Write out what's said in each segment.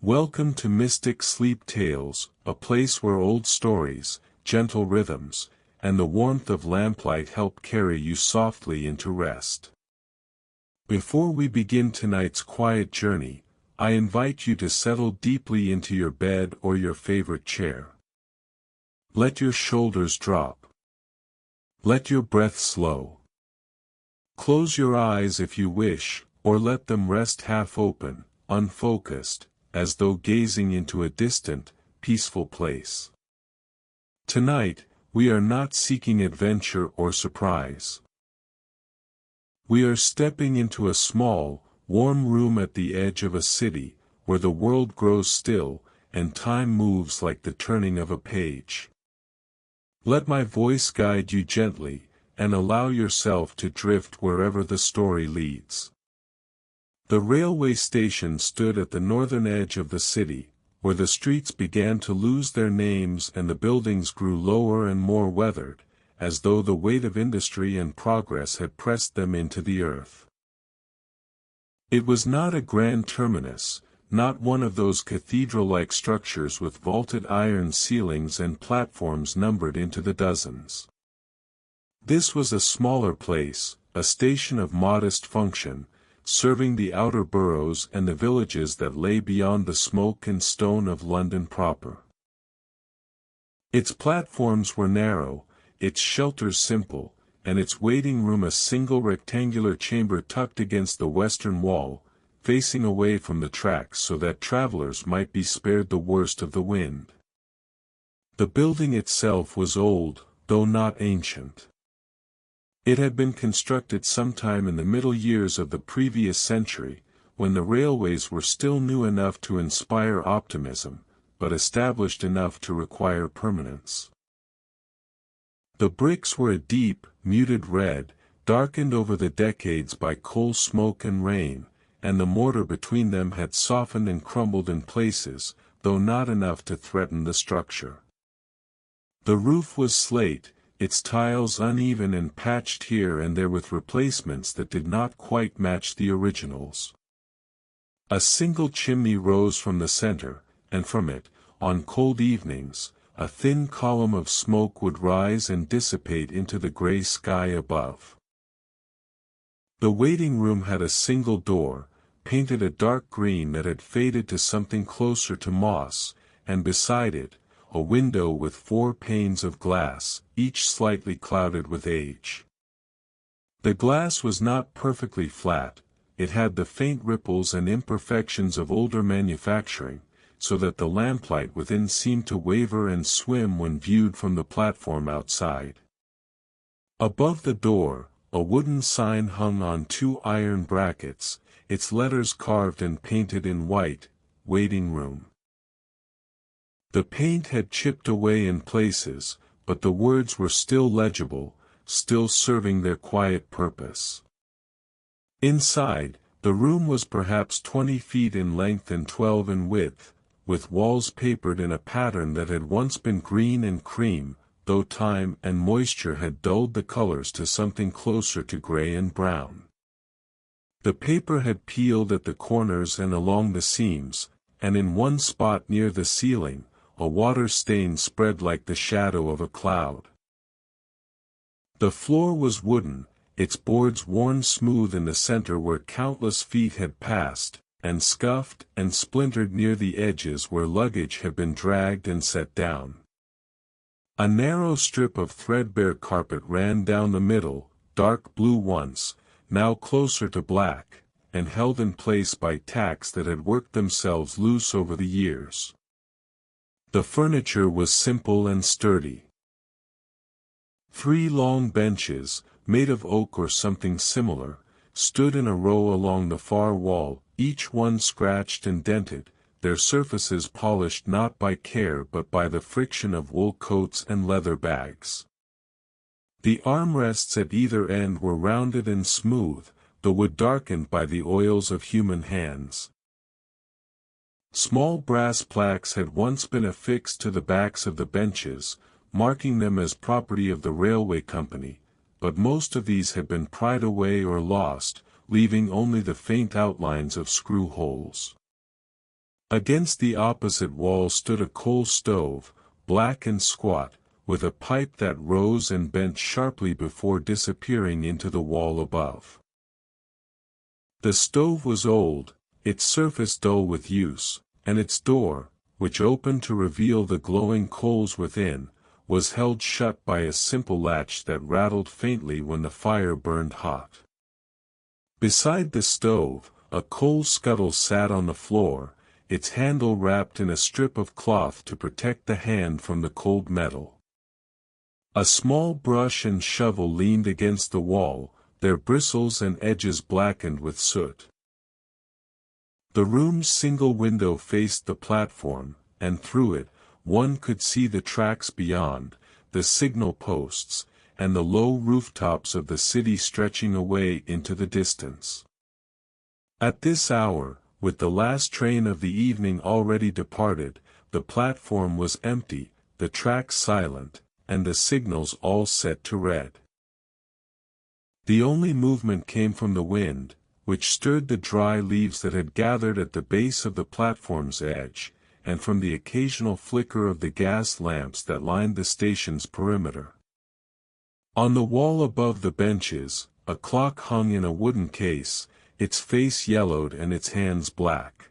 Welcome to Mystic Sleep Tales, a place where old stories, gentle rhythms, and the warmth of lamplight help carry you softly into rest. Before we begin tonight's quiet journey, I invite you to settle deeply into your bed or your favorite chair. Let your shoulders drop. Let your breath slow. Close your eyes if you wish, or let them rest half open, unfocused, as though gazing into a distant, peaceful place. Tonight, we are not seeking adventure or surprise. We are stepping into a small, warm room at the edge of a city, where the world grows still, and time moves like the turning of a page. Let my voice guide you gently, and allow yourself to drift wherever the story leads. The railway station stood at the northern edge of the city, where the streets began to lose their names and the buildings grew lower and more weathered, as though the weight of industry and progress had pressed them into the earth. It was not a grand terminus, not one of those cathedral-like structures with vaulted iron ceilings and platforms numbered into the dozens. This was a smaller place, a station of modest function, serving the outer boroughs and the villages that lay beyond the smoke and stone of London proper. Its platforms were narrow, its shelters simple, and its waiting room a single rectangular chamber tucked against the western wall, facing away from the tracks so that travelers might be spared the worst of the wind. The building itself was old, though not ancient. It had been constructed sometime in the middle years of the previous century, when the railways were still new enough to inspire optimism, but established enough to require permanence. The bricks were a deep, muted red, darkened over the decades by coal smoke and rain, and the mortar between them had softened and crumbled in places, though not enough to threaten the structure. The roof was slate, its tiles uneven and patched here and there with replacements that did not quite match the originals. A single chimney rose from the center, and from it, on cold evenings, a thin column of smoke would rise and dissipate into the gray sky above. The waiting room had a single door, painted a dark green that had faded to something closer to moss, and beside it, a window with 4 panes of glass, each slightly clouded with age. The glass was not perfectly flat, it had the faint ripples and imperfections of older manufacturing, so that the lamplight within seemed to waver and swim when viewed from the platform outside. Above the door, a wooden sign hung on 2 iron brackets, its letters carved and painted in white, "Waiting Room." The paint had chipped away in places, but the words were still legible, still serving their quiet purpose. Inside, the room was perhaps 20 feet in length and 12 in width, with walls papered in a pattern that had once been green and cream, though time and moisture had dulled the colors to something closer to gray and brown. The paper had peeled at the corners and along the seams, and in one spot near the ceiling, a water stain spread like the shadow of a cloud. The floor was wooden, its boards worn smooth in the center where countless feet had passed, and scuffed and splintered near the edges where luggage had been dragged and set down. A narrow strip of threadbare carpet ran down the middle, dark blue once, now closer to black, and held in place by tacks that had worked themselves loose over the years. The furniture was simple and sturdy. 3 long benches, made of oak or something similar, stood in a row along the far wall, each one scratched and dented, their surfaces polished not by care but by the friction of wool coats and leather bags. The armrests at either end were rounded and smooth, the wood darkened by the oils of human hands. Small brass plaques had once been affixed to the backs of the benches, marking them as property of the railway company, but most of these had been pried away or lost, leaving only the faint outlines of screw holes. Against the opposite wall stood a coal stove, black and squat, with a pipe that rose and bent sharply before disappearing into the wall above. The stove was old, its surface dull with use, and its door, which opened to reveal the glowing coals within, was held shut by a simple latch that rattled faintly when the fire burned hot. Beside the stove, a coal scuttle sat on the floor, its handle wrapped in a strip of cloth to protect the hand from the cold metal. A small brush and shovel leaned against the wall, their bristles and edges blackened with soot. The room's single window faced the platform, and through it, one could see the tracks beyond, the signal posts, and the low rooftops of the city stretching away into the distance. At this hour, with the last train of the evening already departed, the platform was empty, the tracks silent, and the signals all set to red. The only movement came from the wind, which stirred the dry leaves that had gathered at the base of the platform's edge, and from the occasional flicker of the gas lamps that lined the station's perimeter. On the wall above the benches, a clock hung in a wooden case, its face yellowed and its hands black.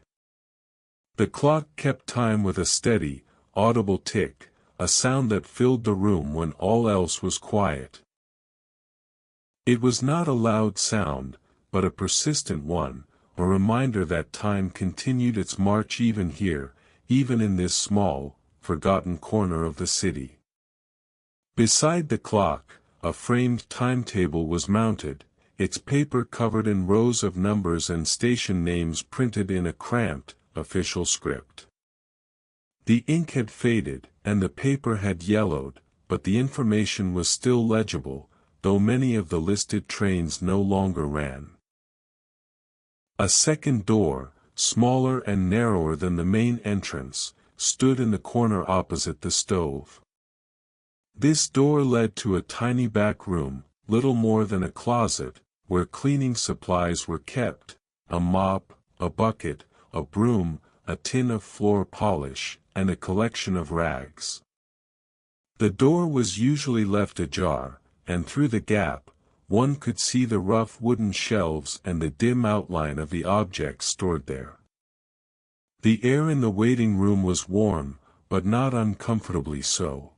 The clock kept time with a steady, audible tick, a sound that filled the room when all else was quiet. It was not a loud sound, but a persistent one, a reminder that time continued its march even here, even in this small, forgotten corner of the city. Beside the clock, a framed timetable was mounted, its paper covered in rows of numbers and station names printed in a cramped, official script. The ink had faded, and the paper had yellowed, but the information was still legible, though many of the listed trains no longer ran. A second door, smaller and narrower than the main entrance, stood in the corner opposite the stove. This door led to a tiny back room, little more than a closet, where cleaning supplies were kept, a mop, a bucket, a broom, a tin of floor polish, and a collection of rags. The door was usually left ajar, and through the gap, one could see the rough wooden shelves and the dim outline of the objects stored there. The air in the waiting room was warm, but not uncomfortably so.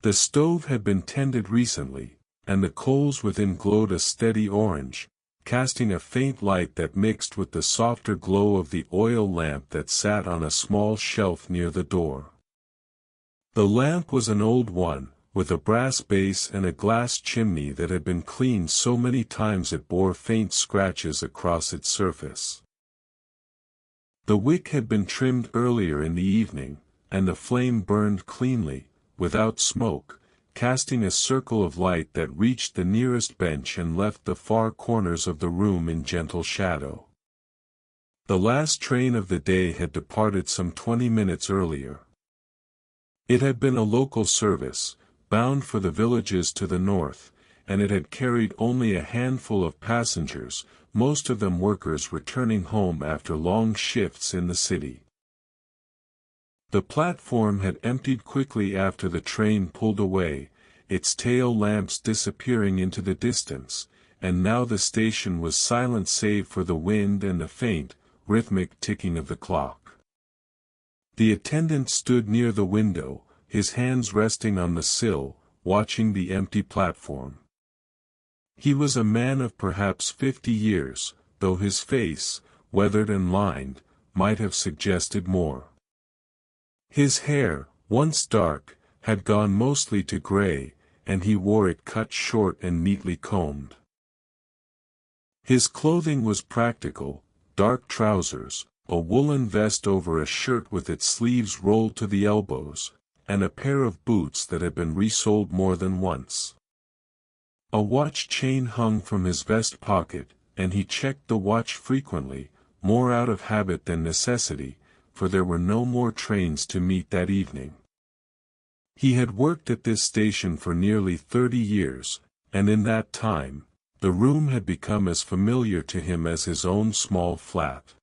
The stove had been tended recently, and the coals within glowed a steady orange, casting a faint light that mixed with the softer glow of the oil lamp that sat on a small shelf near the door. The lamp was an old one, with a brass base and a glass chimney that had been cleaned so many times it bore faint scratches across its surface. The wick had been trimmed earlier in the evening, and the flame burned cleanly, without smoke, casting a circle of light that reached the nearest bench and left the far corners of the room in gentle shadow. The last train of the day had departed some 20 minutes earlier. It had been a local service, bound for the villages to the north, and it had carried only a handful of passengers, most of them workers returning home after long shifts in the city. The platform had emptied quickly after the train pulled away, its tail lamps disappearing into the distance, and now the station was silent save for the wind and the faint, rhythmic ticking of the clock. The attendant stood near the window, his hands resting on the sill, watching the empty platform. He was a man of perhaps 50 years, though his face, weathered and lined, might have suggested more. His hair, once dark, had gone mostly to gray, and he wore it cut short and neatly combed. His clothing was practical, dark trousers, a woolen vest over a shirt with its sleeves rolled to the elbows, and a pair of boots that had been resoled more than once. A watch chain hung from his vest pocket, and he checked the watch frequently, more out of habit than necessity, for there were no more trains to meet that evening. He had worked at this station for nearly 30 years, and in that time, the room had become as familiar to him as his own small flat.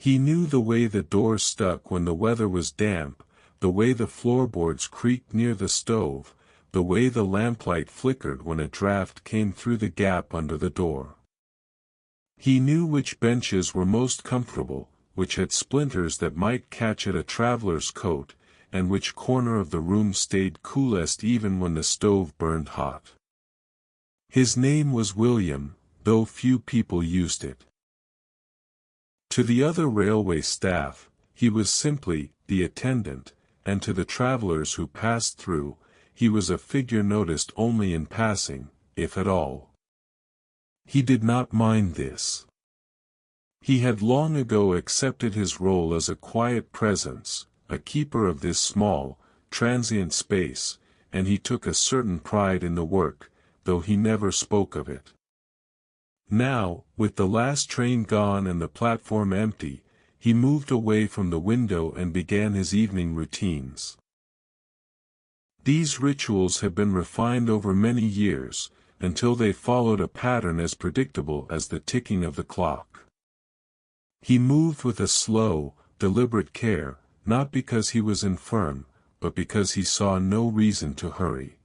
He knew the way the door stuck when the weather was damp, the way the floorboards creaked near the stove, the way the lamplight flickered when a draft came through the gap under the door. He knew which benches were most comfortable, which had splinters that might catch at a traveler's coat, and which corner of the room stayed coolest even when the stove burned hot. His name was William, though few people used it. To the other railway staff, he was simply the attendant, and to the travelers who passed through, he was a figure noticed only in passing, if at all. He did not mind this. He had long ago accepted his role as a quiet presence, a keeper of this small, transient space, and he took a certain pride in the work, though he never spoke of it. Now, with the last train gone and the platform empty, he moved away from the window and began his evening routines. These rituals had been refined over many years, until they followed a pattern as predictable as the ticking of the clock. He moved with a slow, deliberate care, not because he was infirm, but because he saw no reason to hurry.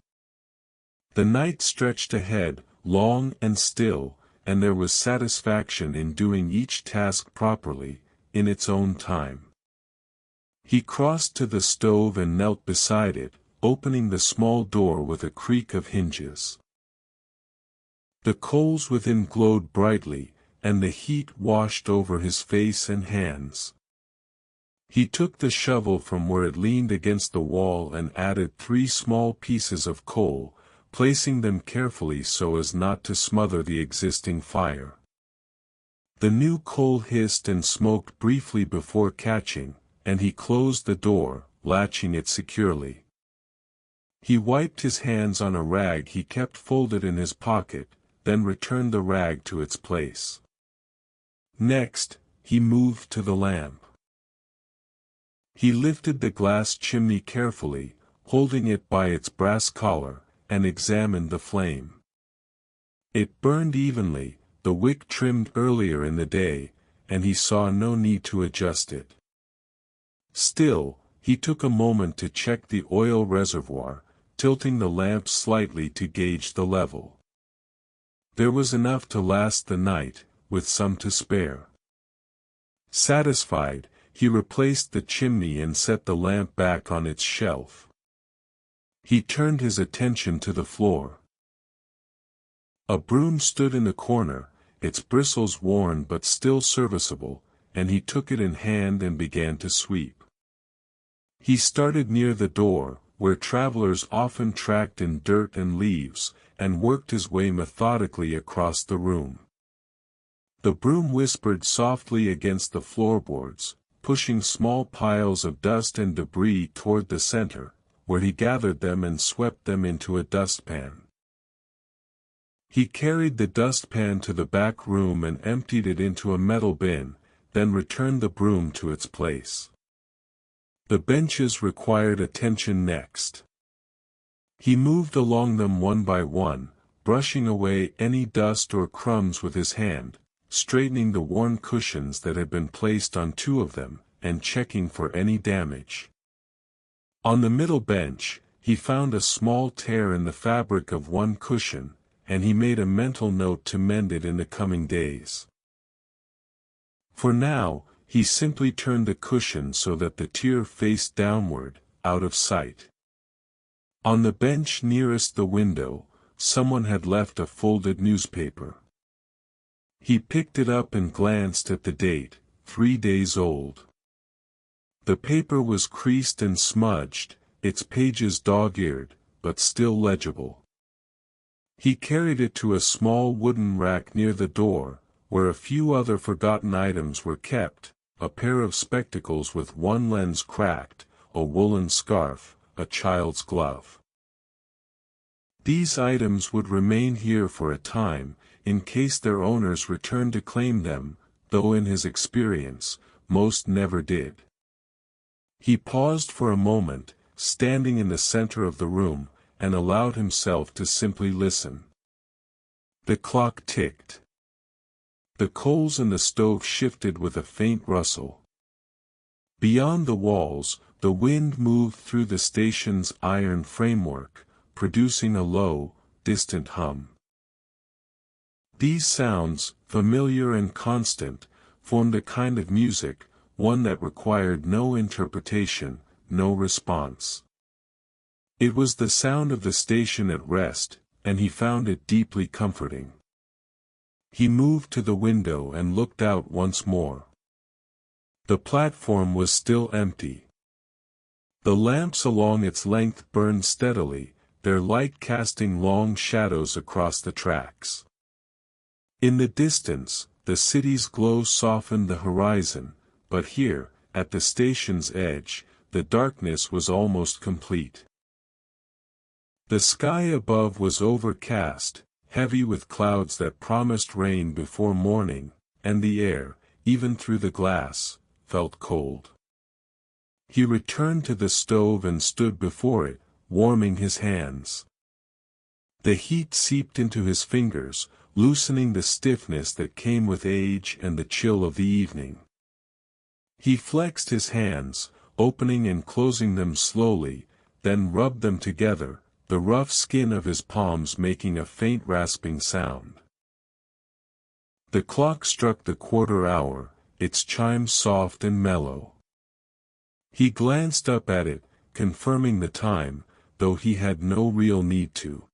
The night stretched ahead, long and still, and there was satisfaction in doing each task properly, in its own time. He crossed to the stove and knelt beside it, opening the small door with a creak of hinges. The coals within glowed brightly, and the heat washed over his face and hands. He took the shovel from where it leaned against the wall and added 3 small pieces of coal, placing them carefully so as not to smother the existing fire. The new coal hissed and smoked briefly before catching, and he closed the door, latching it securely. He wiped his hands on a rag he kept folded in his pocket, then returned the rag to its place. Next, he moved to the lamp. He lifted the glass chimney carefully, holding it by its brass collar, and examined the flame. It burned evenly, the wick trimmed earlier in the day, and he saw no need to adjust it. Still, he took a moment to check the oil reservoir, tilting the lamp slightly to gauge the level. There was enough to last the night, with some to spare. Satisfied, he replaced the chimney and set the lamp back on its shelf. He turned his attention to the floor. A broom stood in the corner, its bristles worn but still serviceable, and he took it in hand and began to sweep. He started near the door, where travelers often tracked in dirt and leaves, and worked his way methodically across the room. The broom whispered softly against the floorboards, pushing small piles of dust and debris toward the center, where he gathered them and swept them into a dustpan. He carried the dustpan to the back room and emptied it into a metal bin, then returned the broom to its place. The benches required attention next. He moved along them one by one, brushing away any dust or crumbs with his hand, straightening the worn cushions that had been placed on 2 of them, and checking for any damage. On the middle bench, he found a small tear in the fabric of one cushion, and he made a mental note to mend it in the coming days. For now, he simply turned the cushion so that the tear faced downward, out of sight. On the bench nearest the window, someone had left a folded newspaper. He picked it up and glanced at the date, 3 days old. The paper was creased and smudged, its pages dog-eared, but still legible. He carried it to a small wooden rack near the door, where a few other forgotten items were kept, a pair of spectacles with one lens cracked, a woolen scarf, a child's glove. These items would remain here for a time, in case their owners returned to claim them, though in his experience, most never did. He paused for a moment, standing in the center of the room, and allowed himself to simply listen. The clock ticked. The coals in the stove shifted with a faint rustle. Beyond the walls, the wind moved through the station's iron framework, producing a low, distant hum. These sounds, familiar and constant, formed a kind of music, one that required no interpretation, no response. It was the sound of the station at rest, and he found it deeply comforting. He moved to the window and looked out once more. The platform was still empty. The lamps along its length burned steadily, their light casting long shadows across the tracks. In the distance, the city's glow softened the horizon, but here, at the station's edge, the darkness was almost complete. The sky above was overcast, heavy with clouds that promised rain before morning, and the air, even through the glass, felt cold. He returned to the stove and stood before it, warming his hands. The heat seeped into his fingers, loosening the stiffness that came with age and the chill of the evening. He flexed his hands, opening and closing them slowly, then rubbed them together, the rough skin of his palms making a faint rasping sound. The clock struck the quarter hour, its chimes soft and mellow. He glanced up at it, confirming the time, though he had no real need to.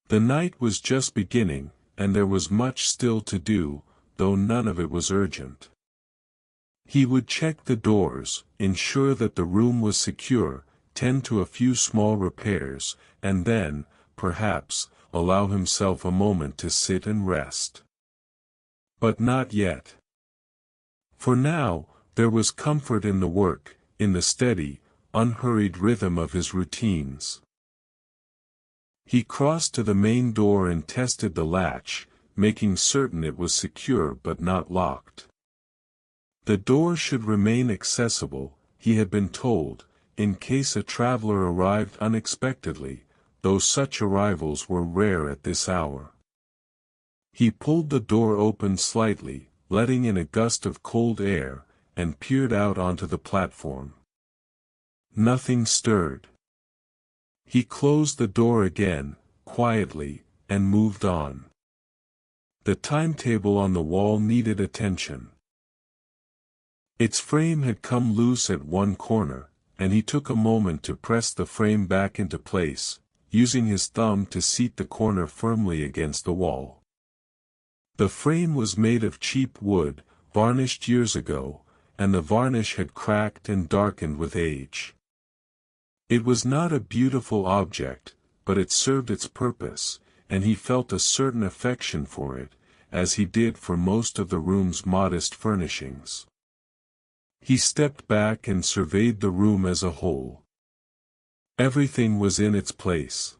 The night was just beginning, and there was much still to do, though none of it was urgent. He would check the doors, ensure that the room was secure, tend to a few small repairs, and then, perhaps, allow himself a moment to sit and rest. But not yet. For now, there was comfort in the work, in the steady, unhurried rhythm of his routines. He crossed to the main door and tested the latch, making certain it was secure but not locked. The door should remain accessible, he had been told, in case a traveler arrived unexpectedly, though such arrivals were rare at this hour. He pulled the door open slightly, letting in a gust of cold air, and peered out onto the platform. Nothing stirred. He closed the door again, quietly, and moved on. The timetable on the wall needed attention. Its frame had come loose at one corner, and he took a moment to press the frame back into place, using his thumb to seat the corner firmly against the wall. The frame was made of cheap wood, varnished years ago, and the varnish had cracked and darkened with age. It was not a beautiful object, but it served its purpose, and he felt a certain affection for it, as he did for most of the room's modest furnishings. He stepped back and surveyed the room as a whole. Everything was in its place.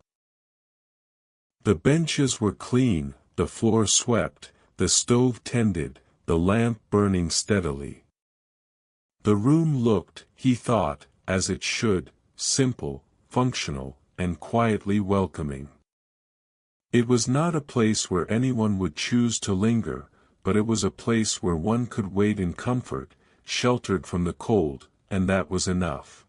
The benches were clean, the floor swept, the stove tended, the lamp burning steadily. The room looked, he thought, as it should, simple, functional, and quietly welcoming. It was not a place where anyone would choose to linger, but it was a place where one could wait in comfort, sheltered from the cold, and that was enough.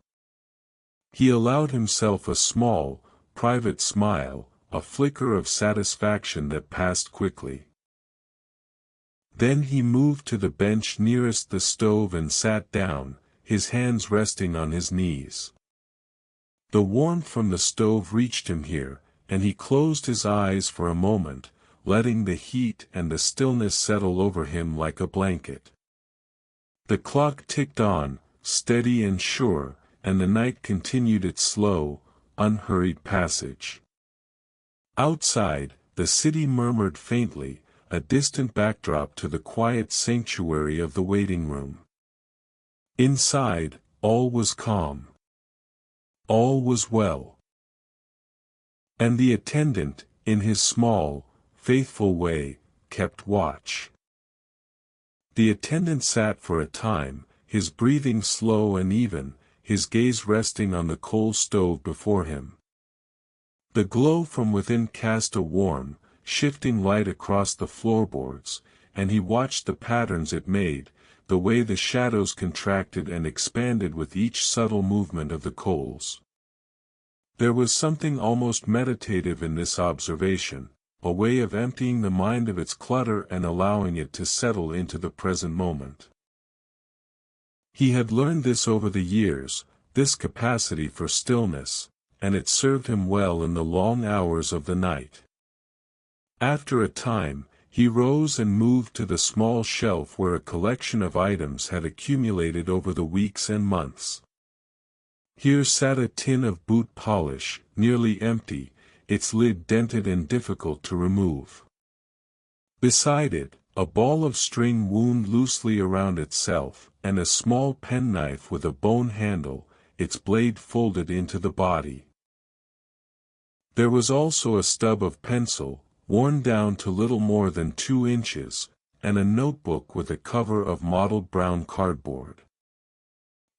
He allowed himself a small, private smile, a flicker of satisfaction that passed quickly. Then he moved to the bench nearest the stove and sat down, his hands resting on his knees. The warmth from the stove reached him here, and he closed his eyes for a moment, letting the heat and the stillness settle over him like a blanket. The clock ticked on, steady and sure, and the night continued its slow, unhurried passage. Outside, the city murmured faintly, a distant backdrop to the quiet sanctuary of the waiting room. Inside, all was calm. All was well. And the attendant, in his small, faithful way, kept watch. The attendant sat for a time, his breathing slow and even, his gaze resting on the coal stove before him. The glow from within cast a warm, shifting light across the floorboards, and he watched the patterns it made, the way the shadows contracted and expanded with each subtle movement of the coals. There was something almost meditative in this observation, a way of emptying the mind of its clutter and allowing it to settle into the present moment. He had learned this over the years, this capacity for stillness, and it served him well in the long hours of the night. After a time, he rose and moved to the small shelf where a collection of items had accumulated over the weeks and months. Here sat a tin of boot polish, nearly empty, its lid dented and difficult to remove. Beside it, a ball of string wound loosely around itself, and a small penknife with a bone handle, its blade folded into the body. There was also a stub of pencil, worn down to little more than 2 inches, and a notebook with a cover of mottled brown cardboard.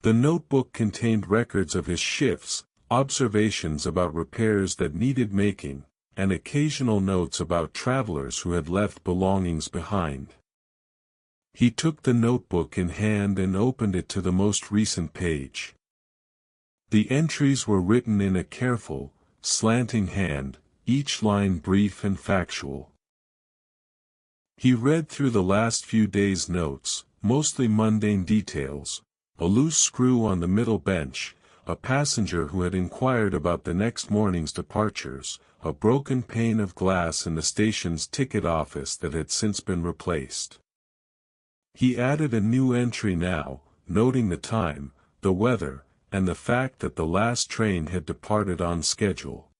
The notebook contained records of his shifts, observations about repairs that needed making, and occasional notes about travelers who had left belongings behind. He took the notebook in hand and opened it to the most recent page. The entries were written in a careful, slanting hand, each line brief and factual. He read through the last few days' notes, mostly mundane details: a loose screw on the middle bench, a passenger who had inquired about the next morning's departures, a broken pane of glass in the station's ticket office that had since been replaced. He added a new entry now, noting the time, the weather, and the fact that the last train had departed on schedule.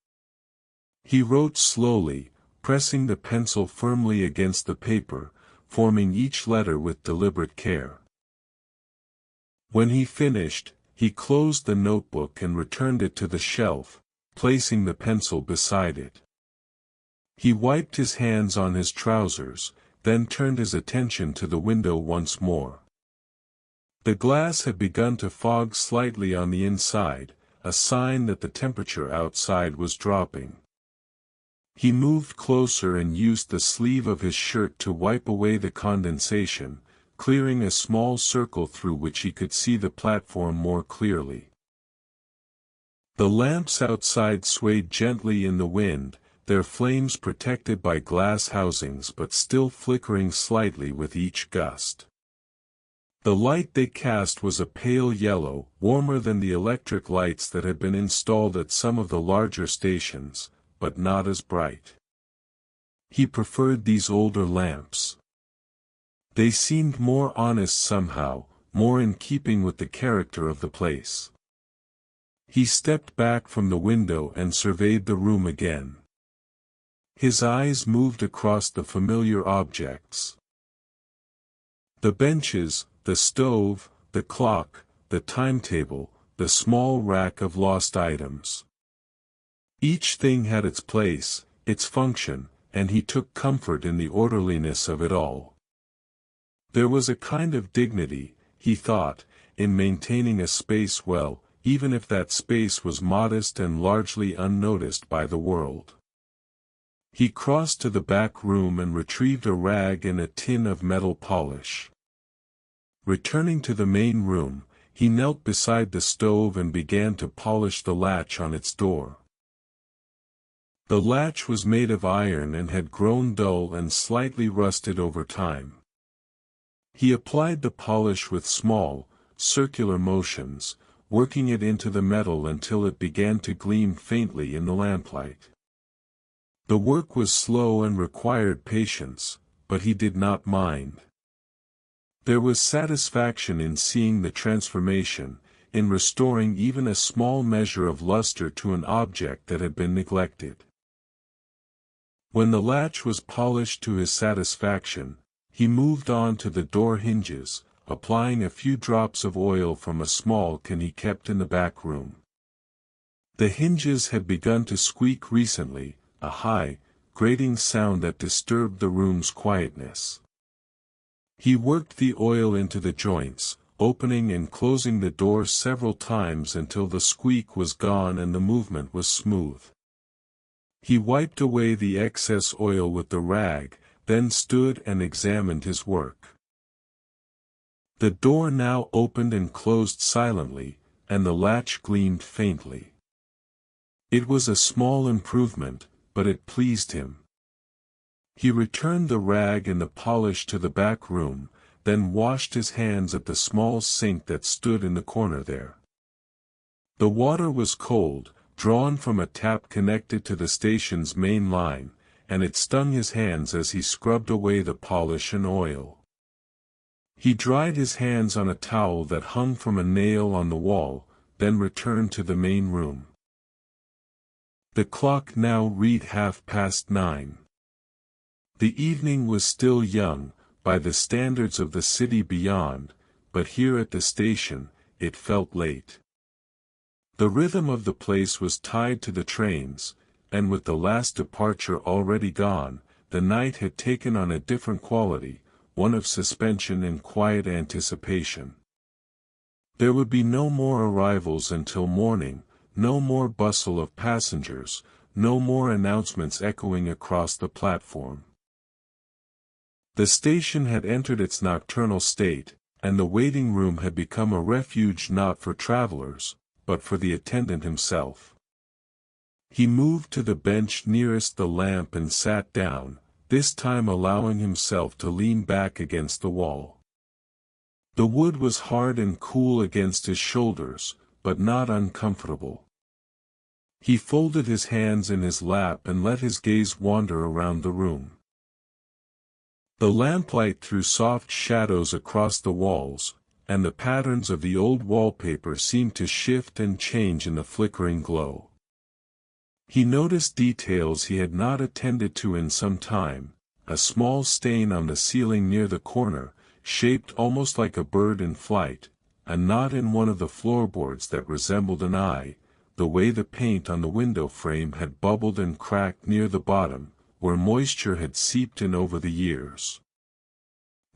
He wrote slowly, pressing the pencil firmly against the paper, forming each letter with deliberate care. When he finished, he closed the notebook and returned it to the shelf, placing the pencil beside it. He wiped his hands on his trousers, then turned his attention to the window once more. The glass had begun to fog slightly on the inside, a sign that the temperature outside was dropping. He moved closer and used the sleeve of his shirt to wipe away the condensation, clearing a small circle through which he could see the platform more clearly. The lamps outside swayed gently in the wind, their flames protected by glass housings but still flickering slightly with each gust. The light they cast was a pale yellow, warmer than the electric lights that had been installed at some of the larger stations, but not as bright. He preferred these older lamps. They seemed more honest somehow, more in keeping with the character of the place. He stepped back from the window and surveyed the room again. His eyes moved across the familiar objects. The benches, the stove, the clock, the timetable, the small rack of lost items. Each thing had its place, its function, and he took comfort in the orderliness of it all. There was a kind of dignity, he thought, in maintaining a space well, even if that space was modest and largely unnoticed by the world. He crossed to the back room and retrieved a rag and a tin of metal polish. Returning to the main room, he knelt beside the stove and began to polish the latch on its door. The latch was made of iron and had grown dull and slightly rusted over time. He applied the polish with small, circular motions, working it into the metal until it began to gleam faintly in the lamplight. The work was slow and required patience, but he did not mind. There was satisfaction in seeing the transformation, in restoring even a small measure of luster to an object that had been neglected. When the latch was polished to his satisfaction, he moved on to the door hinges, applying a few drops of oil from a small can he kept in the back room. The hinges had begun to squeak recently, a high, grating sound that disturbed the room's quietness. He worked the oil into the joints, opening and closing the door several times until the squeak was gone and the movement was smooth. He wiped away the excess oil with the rag, then stood and examined his work. The door now opened and closed silently, and the latch gleamed faintly. It was a small improvement, but it pleased him. He returned the rag and the polish to the back room, then washed his hands at the small sink that stood in the corner there. The water was cold, drawn from a tap connected to the station's main line, and it stung his hands as he scrubbed away the polish and oil. He dried his hands on a towel that hung from a nail on the wall, then returned to the main room. The clock now read 9:30. The evening was still young, by the standards of the city beyond, but here at the station, it felt late. The rhythm of the place was tied to the trains, and with the last departure already gone, the night had taken on a different quality, one of suspension and quiet anticipation. There would be no more arrivals until morning, no more bustle of passengers, no more announcements echoing across the platform. The station had entered its nocturnal state, and the waiting room had become a refuge not for travelers, but for the attendant himself. He moved to the bench nearest the lamp and sat down, this time allowing himself to lean back against the wall. The wood was hard and cool against his shoulders, but not uncomfortable. He folded his hands in his lap and let his gaze wander around the room. The lamplight threw soft shadows across the walls, and the patterns of the old wallpaper seemed to shift and change in the flickering glow. He noticed details he had not attended to in some time, a small stain on the ceiling near the corner, shaped almost like a bird in flight, a knot in one of the floorboards that resembled an eye, the way the paint on the window frame had bubbled and cracked near the bottom, where moisture had seeped in over the years.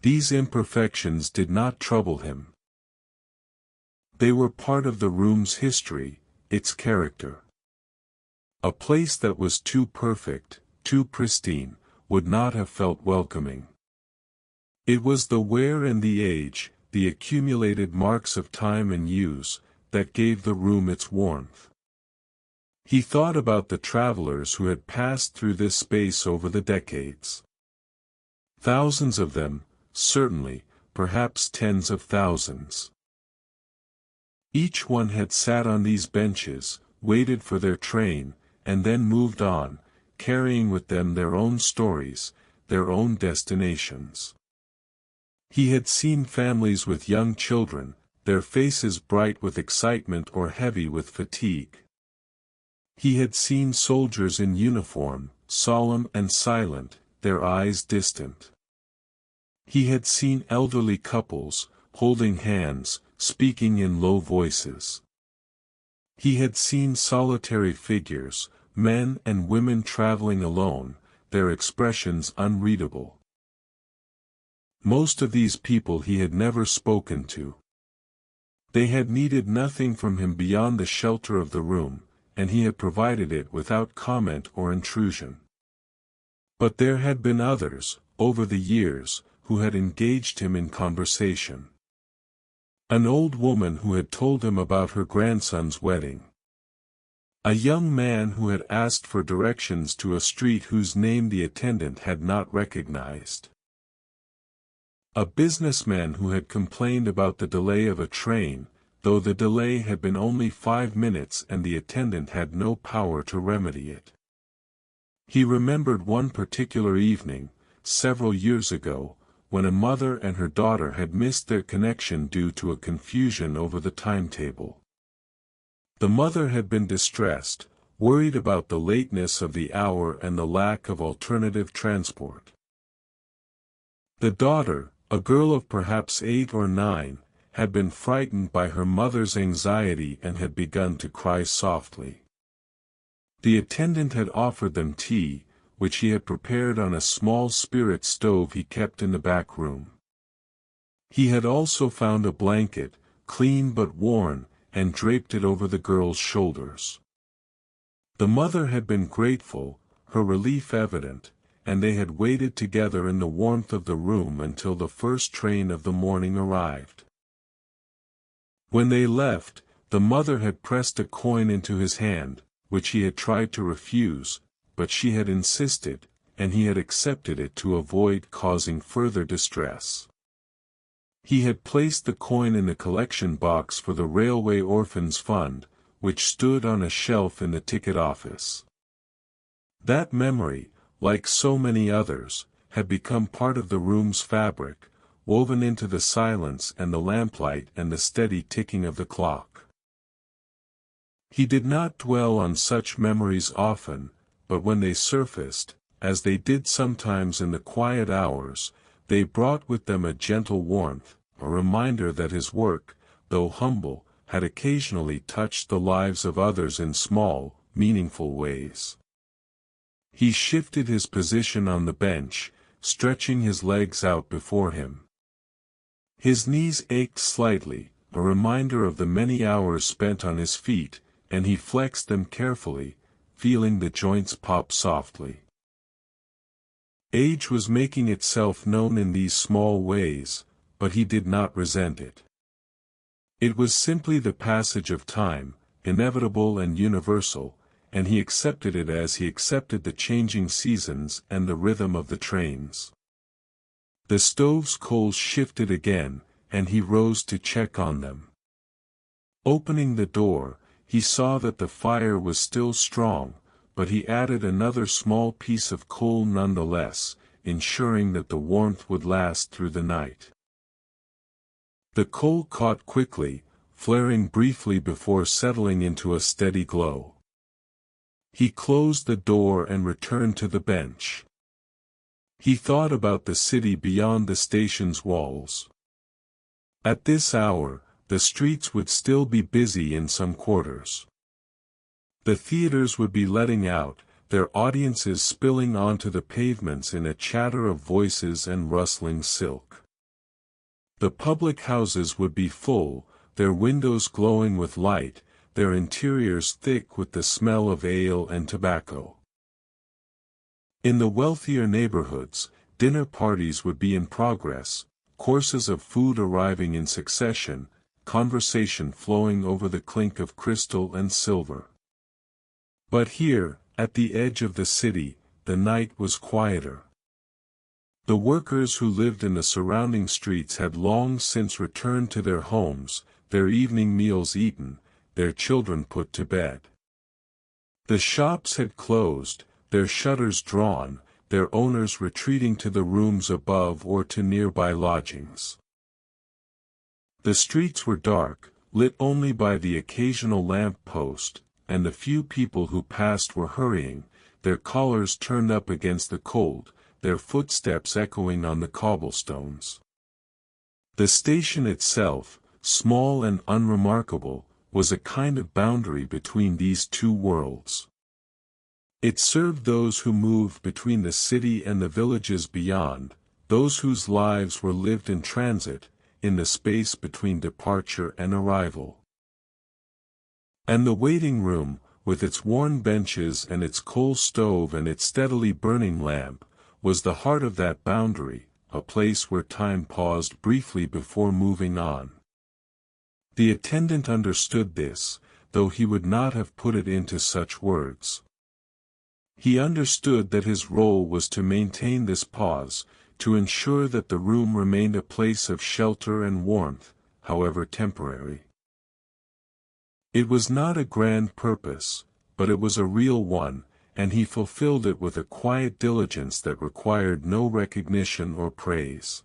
These imperfections did not trouble him. They were part of the room's history, its character. A place that was too perfect, too pristine, would not have felt welcoming. It was the wear and the age, the accumulated marks of time and use, that gave the room its warmth. He thought about the travelers who had passed through this space over the decades. Thousands of them, certainly, perhaps tens of thousands. Each one had sat on these benches, waited for their train, and then moved on, carrying with them their own stories, their own destinations. He had seen families with young children, their faces bright with excitement or heavy with fatigue. He had seen soldiers in uniform, solemn and silent, their eyes distant. He had seen elderly couples, holding hands, speaking in low voices. He had seen solitary figures, men and women traveling alone, their expressions unreadable. Most of these people he had never spoken to. They had needed nothing from him beyond the shelter of the room, and he had provided it without comment or intrusion. But there had been others, over the years, who had engaged him in conversation. An old woman who had told him about her grandson's wedding. A young man who had asked for directions to a street whose name the attendant had not recognized. A businessman who had complained about the delay of a train, though the delay had been only 5 minutes and the attendant had no power to remedy it. He remembered one particular evening, several years ago, when a mother and her daughter had missed their connection due to a confusion over the timetable. The mother had been distressed, worried about the lateness of the hour and the lack of alternative transport. The daughter, a girl of perhaps 8 or 9, had been frightened by her mother's anxiety and had begun to cry softly. The attendant had offered them tea, which he had prepared on a small spirit stove he kept in the back room. He had also found a blanket, clean but worn, and draped it over the girl's shoulders. The mother had been grateful, her relief evident, and they had waited together in the warmth of the room until the first train of the morning arrived. When they left, the mother had pressed a coin into his hand, which he had tried to refuse, but she had insisted, and he had accepted it to avoid causing further distress. He had placed the coin in the collection box for the Railway Orphans Fund, which stood on a shelf in the ticket office. That memory, like so many others, had become part of the room's fabric, woven into the silence and the lamplight and the steady ticking of the clock. He did not dwell on such memories often, but when they surfaced, as they did sometimes in the quiet hours, they brought with them a gentle warmth, a reminder that his work, though humble, had occasionally touched the lives of others in small, meaningful ways. He shifted his position on the bench, stretching his legs out before him. His knees ached slightly, a reminder of the many hours spent on his feet, and he flexed them carefully, feeling the joints pop softly. Age was making itself known in these small ways, but he did not resent it. It was simply the passage of time, inevitable and universal, and he accepted it as he accepted the changing seasons and the rhythm of the trains. The stove's coals shifted again, and he rose to check on them. Opening the door, he saw that the fire was still strong, but he added another small piece of coal nonetheless, ensuring that the warmth would last through the night. The coal caught quickly, flaring briefly before settling into a steady glow. He closed the door and returned to the bench. He thought about the city beyond the station's walls. At this hour, the streets would still be busy in some quarters. The theaters would be letting out, their audiences spilling onto the pavements in a chatter of voices and rustling silk. The public houses would be full, their windows glowing with light, their interiors thick with the smell of ale and tobacco. In the wealthier neighborhoods, dinner parties would be in progress, courses of food arriving in succession, conversation flowing over the clink of crystal and silver. But here, at the edge of the city, the night was quieter. The workers who lived in the surrounding streets had long since returned to their homes, their evening meals eaten, their children put to bed. The shops had closed, their shutters drawn, their owners retreating to the rooms above or to nearby lodgings. The streets were dark, lit only by the occasional lamp post, and the few people who passed were hurrying, their collars turned up against the cold, their footsteps echoing on the cobblestones. The station itself, small and unremarkable, was a kind of boundary between these two worlds. It served those who moved between the city and the villages beyond, those whose lives were lived in transit, in the space between departure and arrival. And the waiting room, with its worn benches and its coal stove and its steadily burning lamp, was the heart of that boundary, a place where time paused briefly before moving on. The attendant understood this, though he would not have put it into such words. He understood that his role was to maintain this pause, to ensure that the room remained a place of shelter and warmth, however temporary. It was not a grand purpose, but it was a real one, and he fulfilled it with a quiet diligence that required no recognition or praise.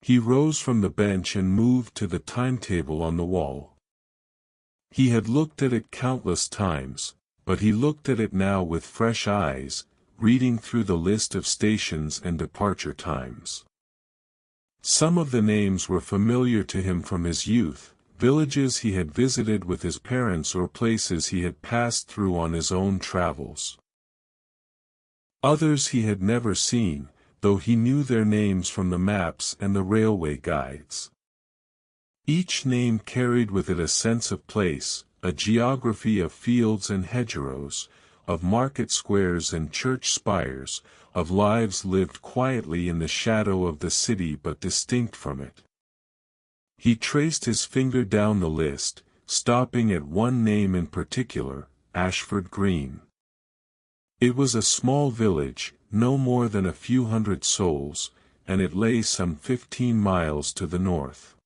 He rose from the bench and moved to the timetable on the wall. He had looked at it countless times, but he looked at it now with fresh eyes, reading through the list of stations and departure times. Some of the names were familiar to him from his youth, villages he had visited with his parents or places he had passed through on his own travels. Others he had never seen, though he knew their names from the maps and the railway guides. Each name carried with it a sense of place, a geography of fields and hedgerows, of market squares and church spires, of lives lived quietly in the shadow of the city but distinct from it. He traced his finger down the list, stopping at one name in particular, Ashford Green. It was a small village, no more than a few hundred souls, and it lay some 15 miles to the north.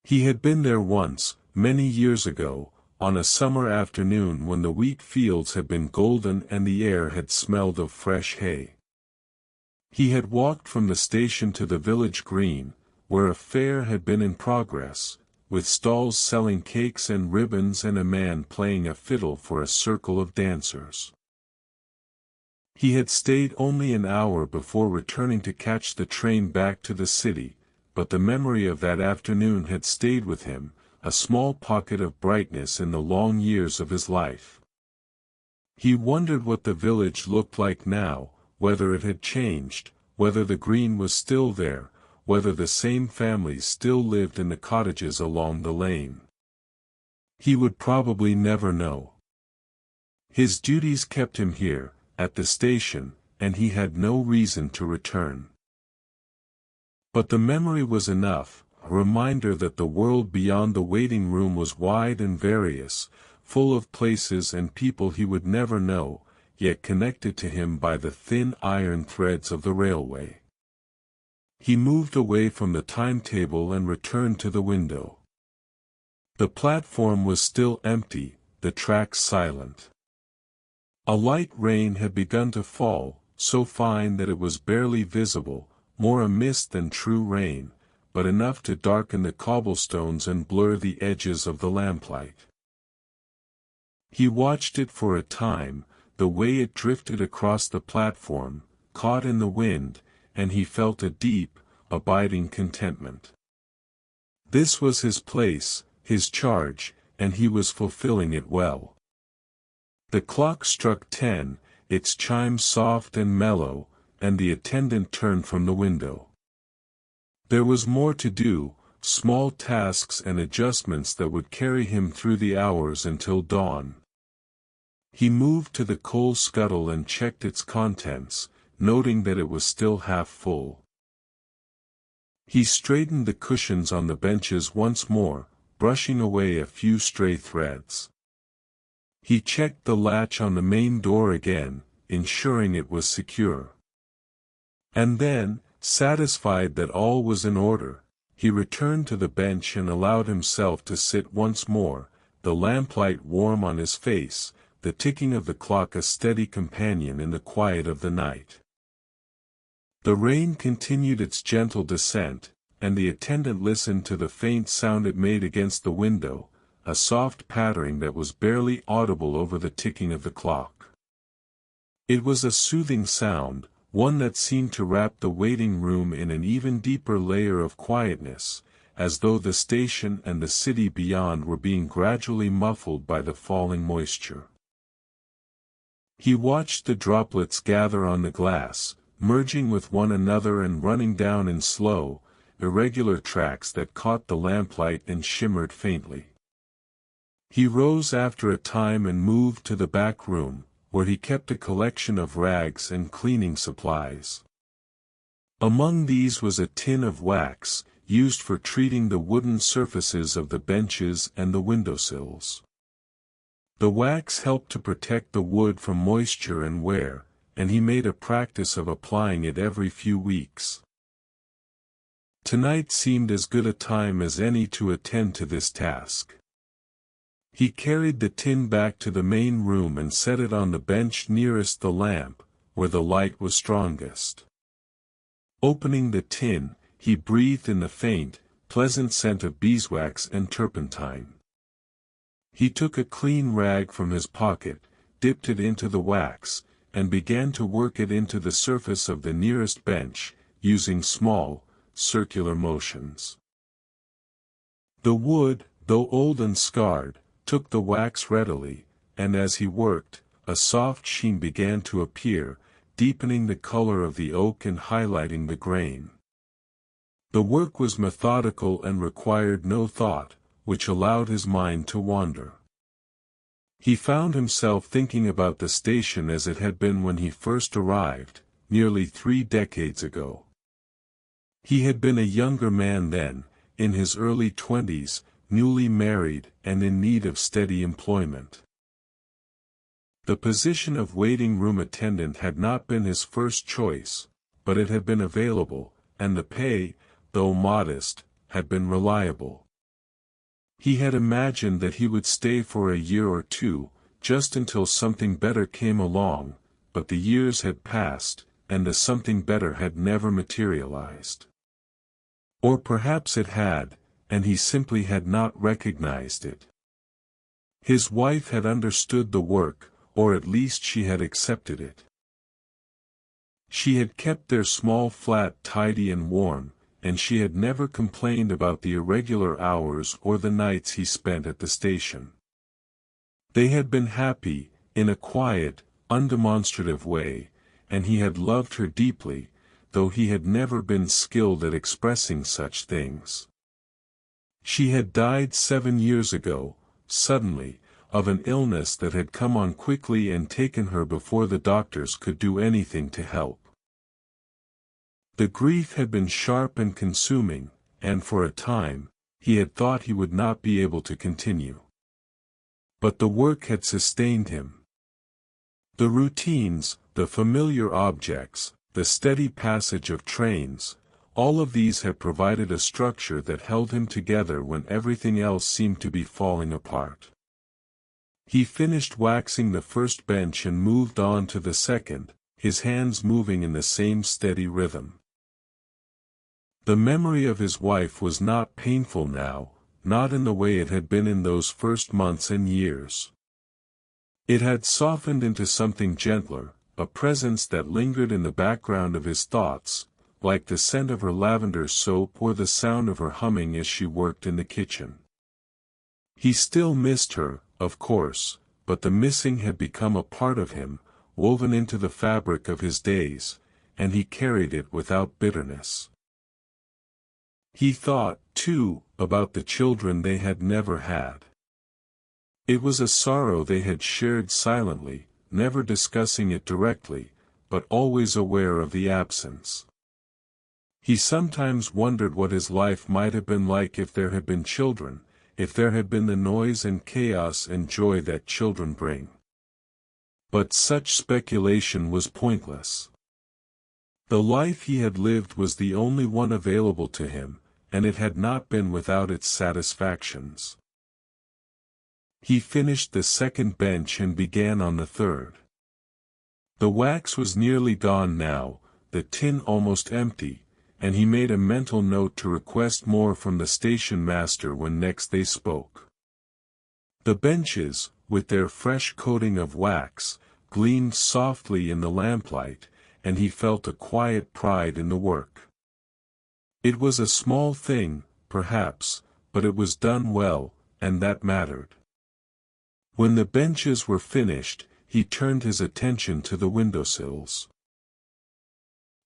He had been there once, many years ago, on a summer afternoon when the wheat fields had been golden and the air had smelled of fresh hay. He had walked from the station to the village green, where a fair had been in progress, with stalls selling cakes and ribbons and a man playing a fiddle for a circle of dancers. He had stayed only an hour before returning to catch the train back to the city, but the memory of that afternoon had stayed with him, a small pocket of brightness in the long years of his life. He wondered what the village looked like now, whether it had changed, whether the green was still there, whether the same families still lived in the cottages along the lane. He would probably never know. His duties kept him here, at the station, and he had no reason to return. But the memory was enough, a reminder that the world beyond the waiting room was wide and various, full of places and people he would never know, yet connected to him by the thin iron threads of the railway. He moved away from the timetable and returned to the window. The platform was still empty, the tracks silent. A light rain had begun to fall, so fine that it was barely visible, more a mist than true rain, but enough to darken the cobblestones and blur the edges of the lamplight. He watched it for a time, the way it drifted across the platform, caught in the wind, and he felt a deep, abiding contentment. This was his place, his charge, and he was fulfilling it well. The clock struck 10, its chime soft and mellow, and the attendant turned from the window. There was more to do, small tasks and adjustments that would carry him through the hours until dawn. He moved to the coal scuttle and checked its contents, noting that it was still half full. He straightened the cushions on the benches once more, brushing away a few stray threads. He checked the latch on the main door again, ensuring it was secure. And then, satisfied that all was in order, he returned to the bench and allowed himself to sit once more, the lamplight warm on his face, the ticking of the clock a steady companion in the quiet of the night. The rain continued its gentle descent, and the attendant listened to the faint sound it made against the window, a soft pattering that was barely audible over the ticking of the clock. It was a soothing sound, one that seemed to wrap the waiting room in an even deeper layer of quietness, as though the station and the city beyond were being gradually muffled by the falling moisture. He watched the droplets gather on the glass, merging with one another and running down in slow, irregular tracks that caught the lamplight and shimmered faintly. He rose after a time and moved to the back room, where he kept a collection of rags and cleaning supplies. Among these was a tin of wax, used for treating the wooden surfaces of the benches and the windowsills. The wax helped to protect the wood from moisture and wear, and he made a practice of applying it every few weeks. Tonight seemed as good a time as any to attend to this task. He carried the tin back to the main room and set it on the bench nearest the lamp, where the light was strongest. Opening the tin, he breathed in the faint, pleasant scent of beeswax and turpentine. He took a clean rag from his pocket, dipped it into the wax, and began to work it into the surface of the nearest bench, using small, circular motions. The wood, though old and scarred, took the wax readily, and as he worked, a soft sheen began to appear, deepening the color of the oak and highlighting the grain. The work was methodical and required no thought, which allowed his mind to wander. He found himself thinking about the station as it had been when he first arrived, nearly 3 decades ago. He had been a younger man then, in his early 20s, newly married and in need of steady employment. The position of waiting room attendant had not been his first choice, but it had been available, and the pay, though modest, had been reliable. He had imagined that he would stay for a year or two, just until something better came along, but the years had passed, and the something better had never materialized. Or perhaps it had, and he simply had not recognized it. His wife had understood the work, or at least she had accepted it. She had kept their small flat tidy and warm, and she had never complained about the irregular hours or the nights he spent at the station. They had been happy, in a quiet, undemonstrative way, and he had loved her deeply, though he had never been skilled at expressing such things. She had died 7 years ago, suddenly, of an illness that had come on quickly and taken her before the doctors could do anything to help. The grief had been sharp and consuming, and for a time, he had thought he would not be able to continue. But the work had sustained him. The routines, the familiar objects, the steady passage of trains, all of these had provided a structure that held him together when everything else seemed to be falling apart. He finished waxing the first bench and moved on to the second, his hands moving in the same steady rhythm. The memory of his wife was not painful now, not in the way it had been in those first months and years. It had softened into something gentler, a presence that lingered in the background of his thoughts, like the scent of her lavender soap or the sound of her humming as she worked in the kitchen. He still missed her, of course, but the missing had become a part of him, woven into the fabric of his days, and he carried it without bitterness. He thought, too, about the children they had never had. It was a sorrow they had shared silently, never discussing it directly, but always aware of the absence. He sometimes wondered what his life might have been like if there had been children, if there had been the noise and chaos and joy that children bring. But such speculation was pointless. The life he had lived was the only one available to him, and it had not been without its satisfactions. He finished the second bench and began on the third. The wax was nearly gone now, the tin almost empty, and he made a mental note to request more from the station master when next they spoke. The benches, with their fresh coating of wax, gleamed softly in the lamplight, and he felt a quiet pride in the work. It was a small thing, perhaps, but it was done well, and that mattered. When the benches were finished, he turned his attention to the windowsills.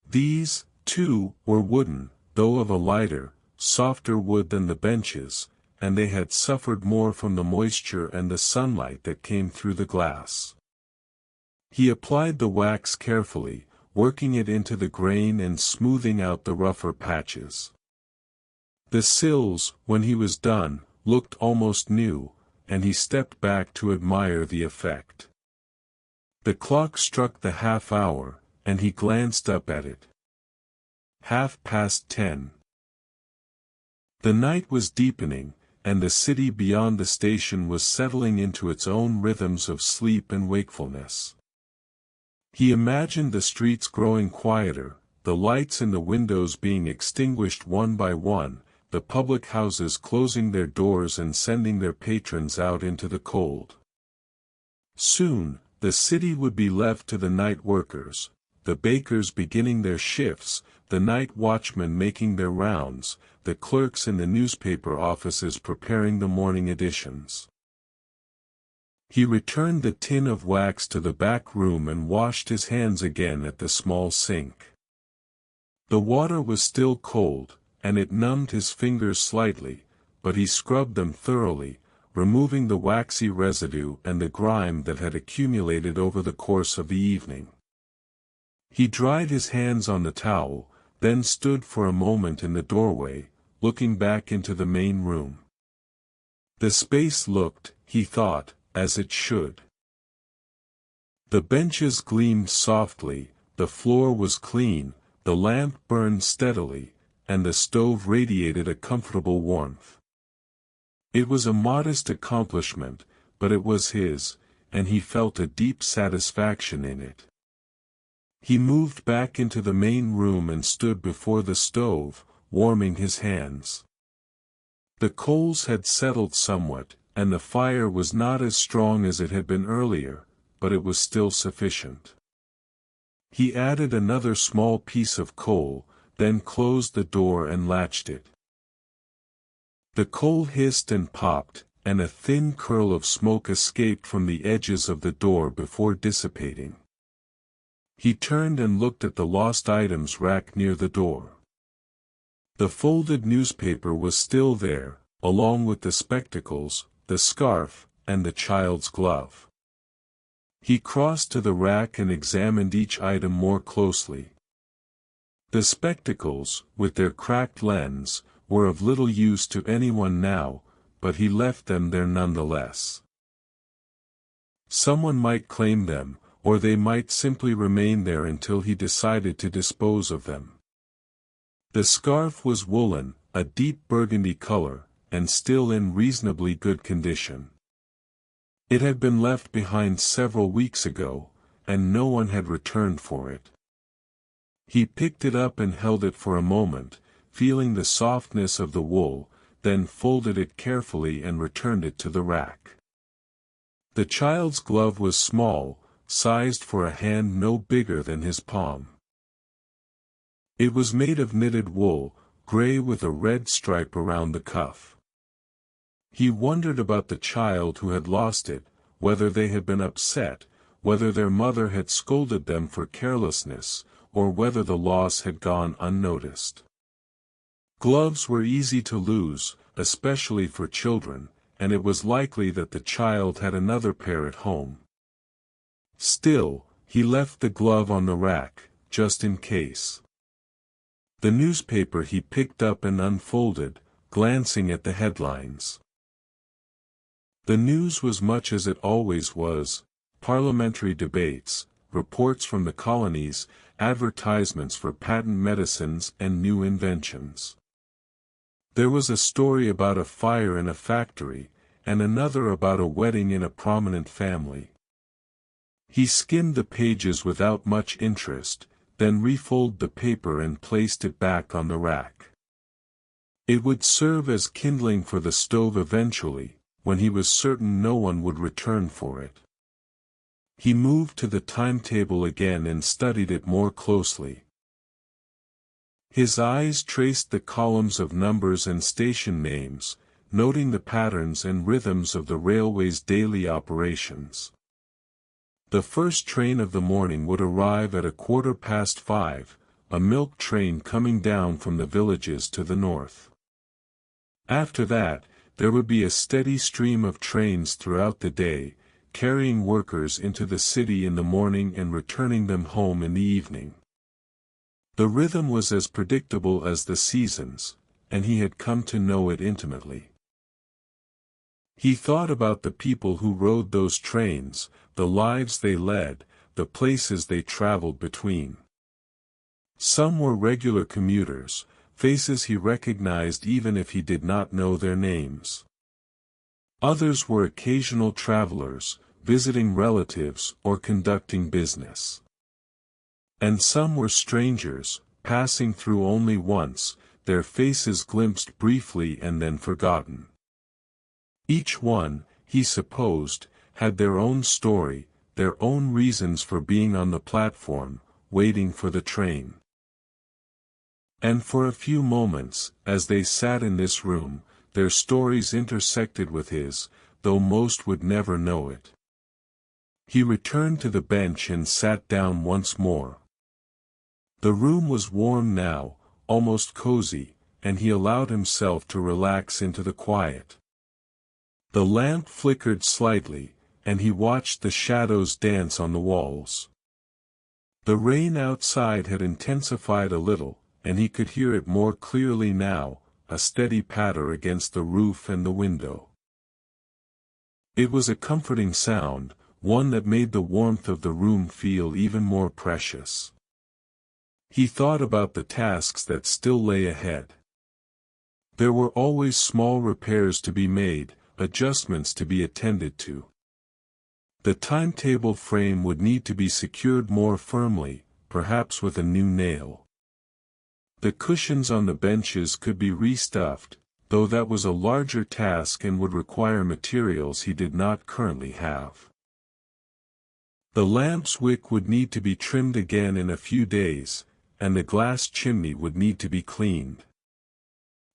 These, too, were wooden, though of a lighter, softer wood than the benches, and they had suffered more from the moisture and the sunlight that came through the glass. He applied the wax carefully, working it into the grain and smoothing out the rougher patches. The sills, when he was done, looked almost new, and he stepped back to admire the effect. The clock struck the half-hour, and he glanced up at it. 10:30. The night was deepening, and the city beyond the station was settling into its own rhythms of sleep and wakefulness. He imagined the streets growing quieter, the lights in the windows being extinguished one by one, the public houses closing their doors and sending their patrons out into the cold. Soon, the city would be left to the night workers, the bakers beginning their shifts, the night watchmen making their rounds, the clerks in the newspaper offices preparing the morning editions. He returned the tin of wax to the back room and washed his hands again at the small sink. The water was still cold, and it numbed his fingers slightly, but he scrubbed them thoroughly, removing the waxy residue and the grime that had accumulated over the course of the evening. He dried his hands on the towel, then stood for a moment in the doorway, looking back into the main room. The space looked, he thought, as it should. The benches gleamed softly, the floor was clean, the lamp burned steadily, and the stove radiated a comfortable warmth. It was a modest accomplishment, but it was his, and he felt a deep satisfaction in it. He moved back into the main room and stood before the stove, warming his hands. The coals had settled somewhat, and the fire was not as strong as it had been earlier, but it was still sufficient. He added another small piece of coal, then closed the door and latched it. The coal hissed and popped, and a thin curl of smoke escaped from the edges of the door before dissipating. He turned and looked at the lost items rack near the door. The folded newspaper was still there, along with the spectacles, the scarf, and the child's glove. He crossed to the rack and examined each item more closely. The spectacles, with their cracked lens, were of little use to anyone now, but he left them there nonetheless. Someone might claim them, or they might simply remain there until he decided to dispose of them. The scarf was woolen, a deep burgundy color, and still in reasonably good condition. It had been left behind several weeks ago, and no one had returned for it. He picked it up and held it for a moment, feeling the softness of the wool, then folded it carefully and returned it to the rack. The child's glove was small, sized for a hand no bigger than his palm. It was made of knitted wool, gray with a red stripe around the cuff. He wondered about the child who had lost it, whether they had been upset, whether their mother had scolded them for carelessness, or whether the loss had gone unnoticed. Gloves were easy to lose, especially for children, and it was likely that the child had another pair at home. Still, he left the glove on the rack, just in case. The newspaper he picked up and unfolded, glancing at the headlines. The news was much as it always was: parliamentary debates, reports from the colonies, advertisements for patent medicines and new inventions. There was a story about a fire in a factory, and another about a wedding in a prominent family. He skimmed the pages without much interest, then refolded the paper and placed it back on the rack. It would serve as kindling for the stove eventually, when he was certain no one would return for it. He moved to the timetable again and studied it more closely. His eyes traced the columns of numbers and station names, noting the patterns and rhythms of the railway's daily operations. The first train of the morning would arrive at 5:15, a milk train coming down from the villages to the north. After that, there would be a steady stream of trains throughout the day, carrying workers into the city in the morning and returning them home in the evening. The rhythm was as predictable as the seasons, and he had come to know it intimately. He thought about the people who rode those trains, the lives they led, the places they traveled between. Some were regular commuters, faces he recognized even if he did not know their names. Others were occasional travelers, visiting relatives or conducting business. And some were strangers, passing through only once, their faces glimpsed briefly and then forgotten. Each one, he supposed, had their own story, their own reasons for being on the platform, waiting for the train. And for a few moments, as they sat in this room, their stories intersected with his, though most would never know it. He returned to the bench and sat down once more. The room was warm now, almost cozy, and he allowed himself to relax into the quiet. The lamp flickered slightly, and he watched the shadows dance on the walls. The rain outside had intensified a little, and he could hear it more clearly now, a steady patter against the roof and the window. It was a comforting sound, one that made the warmth of the room feel even more precious. He thought about the tasks that still lay ahead. There were always small repairs to be made, adjustments to be attended to. The timetable frame would need to be secured more firmly, perhaps with a new nail. The cushions on the benches could be restuffed, though that was a larger task and would require materials he did not currently have. The lamp's wick would need to be trimmed again in a few days, and the glass chimney would need to be cleaned.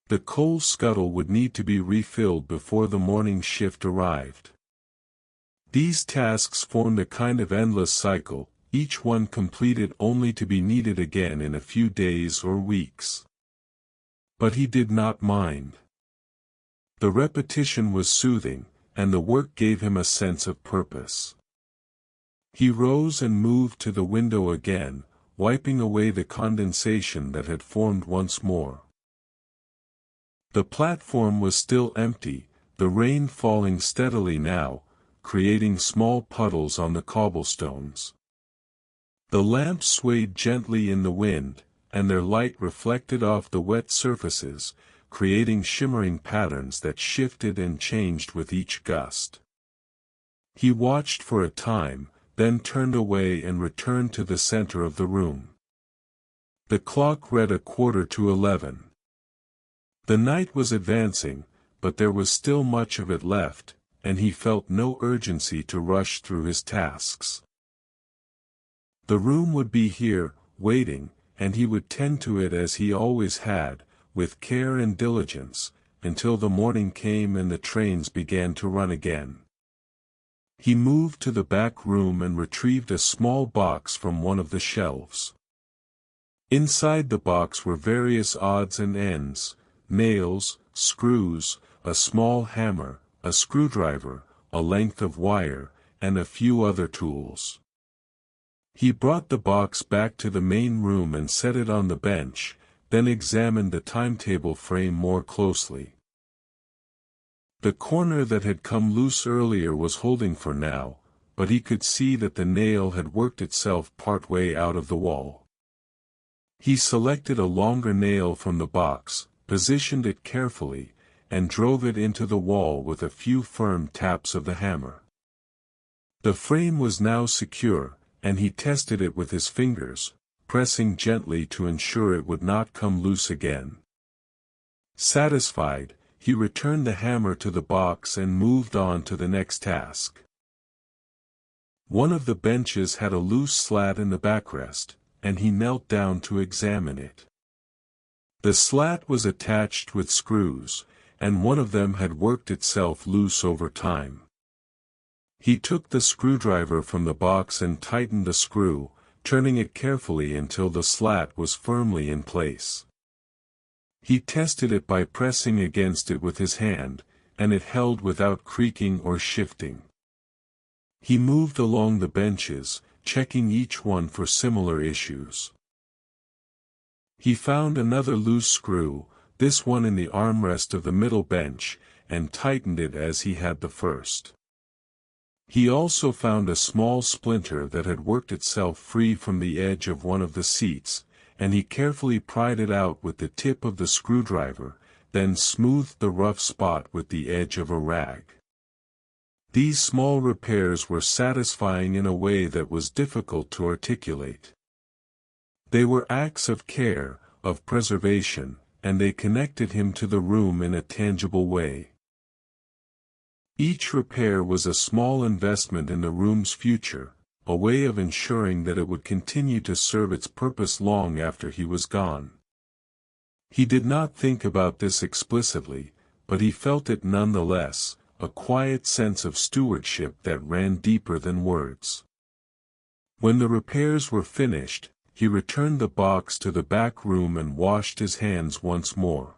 The coal scuttle would need to be refilled before the morning shift arrived. These tasks formed a kind of endless cycle, each one completed only to be needed again in a few days or weeks. But he did not mind. The repetition was soothing, and the work gave him a sense of purpose. He rose and moved to the window again, wiping away the condensation that had formed once more. The platform was still empty, the rain falling steadily now, creating small puddles on the cobblestones. The lamps swayed gently in the wind, and their light reflected off the wet surfaces, creating shimmering patterns that shifted and changed with each gust. He watched for a time, then turned away and returned to the center of the room. The clock read 11:15. The night was advancing, but there was still much of it left, and he felt no urgency to rush through his tasks. The room would be here, waiting, and he would tend to it as he always had, with care and diligence, until the morning came and the trains began to run again. He moved to the back room and retrieved a small box from one of the shelves. Inside the box were various odds and ends, nails, screws, a small hammer, a screwdriver, a length of wire, and a few other tools. He brought the box back to the main room and set it on the bench, then examined the timetable frame more closely. The corner that had come loose earlier was holding for now, but he could see that the nail had worked itself partway out of the wall. He selected a longer nail from the box, positioned it carefully, and drove it into the wall with a few firm taps of the hammer. The frame was now secure, and he tested it with his fingers, pressing gently to ensure it would not come loose again. Satisfied, he returned the hammer to the box and moved on to the next task. One of the benches had a loose slat in the backrest, and he knelt down to examine it. The slat was attached with screws, and one of them had worked itself loose over time. He took the screwdriver from the box and tightened the screw, turning it carefully until the slat was firmly in place. He tested it by pressing against it with his hand, and it held without creaking or shifting. He moved along the benches, checking each one for similar issues. He found another loose screw, this one in the armrest of the middle bench, and tightened it as he had the first. He also found a small splinter that had worked itself free from the edge of one of the seats, and he carefully pried it out with the tip of the screwdriver, then smoothed the rough spot with the edge of a rag. These small repairs were satisfying in a way that was difficult to articulate. They were acts of care, of preservation, and they connected him to the room in a tangible way. Each repair was a small investment in the room's future, a way of ensuring that it would continue to serve its purpose long after he was gone. He did not think about this explicitly, but he felt it nonetheless, a quiet sense of stewardship that ran deeper than words. When the repairs were finished, he returned the box to the back room and washed his hands once more.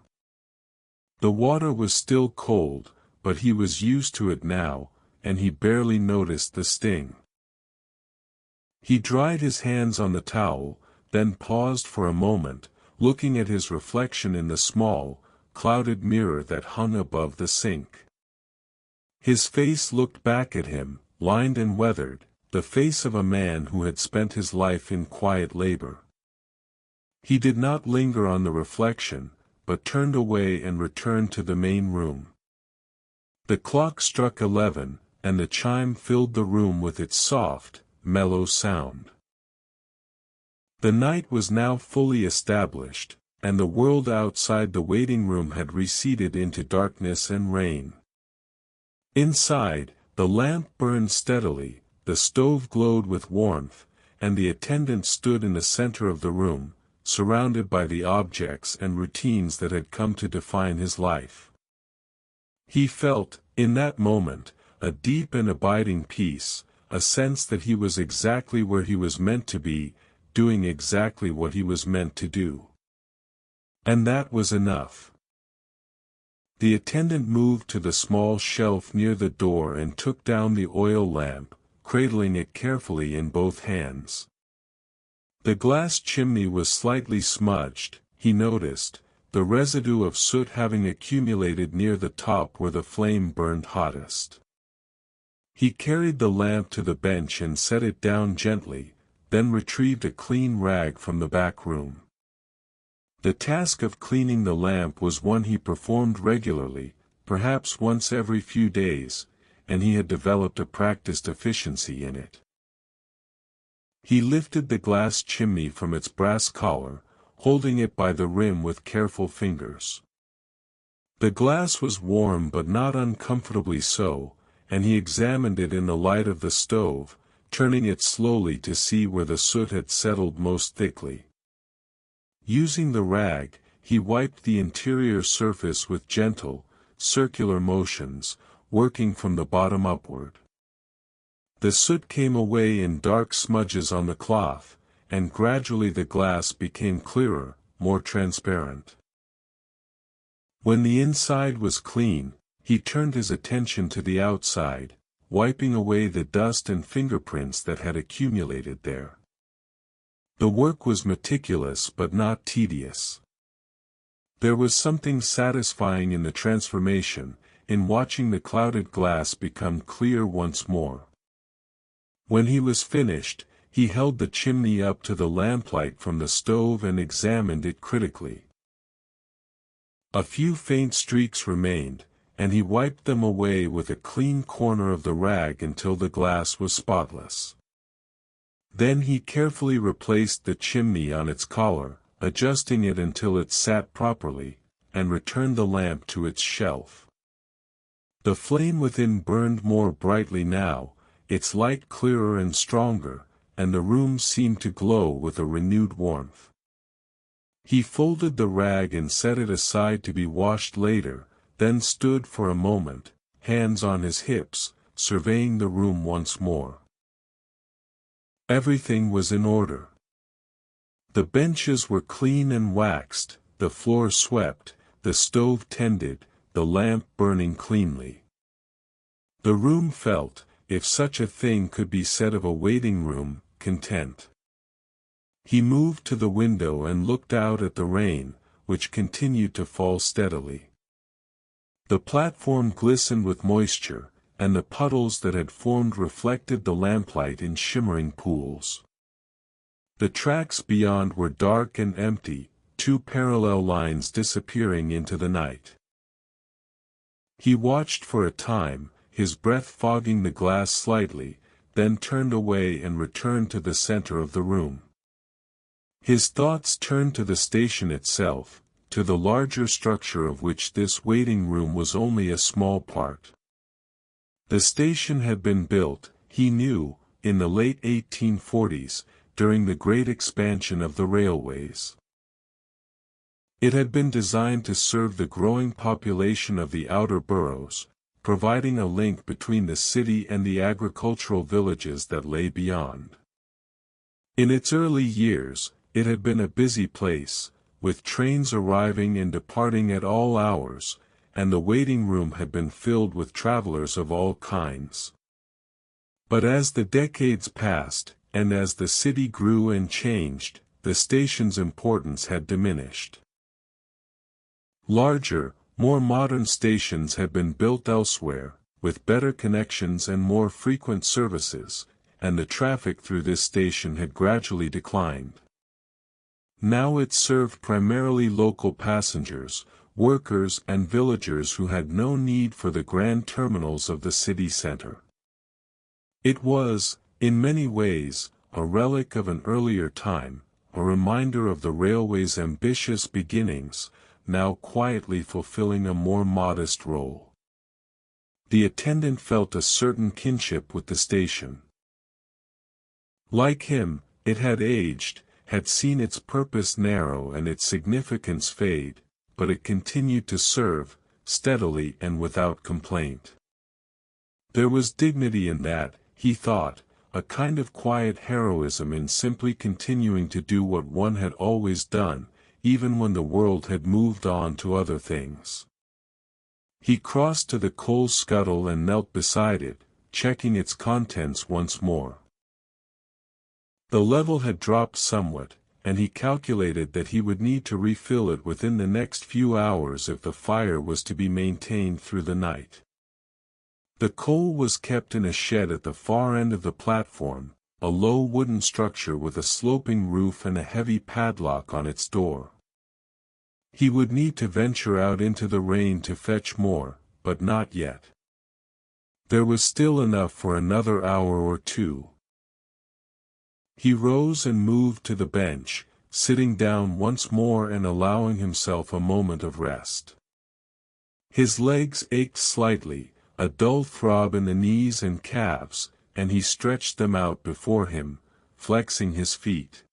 The water was still cold, but he was used to it now, and he barely noticed the sting. He dried his hands on the towel, then paused for a moment, looking at his reflection in the small, clouded mirror that hung above the sink. His face looked back at him, lined and weathered, the face of a man who had spent his life in quiet labor. He did not linger on the reflection, but turned away and returned to the main room. The clock struck 11, and the chime filled the room with its soft, mellow sound. The night was now fully established, and the world outside the waiting room had receded into darkness and rain. Inside, the lamp burned steadily, the stove glowed with warmth, and the attendant stood in the center of the room, surrounded by the objects and routines that had come to define his life. He felt, in that moment, a deep and abiding peace, a sense that he was exactly where he was meant to be, doing exactly what he was meant to do. And that was enough. The attendant moved to the small shelf near the door and took down the oil lamp, cradling it carefully in both hands. The glass chimney was slightly smudged, he noticed, the residue of soot having accumulated near the top where the flame burned hottest. He carried the lamp to the bench and set it down gently, then retrieved a clean rag from the back room. The task of cleaning the lamp was one he performed regularly, perhaps once every few days, and he had developed a practiced efficiency in it. He lifted the glass chimney from its brass collar, holding it by the rim with careful fingers. The glass was warm but not uncomfortably so, and he examined it in the light of the stove, turning it slowly to see where the soot had settled most thickly. Using the rag, he wiped the interior surface with gentle, circular motions, working from the bottom upward. The soot came away in dark smudges on the cloth, and gradually the glass became clearer, more transparent. When the inside was clean, he turned his attention to the outside, wiping away the dust and fingerprints that had accumulated there. The work was meticulous but not tedious. There was something satisfying in the transformation, in watching the clouded glass become clear once more. When he was finished, he held the chimney up to the lamplight from the stove and examined it critically. A few faint streaks remained, and he wiped them away with a clean corner of the rag until the glass was spotless. Then he carefully replaced the chimney on its collar, adjusting it until it sat properly, and returned the lamp to its shelf. The flame within burned more brightly now, its light clearer and stronger, and the room seemed to glow with a renewed warmth. He folded the rag and set it aside to be washed later, then stood for a moment, hands on his hips, surveying the room once more. Everything was in order. The benches were clean and waxed, the floor swept, the stove tended, the lamp burning cleanly. The room felt, if such a thing could be said of a waiting room, content. He moved to the window and looked out at the rain, which continued to fall steadily. The platform glistened with moisture, and the puddles that had formed reflected the lamplight in shimmering pools. The tracks beyond were dark and empty, two parallel lines disappearing into the night. He watched for a time, his breath fogging the glass slightly, then turned away and returned to the center of the room. His thoughts turned to the station itself, to the larger structure of which this waiting room was only a small part. The station had been built, he knew, in the late 1840s, during the great expansion of the railways. It had been designed to serve the growing population of the outer boroughs, providing a link between the city and the agricultural villages that lay beyond. In its early years, it had been a busy place, with trains arriving and departing at all hours, and the waiting room had been filled with travelers of all kinds. But as the decades passed, and as the city grew and changed, the station's importance had diminished. Larger, more modern stations had been built elsewhere, with better connections and more frequent services, and the traffic through this station had gradually declined. Now it served primarily local passengers, workers and villagers who had no need for the grand terminals of the city center. It was, in many ways, a relic of an earlier time, a reminder of the railway's ambitious beginnings, now quietly fulfilling a more modest role. The attendant felt a certain kinship with the station. Like him, it had aged, had seen its purpose narrow and its significance fade, but it continued to serve, steadily and without complaint. There was dignity in that, he thought, a kind of quiet heroism in simply continuing to do what one had always done, even when the world had moved on to other things. He crossed to the coal scuttle and knelt beside it, checking its contents once more. The level had dropped somewhat, and he calculated that he would need to refill it within the next few hours if the fire was to be maintained through the night. The coal was kept in a shed at the far end of the platform, a low wooden structure with a sloping roof and a heavy padlock on its door. He would need to venture out into the rain to fetch more, but not yet. There was still enough for another hour or two. He rose and moved to the bench, sitting down once more and allowing himself a moment of rest. His legs ached slightly, a dull throb in the knees and calves, and he stretched them out before him, flexing his feet.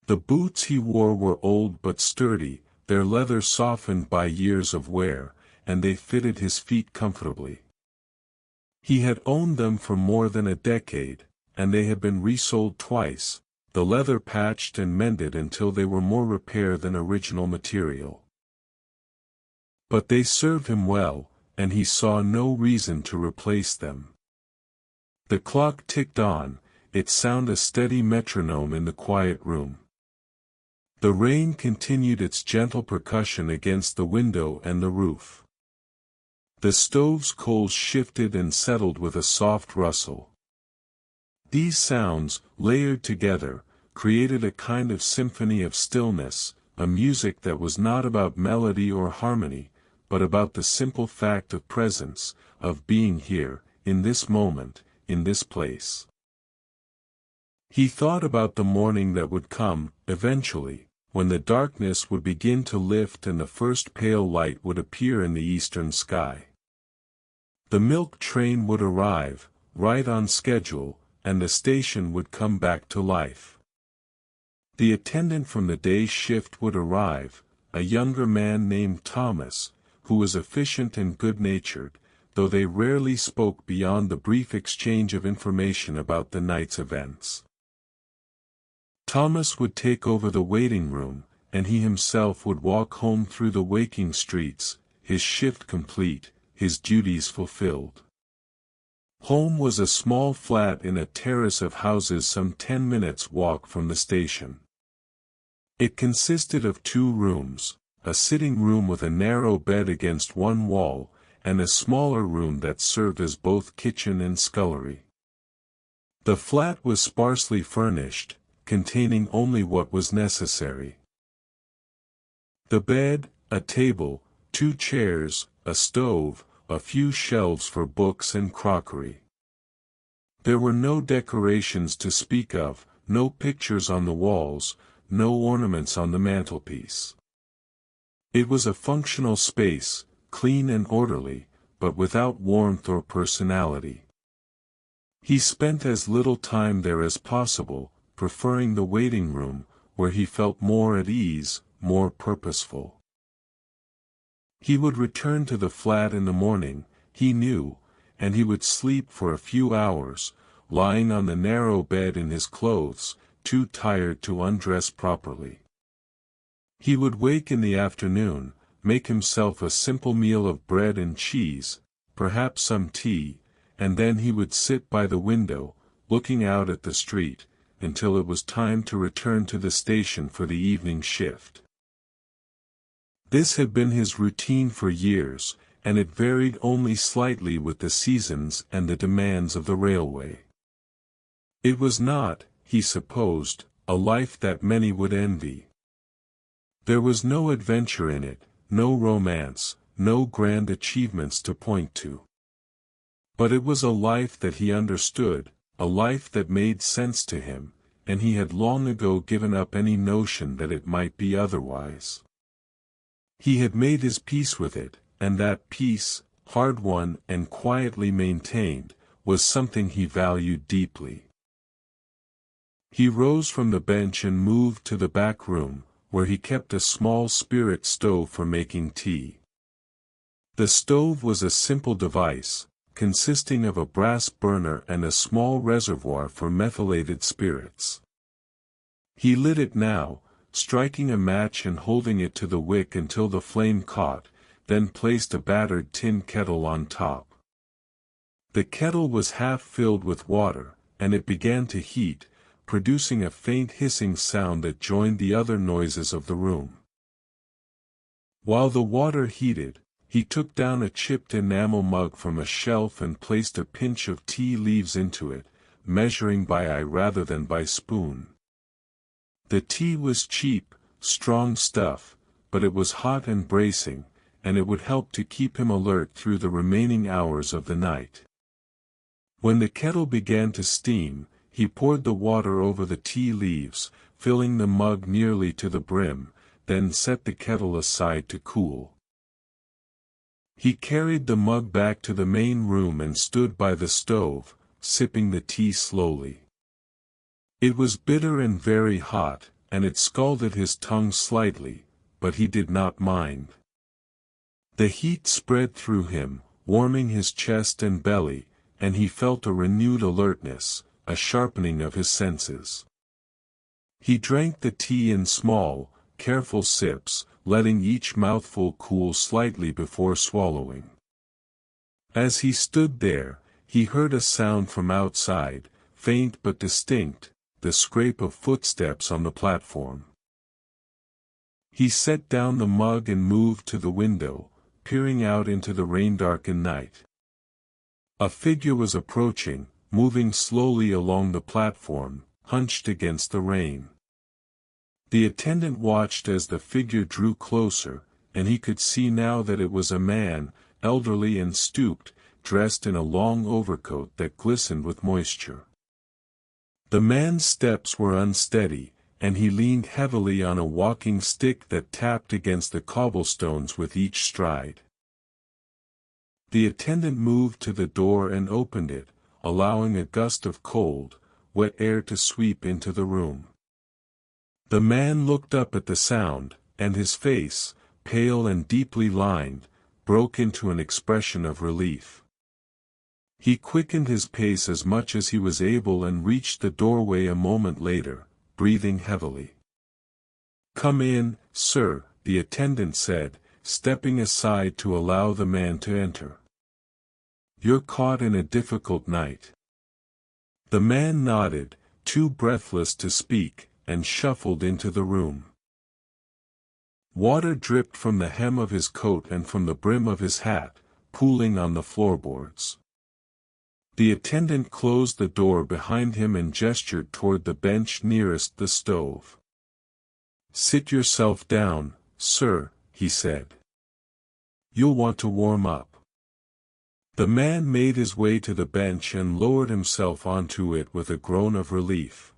The boots he wore were old but sturdy, their leather softened by years of wear, and they fitted his feet comfortably. He had owned them for more than a decade, and they had been resoled twice, the leather patched and mended until they were more repair than original material. But they served him well, and he saw no reason to replace them. The clock ticked on, its sound a steady metronome in the quiet room. The rain continued its gentle percussion against the window and the roof. The stove's coals shifted and settled with a soft rustle. These sounds, layered together, created a kind of symphony of stillness, a music that was not about melody or harmony, but about the simple fact of presence, of being here, in this moment, in this place. He thought about the morning that would come, eventually, when the darkness would begin to lift and the first pale light would appear in the eastern sky. The milk train would arrive, right on schedule, and the station would come back to life. The attendant from the day shift would arrive, a younger man named Thomas, who was efficient and good-natured, though they rarely spoke beyond the brief exchange of information about the night's events. Thomas would take over the waiting room, and he himself would walk home through the waking streets, his shift complete, his duties fulfilled. Home was a small flat in a terrace of houses some 10 minutes' walk from the station. It consisted of 2 rooms, a sitting room with a narrow bed against one wall, and a smaller room that served as both kitchen and scullery. The flat was sparsely furnished, containing only what was necessary. The bed, a table, 2 chairs, a stove, a few shelves for books and crockery. There were no decorations to speak of, no pictures on the walls, no ornaments on the mantelpiece. It was a functional space, clean and orderly, but without warmth or personality. He spent as little time there as possible, preferring the waiting room, where he felt more at ease, more purposeful. He would return to the flat in the morning, he knew, and he would sleep for a few hours, lying on the narrow bed in his clothes, too tired to undress properly. He would wake in the afternoon, make himself a simple meal of bread and cheese, perhaps some tea, and then he would sit by the window, looking out at the street, until it was time to return to the station for the evening shift. This had been his routine for years, and it varied only slightly with the seasons and the demands of the railway. It was not, he supposed, a life that many would envy. There was no adventure in it, no romance, no grand achievements to point to. But it was a life that he understood, a life that made sense to him, and he had long ago given up any notion that it might be otherwise. He had made his peace with it, and that peace, hard-won and quietly maintained, was something he valued deeply. He rose from the bench and moved to the back room, where he kept a small spirit stove for making tea. The stove was a simple device, consisting of a brass burner and a small reservoir for methylated spirits. He lit it now, striking a match and holding it to the wick until the flame caught, then placed a battered tin kettle on top. The kettle was half filled with water, and it began to heat, producing a faint hissing sound that joined the other noises of the room. While the water heated, he took down a chipped enamel mug from a shelf and placed a pinch of tea leaves into it, measuring by eye rather than by spoon. The tea was cheap, strong stuff, but it was hot and bracing, and it would help to keep him alert through the remaining hours of the night. When the kettle began to steam, he poured the water over the tea leaves, filling the mug nearly to the brim, then set the kettle aside to cool. He carried the mug back to the main room and stood by the stove, sipping the tea slowly. It was bitter and very hot, and it scalded his tongue slightly, but he did not mind. The heat spread through him, warming his chest and belly, and he felt a renewed alertness, a sharpening of his senses. He drank the tea in small, careful sips, letting each mouthful cool slightly before swallowing. As he stood there, he heard a sound from outside, faint but distinct, the scrape of footsteps on the platform. He set down the mug and moved to the window, peering out into the rain-darkened night. A figure was approaching, moving slowly along the platform, hunched against the rain. The attendant watched as the figure drew closer, and he could see now that it was a man, elderly and stooped, dressed in a long overcoat that glistened with moisture. The man's steps were unsteady, and he leaned heavily on a walking stick that tapped against the cobblestones with each stride. The attendant moved to the door and opened it, allowing a gust of cold, wet air to sweep into the room. The man looked up at the sound, and his face, pale and deeply lined, broke into an expression of relief. He quickened his pace as much as he was able and reached the doorway a moment later, breathing heavily. "Come in, sir," the attendant said, stepping aside to allow the man to enter. "You're caught in a difficult night." The man nodded, too breathless to speak, and shuffled into the room. Water dripped from the hem of his coat and from the brim of his hat, pooling on the floorboards. The attendant closed the door behind him and gestured toward the bench nearest the stove. "Sit yourself down, sir," he said. "You'll want to warm up." The man made his way to the bench and lowered himself onto it with a groan of relief.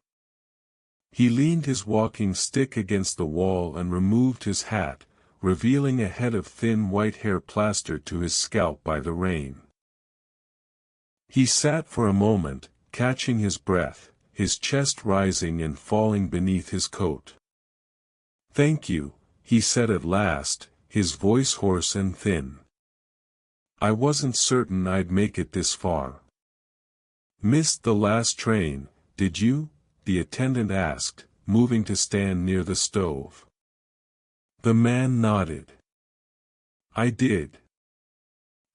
He leaned his walking stick against the wall and removed his hat, revealing a head of thin white hair plastered to his scalp by the rain. He sat for a moment, catching his breath, his chest rising and falling beneath his coat. "Thank you," he said at last, his voice hoarse and thin. "I wasn't certain I'd make it this far." "Missed the last train, did you?" the attendant asked, moving to stand near the stove. The man nodded. I did.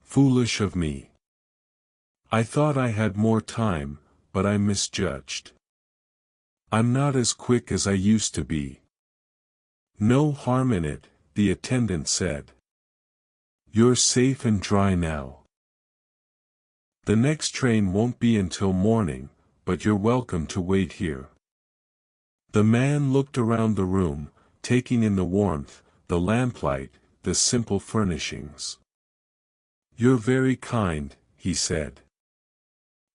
Foolish of me. I thought I had more time, but I misjudged. I'm not as quick as I used to be. No harm in it, the attendant said. You're safe and dry now. The next train won't be until morning, but you're welcome to wait here. The man looked around the room, taking in the warmth, the lamplight, the simple furnishings. You're very kind, he said.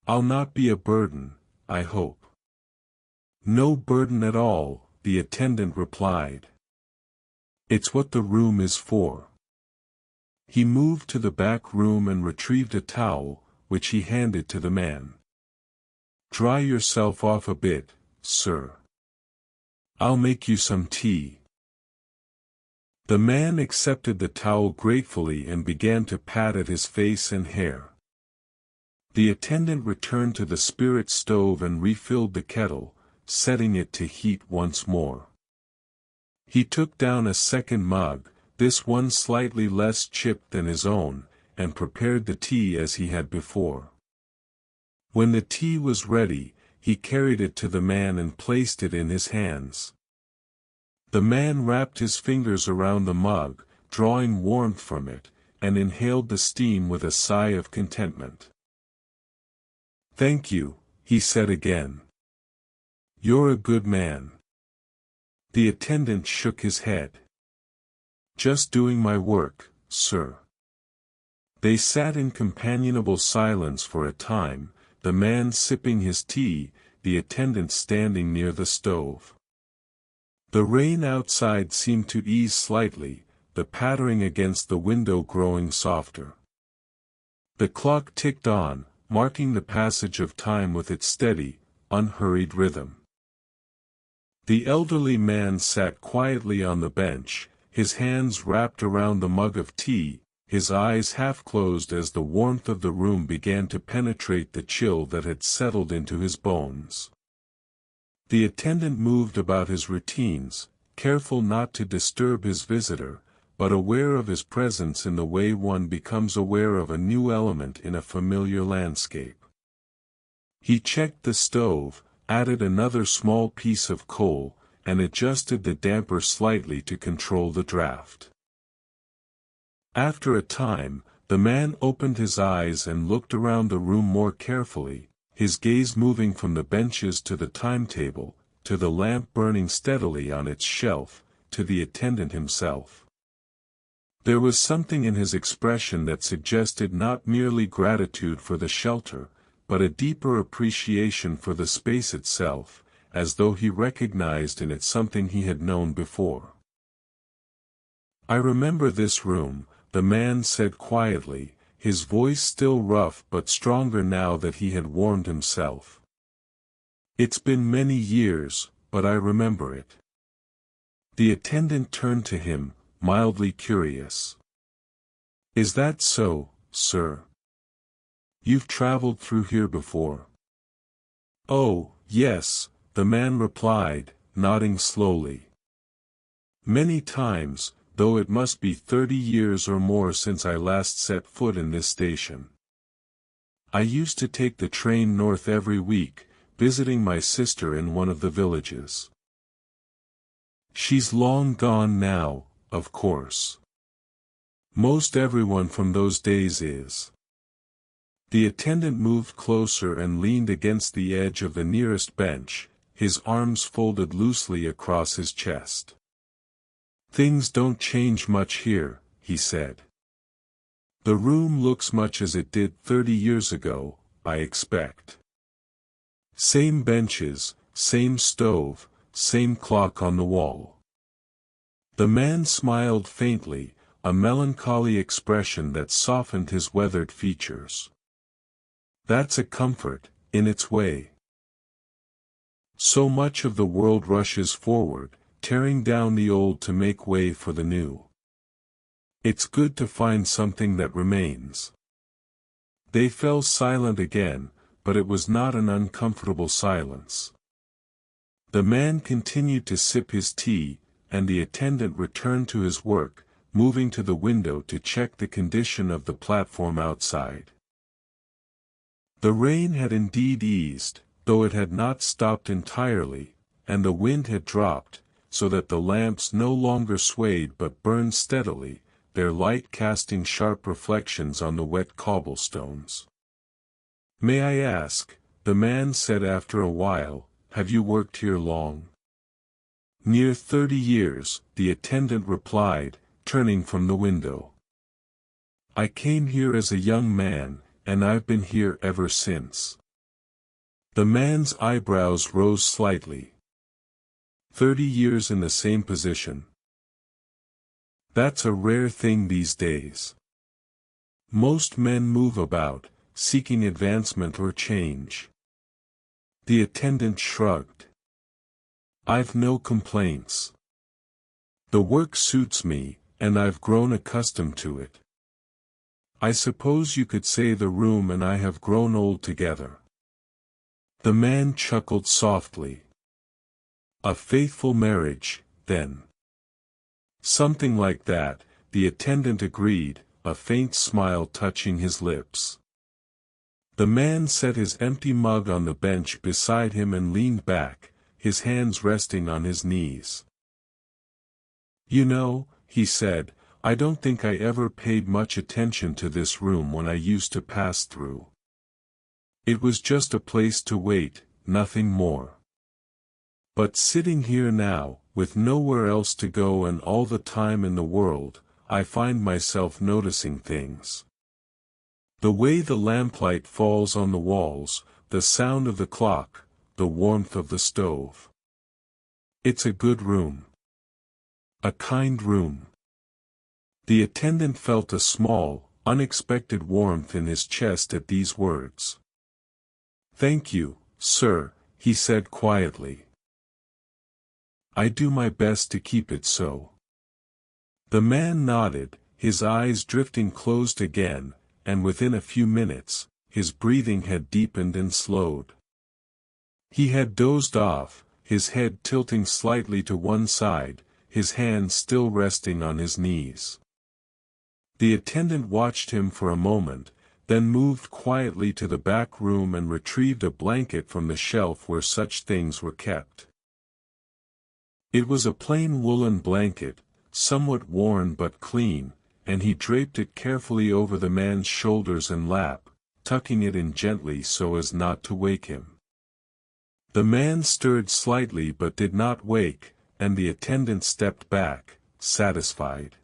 I'll not be a burden, I hope. No burden at all, the attendant replied. It's what the room is for. He moved to the back room and retrieved a towel, which he handed to the man. Dry yourself off a bit, sir. I'll make you some tea. The man accepted the towel gratefully and began to pat at his face and hair. The attendant returned to the spirit stove and refilled the kettle, setting it to heat once more. He took down a second mug, this one slightly less chipped than his own, and prepared the tea as he had before. When the tea was ready, he carried it to the man and placed it in his hands. The man wrapped his fingers around the mug, drawing warmth from it, and inhaled the steam with a sigh of contentment. Thank you, he said again. You're a good man. The attendant shook his head. Just doing my work, sir. They sat in companionable silence for a time, the man sipping his tea, the attendant standing near the stove. The rain outside seemed to ease slightly, the pattering against the window growing softer. The clock ticked on, marking the passage of time with its steady, unhurried rhythm. The elderly man sat quietly on the bench, his hands wrapped around the mug of tea, his eyes half closed as the warmth of the room began to penetrate the chill that had settled into his bones. The attendant moved about his routines, careful not to disturb his visitor, but aware of his presence in the way one becomes aware of a new element in a familiar landscape. He checked the stove, added another small piece of coal, and adjusted the damper slightly to control the draft. After a time, the man opened his eyes and looked around the room more carefully, his gaze moving from the benches to the timetable, to the lamp burning steadily on its shelf, to the attendant himself. There was something in his expression that suggested not merely gratitude for the shelter, but a deeper appreciation for the space itself, as though he recognized in it something he had known before. I remember this room, the man said quietly, his voice still rough but stronger now that he had warmed himself. It's been many years, but I remember it. The attendant turned to him, mildly curious. Is that so, sir? You've traveled through here before? Oh, yes, the man replied, nodding slowly. Many times, though it must be 30 years or more since I last set foot in this station. I used to take the train north every week, visiting my sister in one of the villages. She's long gone now, of course. Most everyone from those days is. The attendant moved closer and leaned against the edge of the nearest bench, his arms folded loosely across his chest. Things don't change much here, he said. The room looks much as it did 30 years ago, I expect. Same benches, same stove, same clock on the wall. The man smiled faintly, a melancholy expression that softened his weathered features. That's a comfort, in its way. So much of the world rushes forward, tearing down the old to make way for the new. It's good to find something that remains. They fell silent again, but it was not an uncomfortable silence. The man continued to sip his tea, and the attendant returned to his work, moving to the window to check the condition of the platform outside. The rain had indeed eased, though it had not stopped entirely, and the wind had dropped, so that the lamps no longer swayed but burned steadily, their light casting sharp reflections on the wet cobblestones. "May I ask," the man said after a while, "have you worked here long?" "Near 30 years, the attendant replied, turning from the window. "I came here as a young man, and I've been here ever since." The man's eyebrows rose slightly. 30 years in the same position. That's a rare thing these days. Most men move about, seeking advancement or change. The attendant shrugged. "I've no complaints. The work suits me, and I've grown accustomed to it. I suppose you could say the room and I have grown old together." The man chuckled softly. "A faithful marriage, then." "Something like that," the attendant agreed, a faint smile touching his lips. The man set his empty mug on the bench beside him and leaned back, his hands resting on his knees. "You know," he said, "I don't think I ever paid much attention to this room when I used to pass through. It was just a place to wait, nothing more. But sitting here now, with nowhere else to go and all the time in the world, I find myself noticing things. The way the lamplight falls on the walls, the sound of the clock, the warmth of the stove. It's a good room. A kind room." The attendant felt a small, unexpected warmth in his chest at these words. "Thank you, sir," he said quietly. "I do my best to keep it so." The man nodded, his eyes drifting closed again, and within a few minutes, his breathing had deepened and slowed. He had dozed off, his head tilting slightly to one side, his hands still resting on his knees. The attendant watched him for a moment, then moved quietly to the back room and retrieved a blanket from the shelf where such things were kept. It was a plain woolen blanket, somewhat worn but clean, and he draped it carefully over the man's shoulders and lap, tucking it in gently so as not to wake him. The man stirred slightly but did not wake, and the attendant stepped back, satisfied.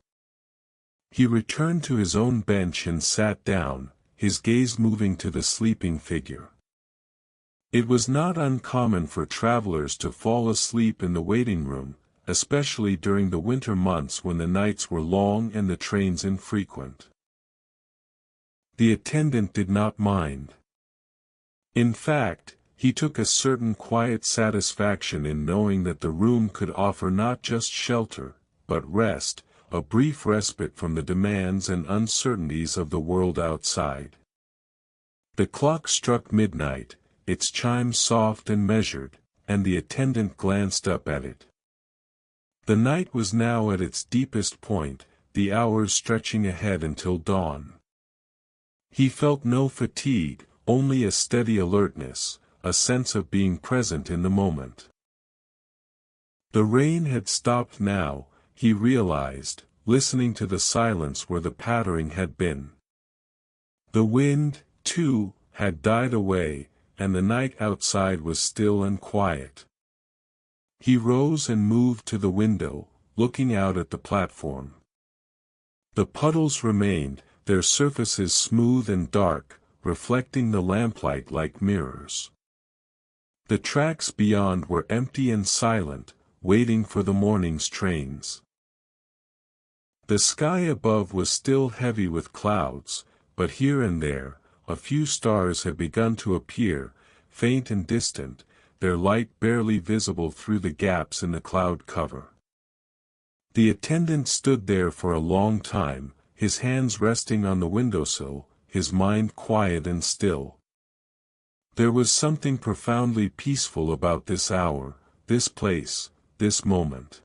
He returned to his own bench and sat down, his gaze moving to the sleeping figure. It was not uncommon for travelers to fall asleep in the waiting room, especially during the winter months when the nights were long and the trains infrequent. The attendant did not mind. In fact, he took a certain quiet satisfaction in knowing that the room could offer not just shelter, but rest, a brief respite from the demands and uncertainties of the world outside. The clock struck midnight, its chime soft and measured, and the attendant glanced up at it. The night was now at its deepest point, the hours stretching ahead until dawn. He felt no fatigue, only a steady alertness, a sense of being present in the moment. The rain had stopped now, he realized, listening to the silence where the pattering had been. The wind, too, had died away, and the night outside was still and quiet. He rose and moved to the window, looking out at the platform. The puddles remained, their surfaces smooth and dark, reflecting the lamplight like mirrors. The tracks beyond were empty and silent, waiting for the morning's trains. The sky above was still heavy with clouds, but here and there, a few stars had begun to appear, faint and distant, their light barely visible through the gaps in the cloud cover. The attendant stood there for a long time, his hands resting on the windowsill, his mind quiet and still. There was something profoundly peaceful about this hour, this place, this moment.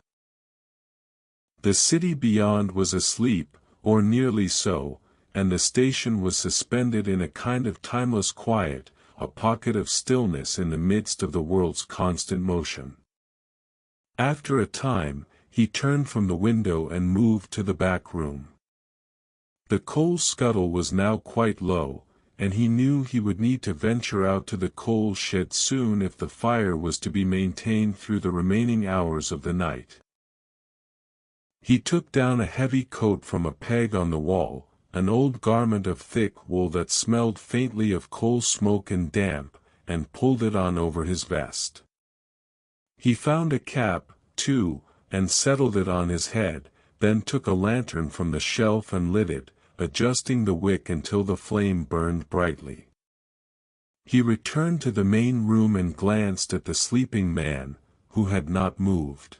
The city beyond was asleep, or nearly so, and the station was suspended in a kind of timeless quiet, a pocket of stillness in the midst of the world's constant motion. After a time, he turned from the window and moved to the back room. The coal scuttle was now quite low, and he knew he would need to venture out to the coal shed soon if the fire was to be maintained through the remaining hours of the night. He took down a heavy coat from a peg on the wall, an old garment of thick wool that smelled faintly of coal smoke and damp, and pulled it on over his vest. He found a cap, too, and settled it on his head, then took a lantern from the shelf and lit it, adjusting the wick until the flame burned brightly. He returned to the main room and glanced at the sleeping man, who had not moved.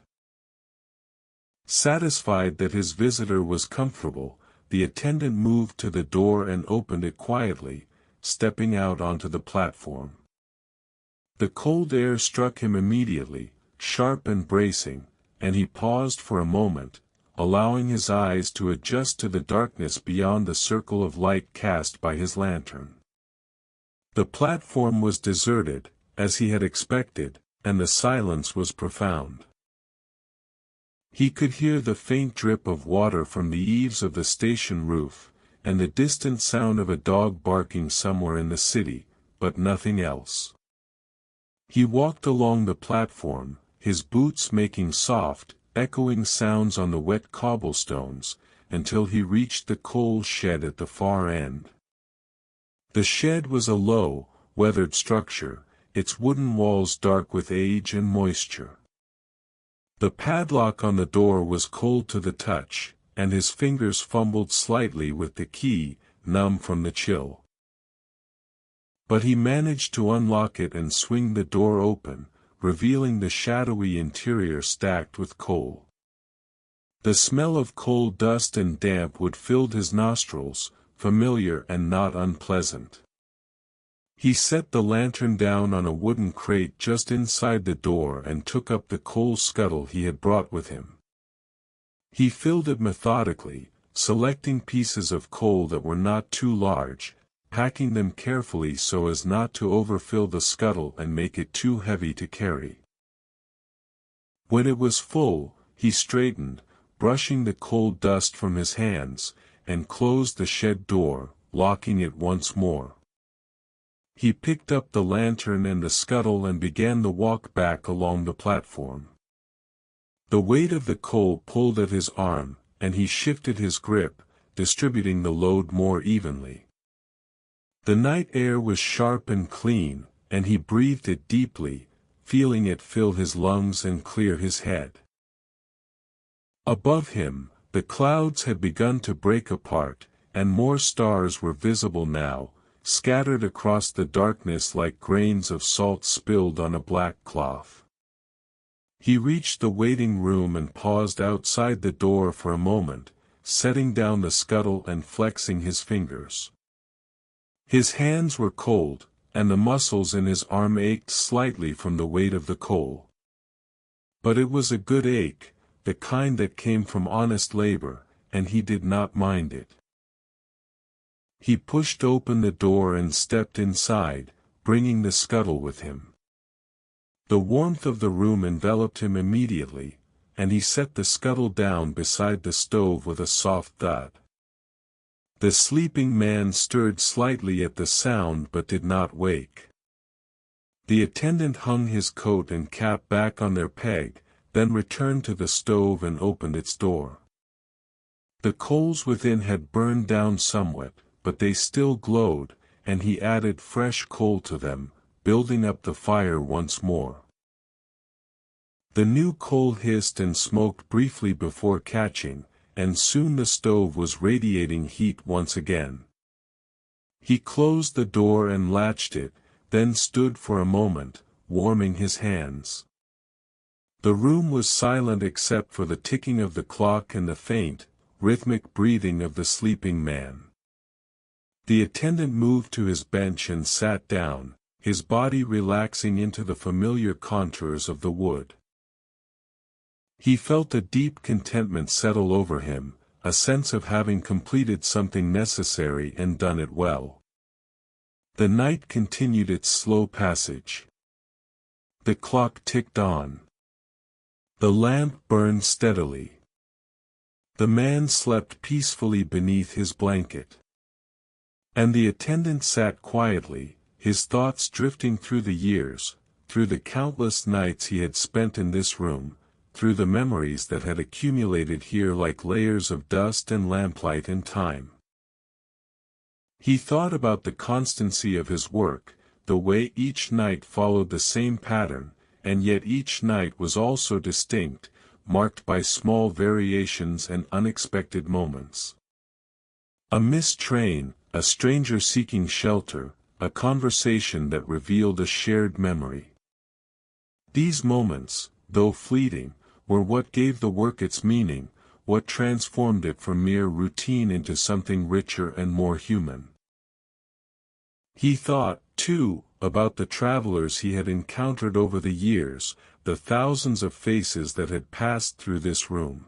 Satisfied that his visitor was comfortable, the attendant moved to the door and opened it quietly, stepping out onto the platform. The cold air struck him immediately, sharp and bracing, and he paused for a moment, allowing his eyes to adjust to the darkness beyond the circle of light cast by his lantern. The platform was deserted, as he had expected, and the silence was profound. He could hear the faint drip of water from the eaves of the station roof, and the distant sound of a dog barking somewhere in the city, but nothing else. He walked along the platform, his boots making soft, echoing sounds on the wet cobblestones, until he reached the coal shed at the far end. The shed was a low, weathered structure, its wooden walls dark with age and moisture. The padlock on the door was cold to the touch, and his fingers fumbled slightly with the key, numb from the chill. But he managed to unlock it and swing the door open, revealing the shadowy interior stacked with coal. The smell of coal dust and damp wood filled his nostrils, familiar and not unpleasant. He set the lantern down on a wooden crate just inside the door and took up the coal scuttle he had brought with him. He filled it methodically, selecting pieces of coal that were not too large, packing them carefully so as not to overfill the scuttle and make it too heavy to carry. When it was full, he straightened, brushing the coal dust from his hands, and closed the shed door, locking it once more. He picked up the lantern and the scuttle and began the walk back along the platform. The weight of the coal pulled at his arm, and he shifted his grip, distributing the load more evenly. The night air was sharp and clean, and he breathed it deeply, feeling it fill his lungs and clear his head. Above him, the clouds had begun to break apart, and more stars were visible now, scattered across the darkness like grains of salt spilled on a black cloth. He reached the waiting room and paused outside the door for a moment, setting down the scuttle and flexing his fingers. His hands were cold, and the muscles in his arm ached slightly from the weight of the coal. But it was a good ache, the kind that came from honest labor, and he did not mind it. He pushed open the door and stepped inside, bringing the scuttle with him. The warmth of the room enveloped him immediately, and he set the scuttle down beside the stove with a soft thud. The sleeping man stirred slightly at the sound but did not wake. The attendant hung his coat and cap back on their peg, then returned to the stove and opened its door. The coals within had burned down somewhat, but they still glowed, and he added fresh coal to them, building up the fire once more. The new coal hissed and smoked briefly before catching, and soon the stove was radiating heat once again. He closed the door and latched it, then stood for a moment, warming his hands. The room was silent except for the ticking of the clock and the faint, rhythmic breathing of the sleeping man. The attendant moved to his bench and sat down, his body relaxing into the familiar contours of the wood. He felt a deep contentment settle over him, a sense of having completed something necessary and done it well. The night continued its slow passage. The clock ticked on. The lamp burned steadily. The man slept peacefully beneath his blanket. And the attendant sat quietly, his thoughts drifting through the years, through the countless nights he had spent in this room, through the memories that had accumulated here like layers of dust and lamplight and time. He thought about the constancy of his work, the way each night followed the same pattern, and yet each night was also distinct, marked by small variations and unexpected moments. A missed train, a stranger seeking shelter, a conversation that revealed a shared memory. These moments, though fleeting, were what gave the work its meaning, what transformed it from mere routine into something richer and more human. He thought, too, about the travelers he had encountered over the years, the thousands of faces that had passed through this room.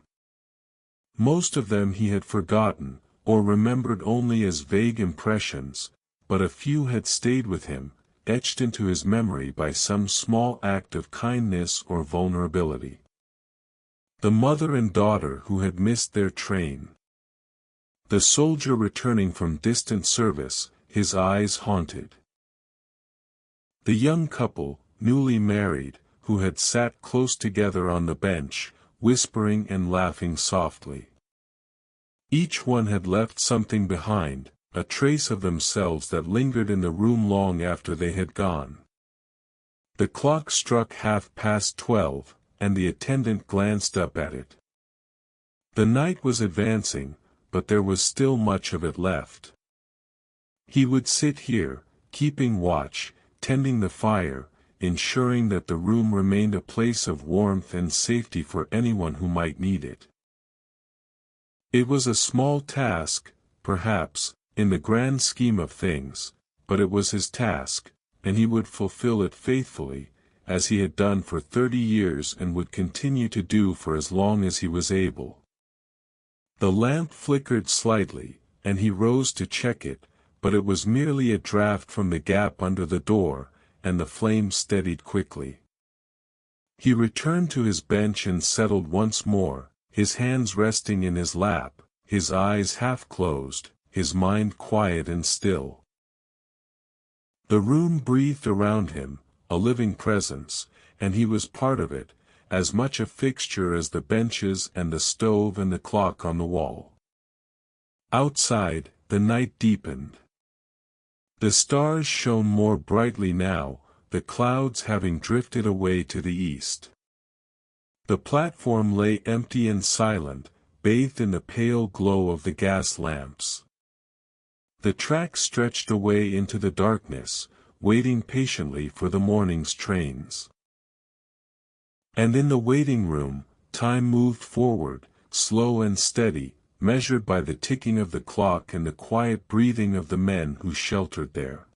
Most of them he had forgotten, or remembered only as vague impressions, but a few had stayed with him, etched into his memory by some small act of kindness or vulnerability. The mother and daughter who had missed their train. The soldier returning from distant service, his eyes haunted. The young couple, newly married, who had sat close together on the bench, whispering and laughing softly. Each one had left something behind, a trace of themselves that lingered in the room long after they had gone. The clock struck 12:30, and the attendant glanced up at it. The night was advancing, but there was still much of it left. He would sit here, keeping watch, tending the fire, ensuring that the room remained a place of warmth and safety for anyone who might need it. It was a small task, perhaps, in the grand scheme of things, but it was his task, and he would fulfill it faithfully, as he had done for 30 years and would continue to do for as long as he was able. The lamp flickered slightly, and he rose to check it, but it was merely a draft from the gap under the door, and the flame steadied quickly. He returned to his bench and settled once more, his hands resting in his lap, his eyes half closed, his mind quiet and still. The room breathed around him, a living presence, and he was part of it, as much a fixture as the benches and the stove and the clock on the wall. Outside, the night deepened. The stars shone more brightly now, the clouds having drifted away to the east. The platform lay empty and silent, bathed in the pale glow of the gas lamps. The track stretched away into the darkness, waiting patiently for the morning's trains. And in the waiting room, time moved forward, slow and steady, measured by the ticking of the clock and the quiet breathing of the men who sheltered there.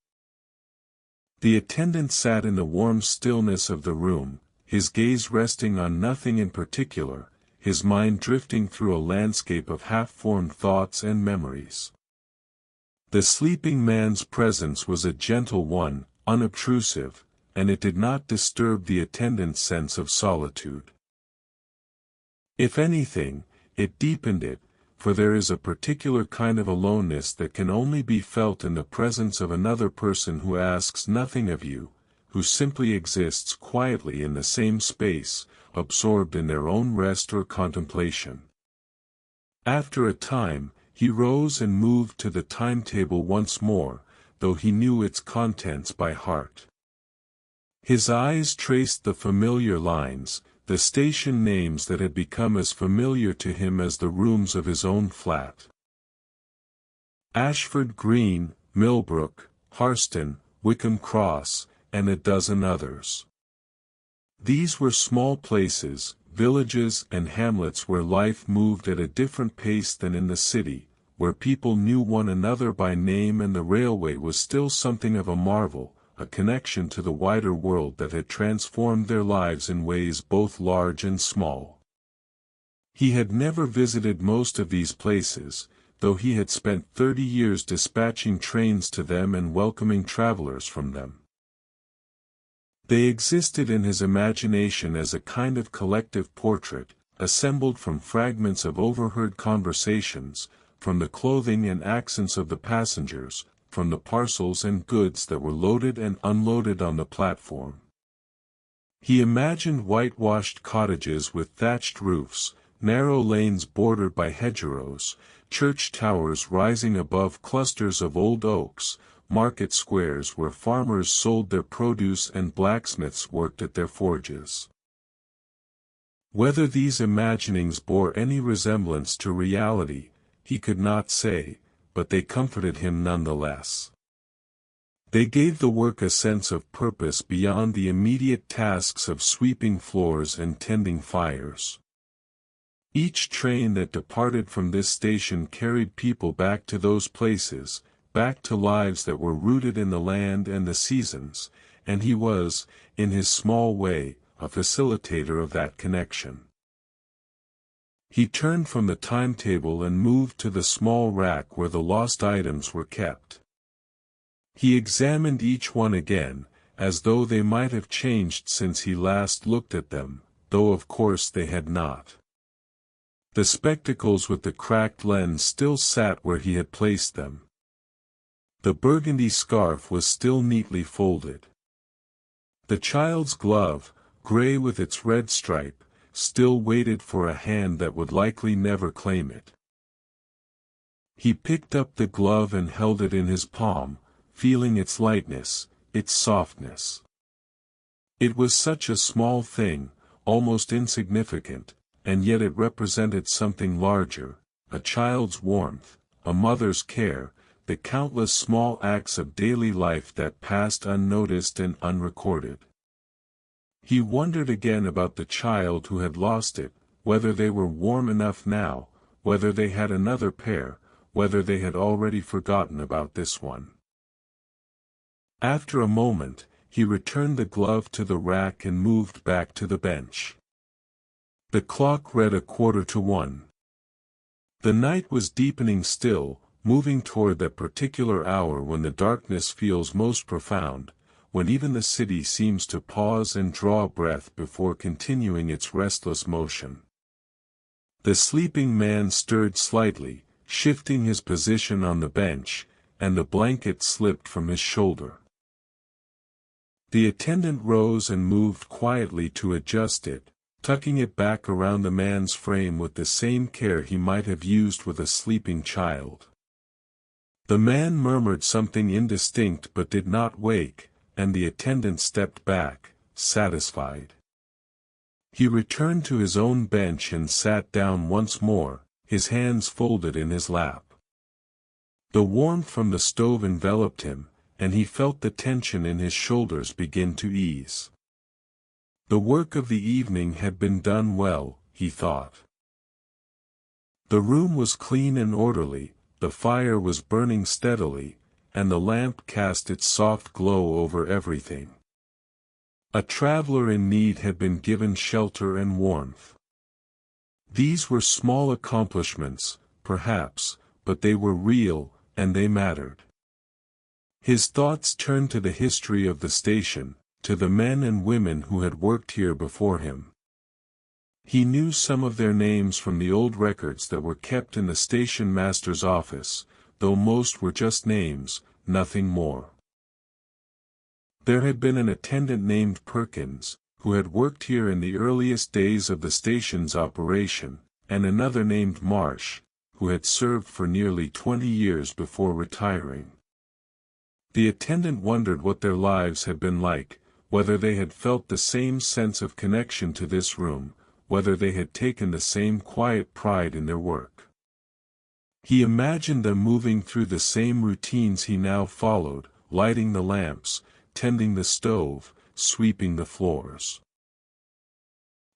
The attendant sat in the warm stillness of the room, his gaze resting on nothing in particular, his mind drifting through a landscape of half-formed thoughts and memories. The sleeping man's presence was a gentle one, unobtrusive, and it did not disturb the attendant's sense of solitude. If anything, it deepened it, for there is a particular kind of aloneness that can only be felt in the presence of another person who asks nothing of you, who simply exists quietly in the same space, absorbed in their own rest or contemplation. After a time, he rose and moved to the timetable once more, though he knew its contents by heart. His eyes traced the familiar lines, the station names that had become as familiar to him as the rooms of his own flat. Ashford Green, Millbrook, Harston, Wickham Cross, and a dozen others. These were small places, villages and hamlets where life moved at a different pace than in the city, where people knew one another by name and the railway was still something of a marvel, a connection to the wider world that had transformed their lives in ways both large and small. He had never visited most of these places, though he had spent 30 years dispatching trains to them and welcoming travelers from them. They existed in his imagination as a kind of collective portrait, assembled from fragments of overheard conversations, from the clothing and accents of the passengers, from the parcels and goods that were loaded and unloaded on the platform. He imagined whitewashed cottages with thatched roofs, narrow lanes bordered by hedgerows, church towers rising above clusters of old oaks, market squares where farmers sold their produce and blacksmiths worked at their forges. Whether these imaginings bore any resemblance to reality, he could not say, but they comforted him nonetheless. They gave the work a sense of purpose beyond the immediate tasks of sweeping floors and tending fires. Each train that departed from this station carried people back to those places, back to lives that were rooted in the land and the seasons, and he was, in his small way, a facilitator of that connection. He turned from the timetable and moved to the small rack where the lost items were kept. He examined each one again, as though they might have changed since he last looked at them, though of course they had not. The spectacles with the cracked lens still sat where he had placed them. The burgundy scarf was still neatly folded. The child's glove, gray with its red stripe, still waited for a hand that would likely never claim it. He picked up the glove and held it in his palm, feeling its lightness, its softness. It was such a small thing, almost insignificant, and yet it represented something larger, a child's warmth, a mother's care, the countless small acts of daily life that passed unnoticed and unrecorded. He wondered again about the child who had lost it, whether they were warm enough now, whether they had another pair, whether they had already forgotten about this one. After a moment, he returned the glove to the rack and moved back to the bench. The clock read 1:45. The night was deepening still, moving toward that particular hour when the darkness feels most profound, when even the city seems to pause and draw breath before continuing its restless motion. The sleeping man stirred slightly, shifting his position on the bench, and the blanket slipped from his shoulder. The attendant rose and moved quietly to adjust it, tucking it back around the man's frame with the same care he might have used with a sleeping child. The man murmured something indistinct but did not wake, and the attendant stepped back, satisfied. He returned to his own bench and sat down once more, his hands folded in his lap. The warmth from the stove enveloped him, and he felt the tension in his shoulders begin to ease. The work of the evening had been done well, he thought. The room was clean and orderly, the fire was burning steadily, and the lamp cast its soft glow over everything. A traveler in need had been given shelter and warmth. These were small accomplishments, perhaps, but they were real, and they mattered. His thoughts turned to the history of the station, to the men and women who had worked here before him. He knew some of their names from the old records that were kept in the station master's office, though most were just names, nothing more. There had been an attendant named Perkins, who had worked here in the earliest days of the station's operation, and another named Marsh, who had served for nearly 20 years before retiring. The attendant wondered what their lives had been like, whether they had felt the same sense of connection to this room, whether they had taken the same quiet pride in their work. He imagined them moving through the same routines he now followed, lighting the lamps, tending the stove, sweeping the floors.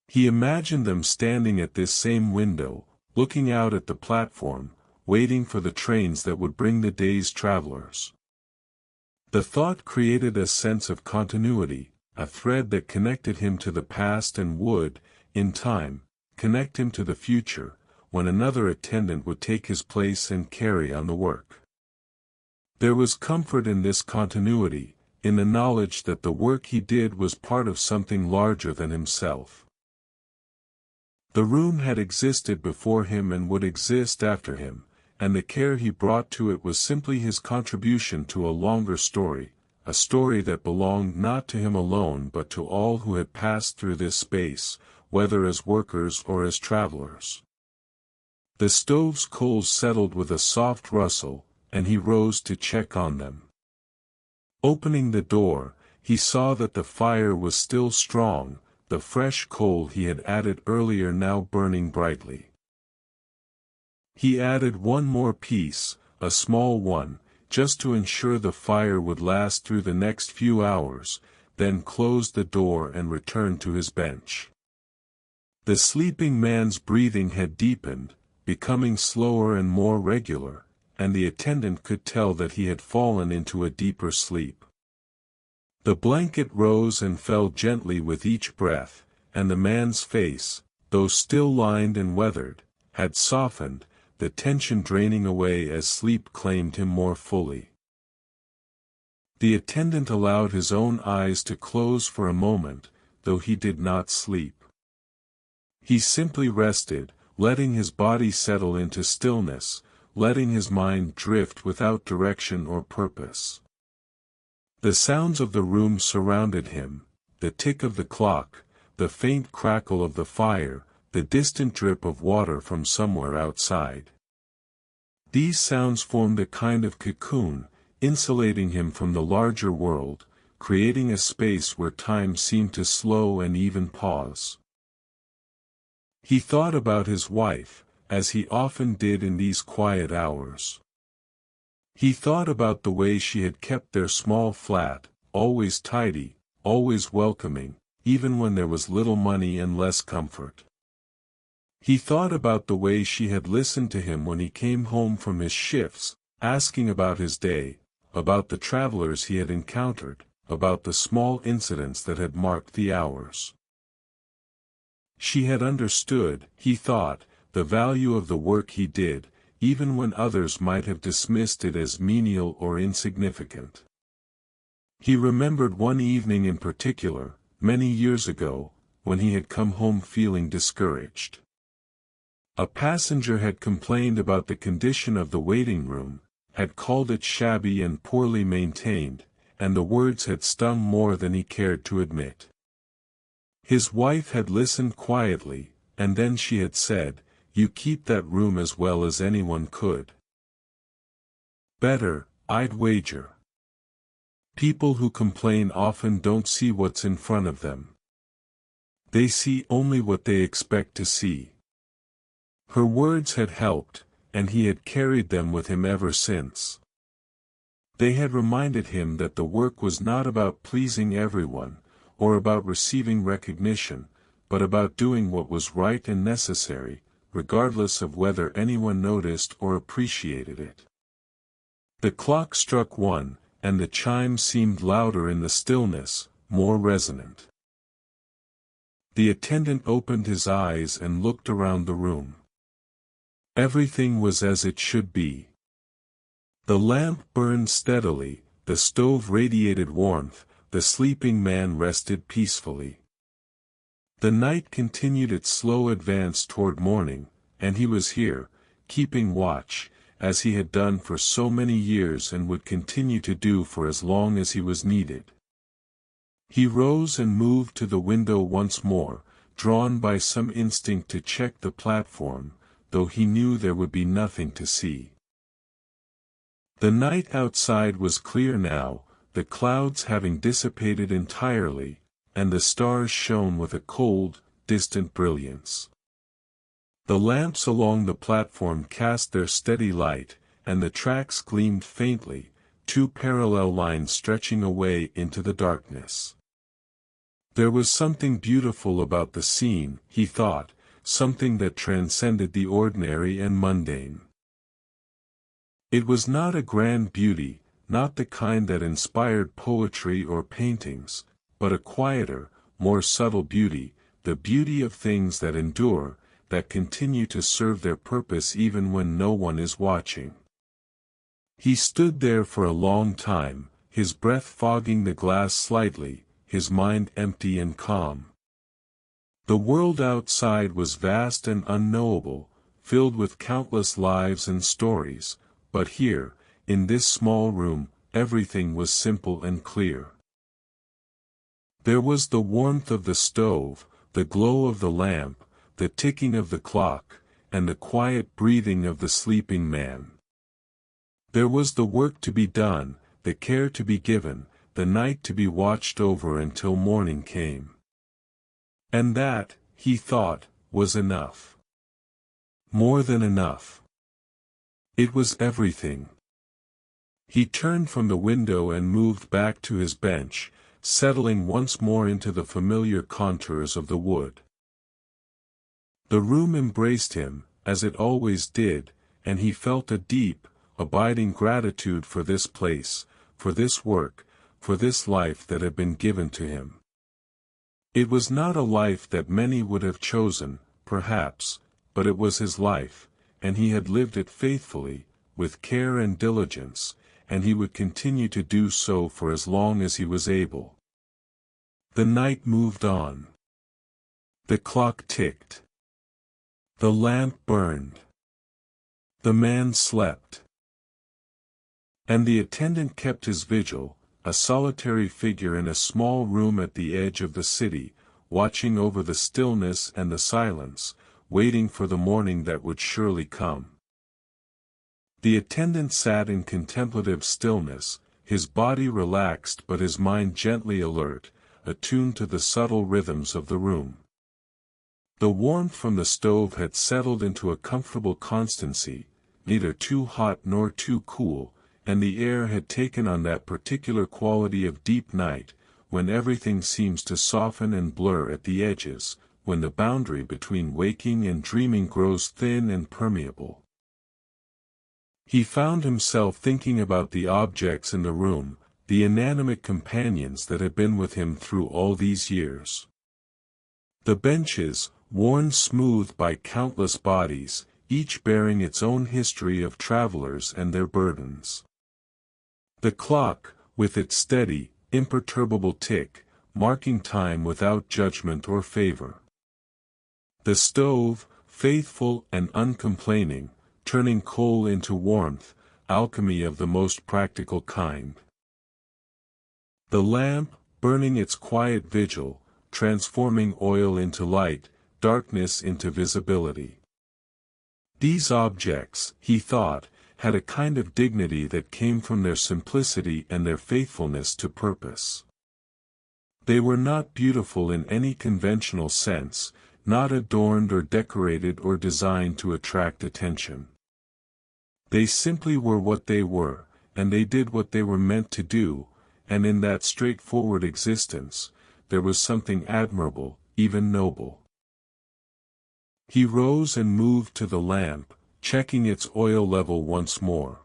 He imagined them standing at this same window, looking out at the platform, waiting for the trains that would bring the day's travelers. The thought created a sense of continuity, a thread that connected him to the past and would, in time, connect him to the future, when another attendant would take his place and carry on the work. There was comfort in this continuity, in the knowledge that the work he did was part of something larger than himself. The room had existed before him and would exist after him, and the care he brought to it was simply his contribution to a longer story, a story that belonged not to him alone but to all who had passed through this space, whether as workers or as travelers. The stove's coals settled with a soft rustle, and he rose to check on them. Opening the door, he saw that the fire was still strong, the fresh coal he had added earlier now burning brightly. He added one more piece, a small one, just to ensure the fire would last through the next few hours, then closed the door and returned to his bench. The sleeping man's breathing had deepened, becoming slower and more regular, and the attendant could tell that he had fallen into a deeper sleep. The blanket rose and fell gently with each breath, and the man's face, though still lined and weathered, had softened, the tension draining away as sleep claimed him more fully. The attendant allowed his own eyes to close for a moment, though he did not sleep. He simply rested, letting his body settle into stillness, letting his mind drift without direction or purpose. The sounds of the room surrounded him, the tick of the clock, the faint crackle of the fire, the distant drip of water from somewhere outside. These sounds formed a kind of cocoon, insulating him from the larger world, creating a space where time seemed to slow and even pause. He thought about his wife, as he often did in these quiet hours. He thought about the way she had kept their small flat, always tidy, always welcoming, even when there was little money and less comfort. He thought about the way she had listened to him when he came home from his shifts, asking about his day, about the travelers he had encountered, about the small incidents that had marked the hours. She had understood, he thought, the value of the work he did, even when others might have dismissed it as menial or insignificant. He remembered one evening in particular, many years ago, when he had come home feeling discouraged. A passenger had complained about the condition of the waiting room, had called it shabby and poorly maintained, and the words had stung more than he cared to admit. His wife had listened quietly, and then she had said, "You keep that room as well as anyone could. Better, I'd wager. People who complain often don't see what's in front of them. They see only what they expect to see." Her words had helped, and he had carried them with him ever since. They had reminded him that the work was not about pleasing everyone, or about receiving recognition, but about doing what was right and necessary, regardless of whether anyone noticed or appreciated it. The clock struck 1, and the chime seemed louder in the stillness, more resonant. The attendant opened his eyes and looked around the room. Everything was as it should be. The lamp burned steadily, the stove radiated warmth, the sleeping man rested peacefully. The night continued its slow advance toward morning, and he was here, keeping watch, as he had done for so many years and would continue to do for as long as he was needed. He rose and moved to the window once more, drawn by some instinct to check the platform, though he knew there would be nothing to see. The night outside was clear now, the clouds having dissipated entirely, and the stars shone with a cold, distant brilliance. The lamps along the platform cast their steady light, and the tracks gleamed faintly, two parallel lines stretching away into the darkness. There was something beautiful about the scene, he thought, something that transcended the ordinary and mundane. It was not a grand beauty, not the kind that inspired poetry or paintings, but a quieter, more subtle beauty, the beauty of things that endure, that continue to serve their purpose even when no one is watching. He stood there for a long time, his breath fogging the glass slightly, his mind empty and calm. The world outside was vast and unknowable, filled with countless lives and stories, but here, in this small room, everything was simple and clear. There was the warmth of the stove, the glow of the lamp, the ticking of the clock, and the quiet breathing of the sleeping man. There was the work to be done, the care to be given, the night to be watched over until morning came. And that, he thought, was enough. More than enough. It was everything. He turned from the window and moved back to his bench, settling once more into the familiar contours of the wood. The room embraced him, as it always did, and he felt a deep, abiding gratitude for this place, for this work, for this life that had been given to him. It was not a life that many would have chosen, perhaps, but it was his life, and he had lived it faithfully, with care and diligence, and he would continue to do so for as long as he was able. The night moved on. The clock ticked. The lamp burned. The man slept. And the attendant kept his vigil, a solitary figure in a small room at the edge of the city, watching over the stillness and the silence, waiting for the morning that would surely come. The attendant sat in contemplative stillness, his body relaxed but his mind gently alert, attuned to the subtle rhythms of the room. The warmth from the stove had settled into a comfortable constancy, neither too hot nor too cool, and the air had taken on that particular quality of deep night, when everything seems to soften and blur at the edges, when the boundary between waking and dreaming grows thin and permeable. He found himself thinking about the objects in the room, the inanimate companions that had been with him through all these years. The benches, worn smooth by countless bodies, each bearing its own history of travelers and their burdens. The clock, with its steady, imperturbable tick, marking time without judgment or favor. The stove, faithful and uncomplaining, turning coal into warmth, alchemy of the most practical kind. The lamp, burning its quiet vigil, transforming oil into light, darkness into visibility. These objects, he thought, had a kind of dignity that came from their simplicity and their faithfulness to purpose. They were not beautiful in any conventional sense, not adorned or decorated or designed to attract attention. They simply were what they were, and they did what they were meant to do, and in that straightforward existence, there was something admirable, even noble. He rose and moved to the lamp, checking its oil level once more.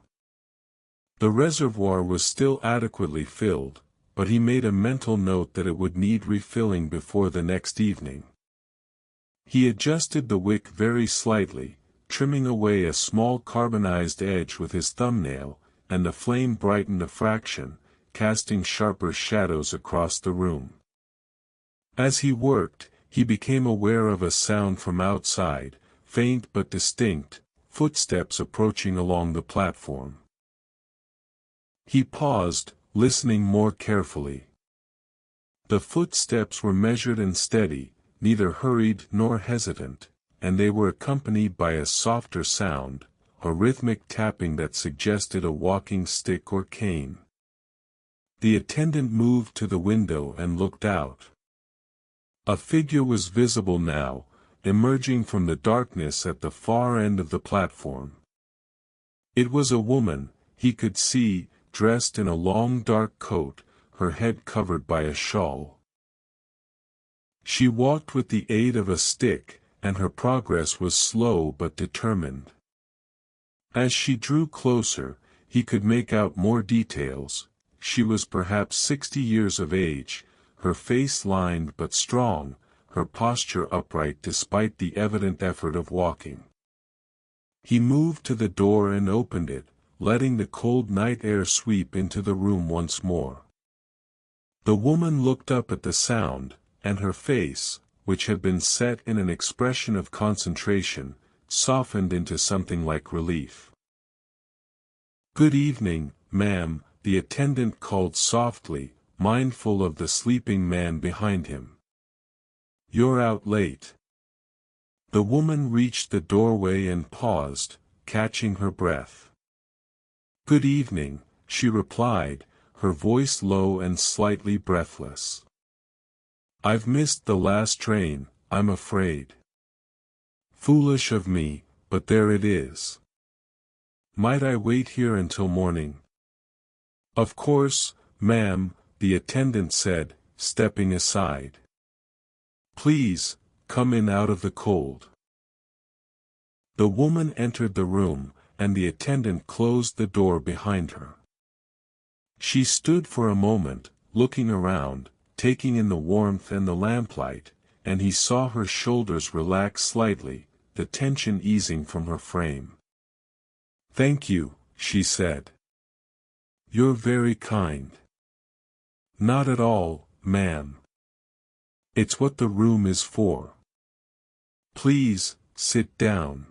The reservoir was still adequately filled, but he made a mental note that it would need refilling before the next evening. He adjusted the wick very slightly, trimming away a small carbonized edge with his thumbnail, and the flame brightened a fraction, casting sharper shadows across the room. As he worked, he became aware of a sound from outside, faint but distinct, footsteps approaching along the platform. He paused, listening more carefully. The footsteps were measured and steady, neither hurried nor hesitant, and they were accompanied by a softer sound, a rhythmic tapping that suggested a walking stick or cane. The attendant moved to the window and looked out. A figure was visible now, emerging from the darkness at the far end of the platform. It was a woman, he could see, dressed in a long dark coat, her head covered by a shawl. She walked with the aid of a stick, and her progress was slow but determined. As she drew closer, he could make out more details. She was perhaps 60 years of age, her face lined but strong, her posture upright despite the evident effort of walking. He moved to the door and opened it, letting the cold night air sweep into the room once more. The woman looked up at the sound, and her face, which had been set in an expression of concentration, softened into something like relief. "Good evening, ma'am," the attendant called softly, mindful of the sleeping man behind him. "You're out late." The woman reached the doorway and paused, catching her breath. "Good evening," she replied, her voice low and slightly breathless. "I've missed the last train, I'm afraid. Foolish of me, but there it is. Might I wait here until morning?" "Of course, ma'am," the attendant said, stepping aside. "Please, come in out of the cold." The woman entered the room, and the attendant closed the door behind her. She stood for a moment, looking around, taking in the warmth and the lamplight, and he saw her shoulders relax slightly, the tension easing from her frame. "Thank you," she said. "You're very kind." "Not at all, ma'am. It's what the room is for. Please, sit down."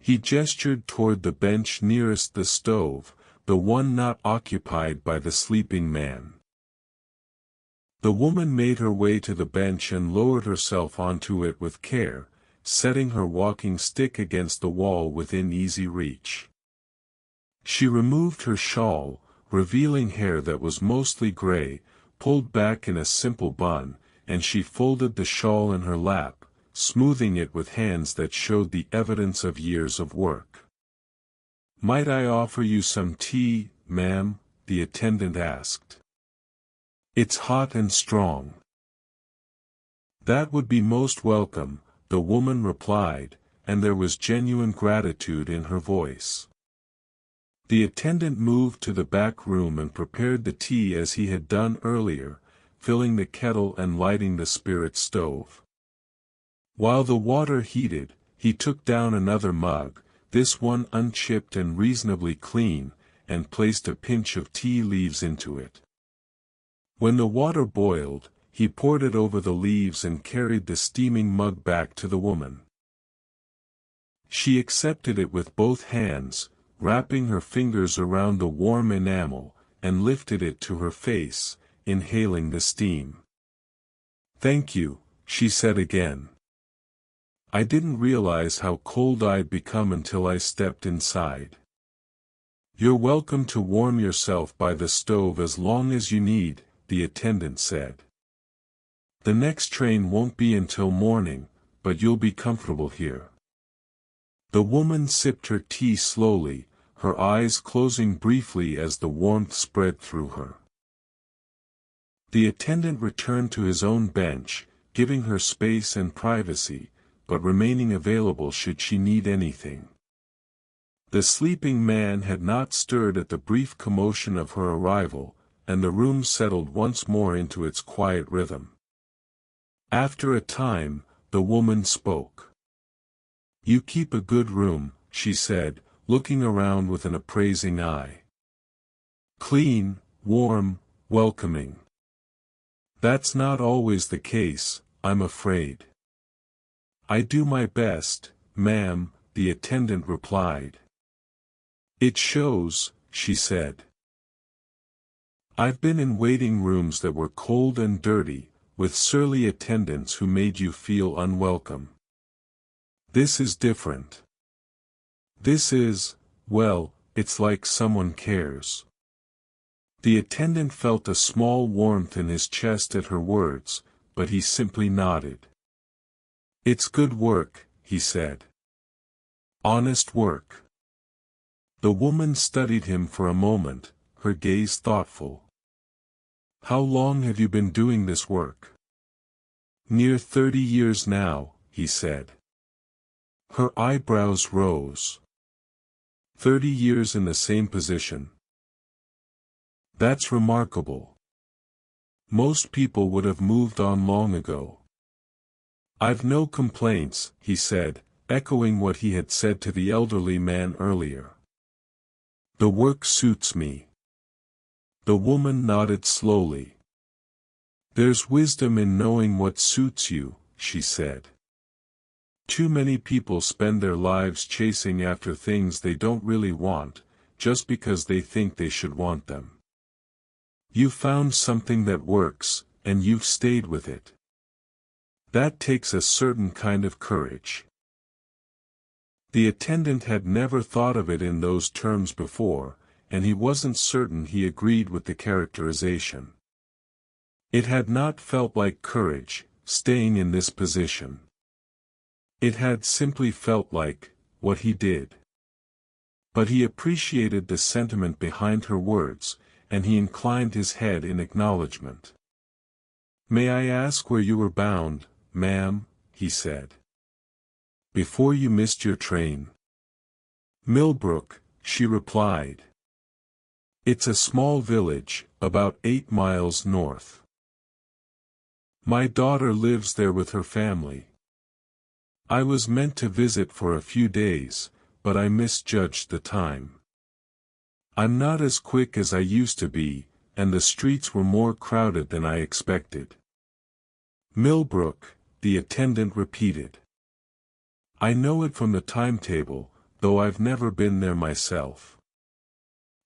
He gestured toward the bench nearest the stove, the one not occupied by the sleeping man. The woman made her way to the bench and lowered herself onto it with care, setting her walking stick against the wall within easy reach. She removed her shawl, revealing hair that was mostly gray, pulled back in a simple bun, and she folded the shawl in her lap, smoothing it with hands that showed the evidence of years of work. "Might I offer you some tea, ma'am?" the attendant asked. "It's hot and strong." "That would be most welcome," the woman replied, and there was genuine gratitude in her voice. The attendant moved to the back room and prepared the tea as he had done earlier, filling the kettle and lighting the spirit stove. While the water heated, he took down another mug, this one unchipped and reasonably clean, and placed a pinch of tea leaves into it. When the water boiled, he poured it over the leaves and carried the steaming mug back to the woman. She accepted it with both hands, wrapping her fingers around the warm enamel, and lifted it to her face, inhaling the steam. "Thank you," she said again. "I didn't realize how cold I'd become until I stepped inside." "You're welcome to warm yourself by the stove as long as you need," the attendant said. "The next train won't be until morning, but you'll be comfortable here." The woman sipped her tea slowly, her eyes closing briefly as the warmth spread through her. The attendant returned to his own bench, giving her space and privacy, but remaining available should she need anything. The sleeping man had not stirred at the brief commotion of her arrival, and the room settled once more into its quiet rhythm. After a time, the woman spoke. "You keep a good room," she said, looking around with an appraising eye. "Clean, warm, welcoming." "That's not always the case, I'm afraid." "I do my best, ma'am," the attendant replied. "It shows," she said. "I've been in waiting rooms that were cold and dirty, with surly attendants who made you feel unwelcome. This is different. This is, well, it's like someone cares." The attendant felt a small warmth in his chest at her words, but he simply nodded. "It's good work," he said. "Honest work." The woman studied him for a moment, her gaze thoughtful. "How long have you been doing this work?" "Near 30 years now," he said. Her eyebrows rose. 30 years in the same position. That's remarkable. Most people would have moved on long ago. "I've no complaints," he said, echoing what he had said to the elderly man earlier. "The work suits me." The woman nodded slowly. "There's wisdom in knowing what suits you," she said. "Too many people spend their lives chasing after things they don't really want, just because they think they should want them. You found something that works, and you've stayed with it. That takes a certain kind of courage." The attendant had never thought of it in those terms before, and he wasn't certain he agreed with the characterization. It had not felt like courage, staying in this position. It had simply felt like what he did. But he appreciated the sentiment behind her words, and he inclined his head in acknowledgement. "May I ask where you were bound, ma'am?" he said. "Before you missed your train?" "Millbrook," she replied. "It's a small village, about 8 miles north. My daughter lives there with her family. I was meant to visit for a few days, but I misjudged the time. I'm not as quick as I used to be, and the streets were more crowded than I expected." "Millbrook," the attendant repeated. "I know it from the timetable, though I've never been there myself."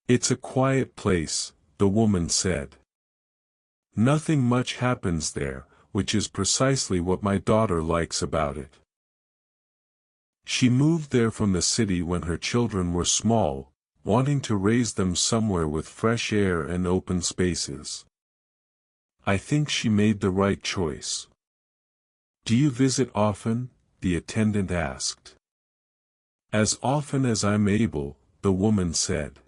"It's a quiet place," the woman said. "Nothing much happens there, which is precisely what my daughter likes about it. She moved there from the city when her children were small, wanting to raise them somewhere with fresh air and open spaces. I think she made the right choice." "Do you visit often?" the attendant asked. "As often as I'm able," the woman said.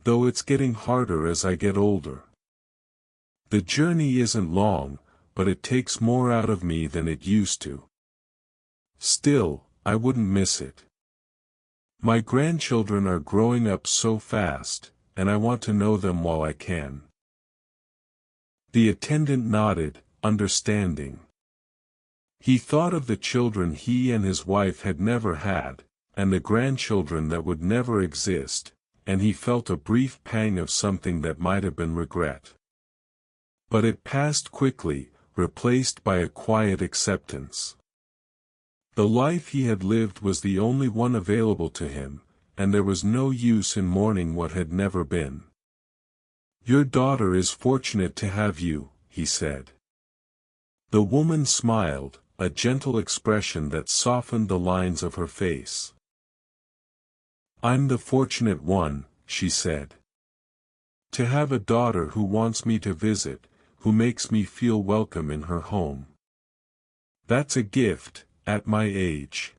"Though it's getting harder as I get older. The journey isn't long, but it takes more out of me than it used to. Still, I wouldn't miss it. My grandchildren are growing up so fast, and I want to know them while I can." The attendant nodded, understanding. He thought of the children he and his wife had never had, and the grandchildren that would never exist, and he felt a brief pang of something that might have been regret. But it passed quickly, replaced by a quiet acceptance. The life he had lived was the only one available to him, and there was no use in mourning what had never been. "Your daughter is fortunate to have you," he said. The woman smiled, a gentle expression that softened the lines of her face. "I'm the fortunate one," she said. "To have a daughter who wants me to visit, who makes me feel welcome in her home. That's a gift, at my age."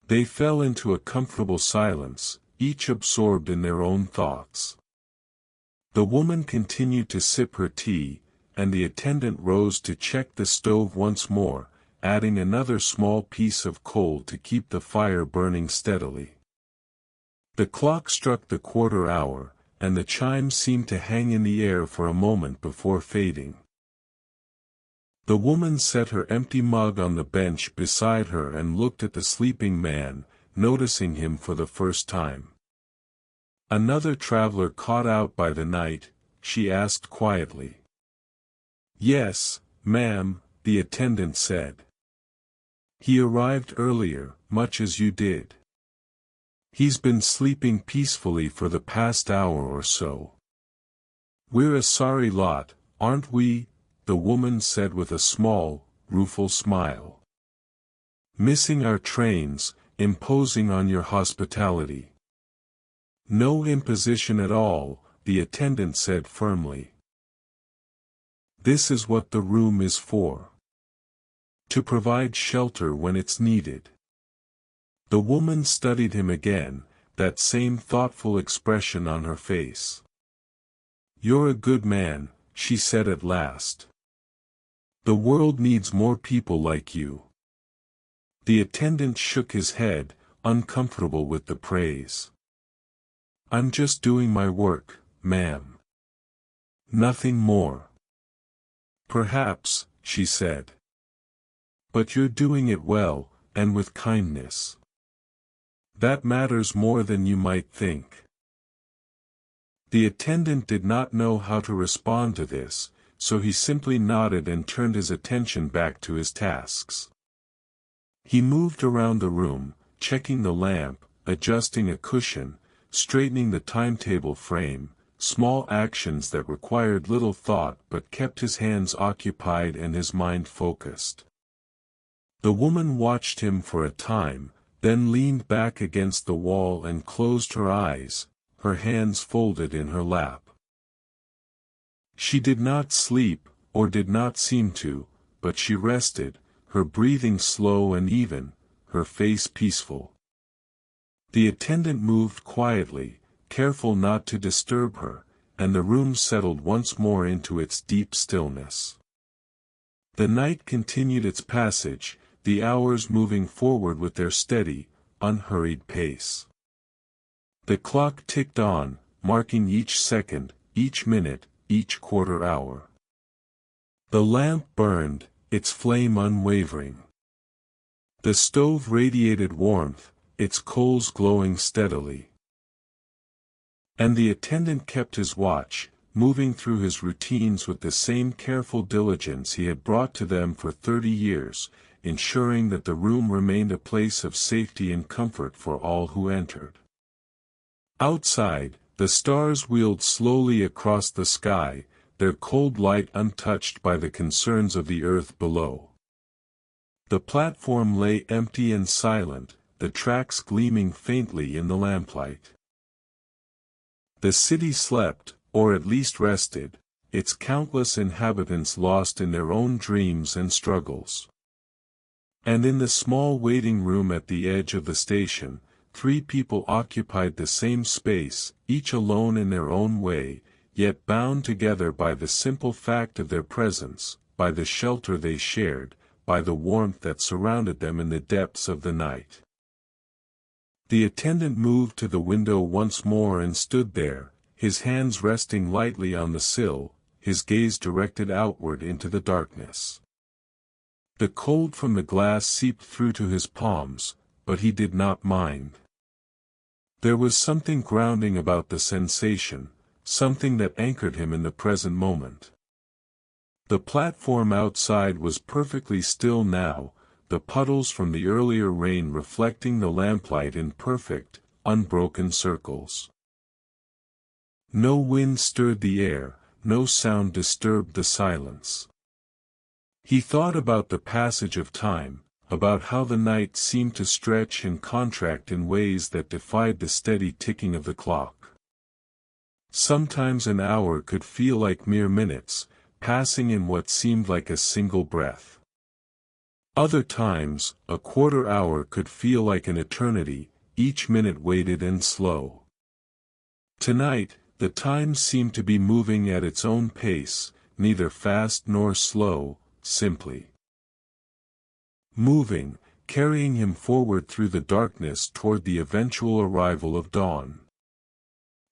They fell into a comfortable silence, each absorbed in their own thoughts. The woman continued to sip her tea, and the attendant rose to check the stove once more, adding another small piece of coal to keep the fire burning steadily. The clock struck the quarter hour, and the chime seemed to hang in the air for a moment before fading. The woman set her empty mug on the bench beside her and looked at the sleeping man, noticing him for the first time. "Another traveler caught out by the night?" she asked quietly. "Yes, ma'am," the attendant said. "He arrived earlier, much as you did. He's been sleeping peacefully for the past hour or so. We're a sorry lot, aren't we?" the woman said with a small, rueful smile. "Missing our trains, imposing on your hospitality." "No imposition at all," the attendant said firmly. "This is what the room is for. To provide shelter when it's needed." The woman studied him again, that same thoughtful expression on her face. "You're a good man," she said at last. "The world needs more people like you." The attendant shook his head, uncomfortable with the praise. "I'm just doing my work, ma'am. Nothing more." "Perhaps," she said. But you're doing it well, and with kindness. That matters more than you might think. The attendant did not know how to respond to this, so he simply nodded and turned his attention back to his tasks. He moved around the room, checking the lamp, adjusting a cushion, straightening the timetable frame, small actions that required little thought but kept his hands occupied and his mind focused. The woman watched him for a time, then leaned back against the wall and closed her eyes, her hands folded in her lap. She did not sleep, or did not seem to, but she rested, her breathing slow and even, her face peaceful. The attendant moved quietly, careful not to disturb her, and the room settled once more into its deep stillness. The night continued its passage, the hours moving forward with their steady, unhurried pace. The clock ticked on, marking each second, each minute, each quarter hour. The lamp burned, its flame unwavering. The stove radiated warmth, its coals glowing steadily. And the attendant kept his watch, moving through his routines with the same careful diligence he had brought to them for 30 years, ensuring that the room remained a place of safety and comfort for all who entered. Outside, the stars wheeled slowly across the sky, their cold light untouched by the concerns of the earth below. The platform lay empty and silent, the tracks gleaming faintly in the lamplight. The city slept, or at least rested, its countless inhabitants lost in their own dreams and struggles. And in the small waiting room at the edge of the station, 3 people occupied the same space, each alone in their own way, yet bound together by the simple fact of their presence, by the shelter they shared, by the warmth that surrounded them in the depths of the night. The attendant moved to the window once more and stood there, his hands resting lightly on the sill, his gaze directed outward into the darkness. The cold from the glass seeped through to his palms, but he did not mind. There was something grounding about the sensation, something that anchored him in the present moment. The platform outside was perfectly still now, the puddles from the earlier rain reflecting the lamplight in perfect, unbroken circles. No wind stirred the air, no sound disturbed the silence. He thought about the passage of time, about how the night seemed to stretch and contract in ways that defied the steady ticking of the clock. Sometimes an hour could feel like mere minutes, passing in what seemed like a single breath. Other times, a quarter hour could feel like an eternity, each minute weighted and slow. Tonight, the time seemed to be moving at its own pace, neither fast nor slow, simply moving, carrying him forward through the darkness toward the eventual arrival of dawn.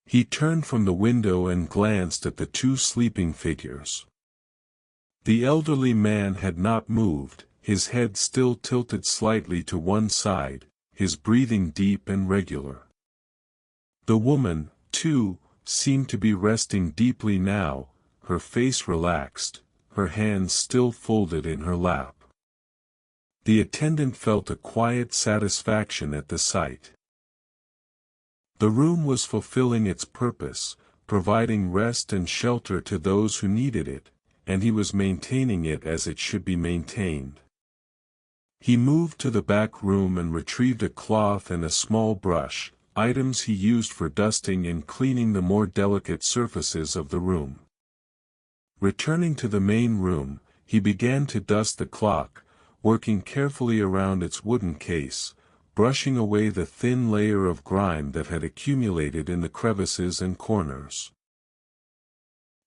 He turned from the window and glanced at the 2 sleeping figures. The elderly man had not moved, his head still tilted slightly to one side, his breathing deep and regular. The woman, too, seemed to be resting deeply now, her face relaxed, her hands still folded in her lap. The attendant felt a quiet satisfaction at the sight. The room was fulfilling its purpose, providing rest and shelter to those who needed it, and he was maintaining it as it should be maintained. He moved to the back room and retrieved a cloth and a small brush, items he used for dusting and cleaning the more delicate surfaces of the room. Returning to the main room, he began to dust the clock, working carefully around its wooden case, brushing away the thin layer of grime that had accumulated in the crevices and corners.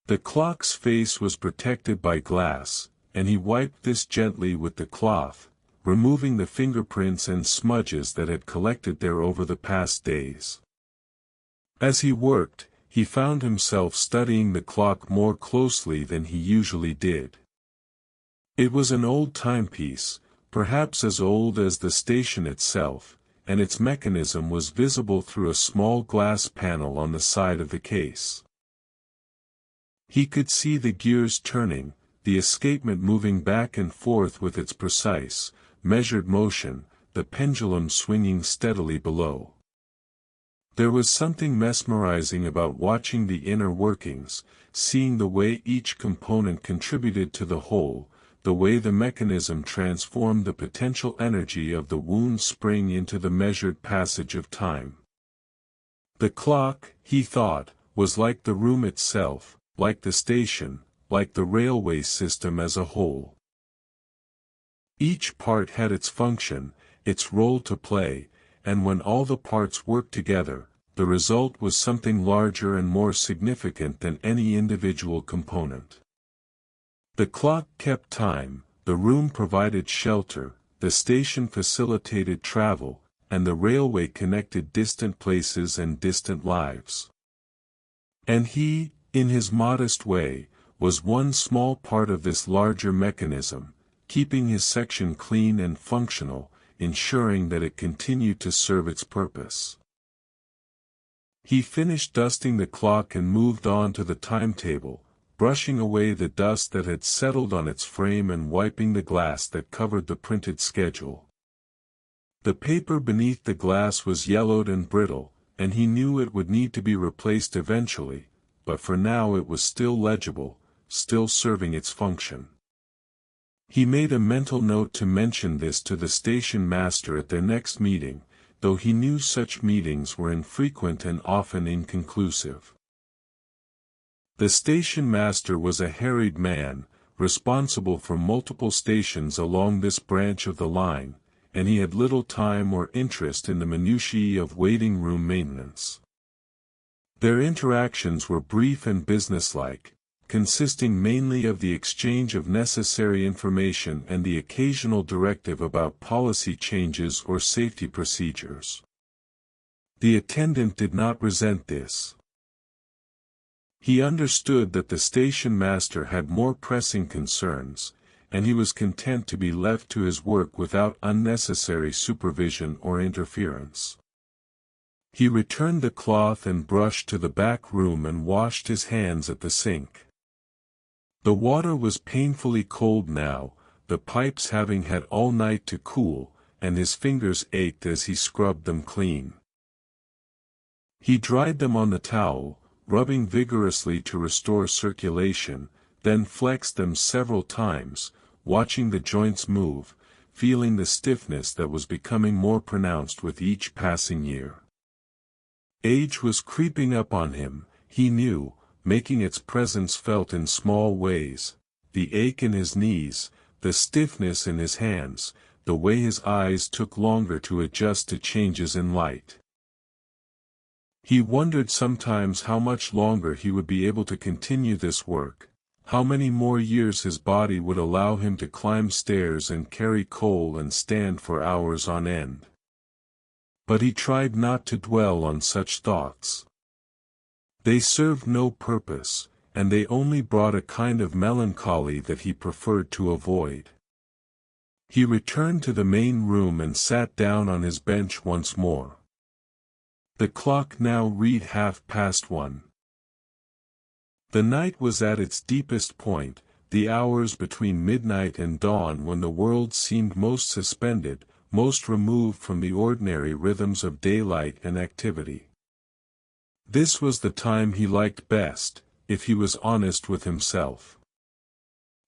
The clock's face was protected by glass, and he wiped this gently with the cloth, removing the fingerprints and smudges that had collected there over the past days. As he worked, he found himself studying the clock more closely than he usually did. It was an old timepiece, perhaps as old as the station itself, and its mechanism was visible through a small glass panel on the side of the case. He could see the gears turning, the escapement moving back and forth with its precise, measured motion, the pendulum swinging steadily below. There was something mesmerizing about watching the inner workings, seeing the way each component contributed to the whole, the way the mechanism transformed the potential energy of the wound spring into the measured passage of time. The clock, he thought, was like the room itself, like the station, like the railway system as a whole. Each part had its function, its role to play, and when all the parts worked together, the result was something larger and more significant than any individual component. The clock kept time, the room provided shelter, the station facilitated travel, and the railway connected distant places and distant lives. And he, in his modest way, was one small part of this larger mechanism, keeping his section clean and functional, ensuring that it continued to serve its purpose. He finished dusting the clock and moved on to the timetable, brushing away the dust that had settled on its frame and wiping the glass that covered the printed schedule. The paper beneath the glass was yellowed and brittle, and he knew it would need to be replaced eventually, but for now it was still legible, still serving its function. He made a mental note to mention this to the station master at their next meeting, though he knew such meetings were infrequent and often inconclusive. The station master was a harried man, responsible for multiple stations along this branch of the line, and he had little time or interest in the minutiae of waiting room maintenance. Their interactions were brief and businesslike, consisting mainly of the exchange of necessary information and the occasional directive about policy changes or safety procedures. The attendant did not resent this. He understood that the station master had more pressing concerns, and he was content to be left to his work without unnecessary supervision or interference. He returned the cloth and brush to the back room and washed his hands at the sink. The water was painfully cold now, the pipes having had all night to cool, and his fingers ached as he scrubbed them clean. He dried them on the towel, rubbing vigorously to restore circulation, then flexed them several times, watching the joints move, feeling the stiffness that was becoming more pronounced with each passing year. Age was creeping up on him, he knew, making its presence felt in small ways, the ache in his knees, the stiffness in his hands, the way his eyes took longer to adjust to changes in light. He wondered sometimes how much longer he would be able to continue this work, how many more years his body would allow him to climb stairs and carry coal and stand for hours on end. But he tried not to dwell on such thoughts. They served no purpose, and they only brought a kind of melancholy that he preferred to avoid. He returned to the main room and sat down on his bench once more. The clock now read 1:30. The night was at its deepest point, the hours between midnight and dawn when the world seemed most suspended, most removed from the ordinary rhythms of daylight and activity. This was the time he liked best, if he was honest with himself.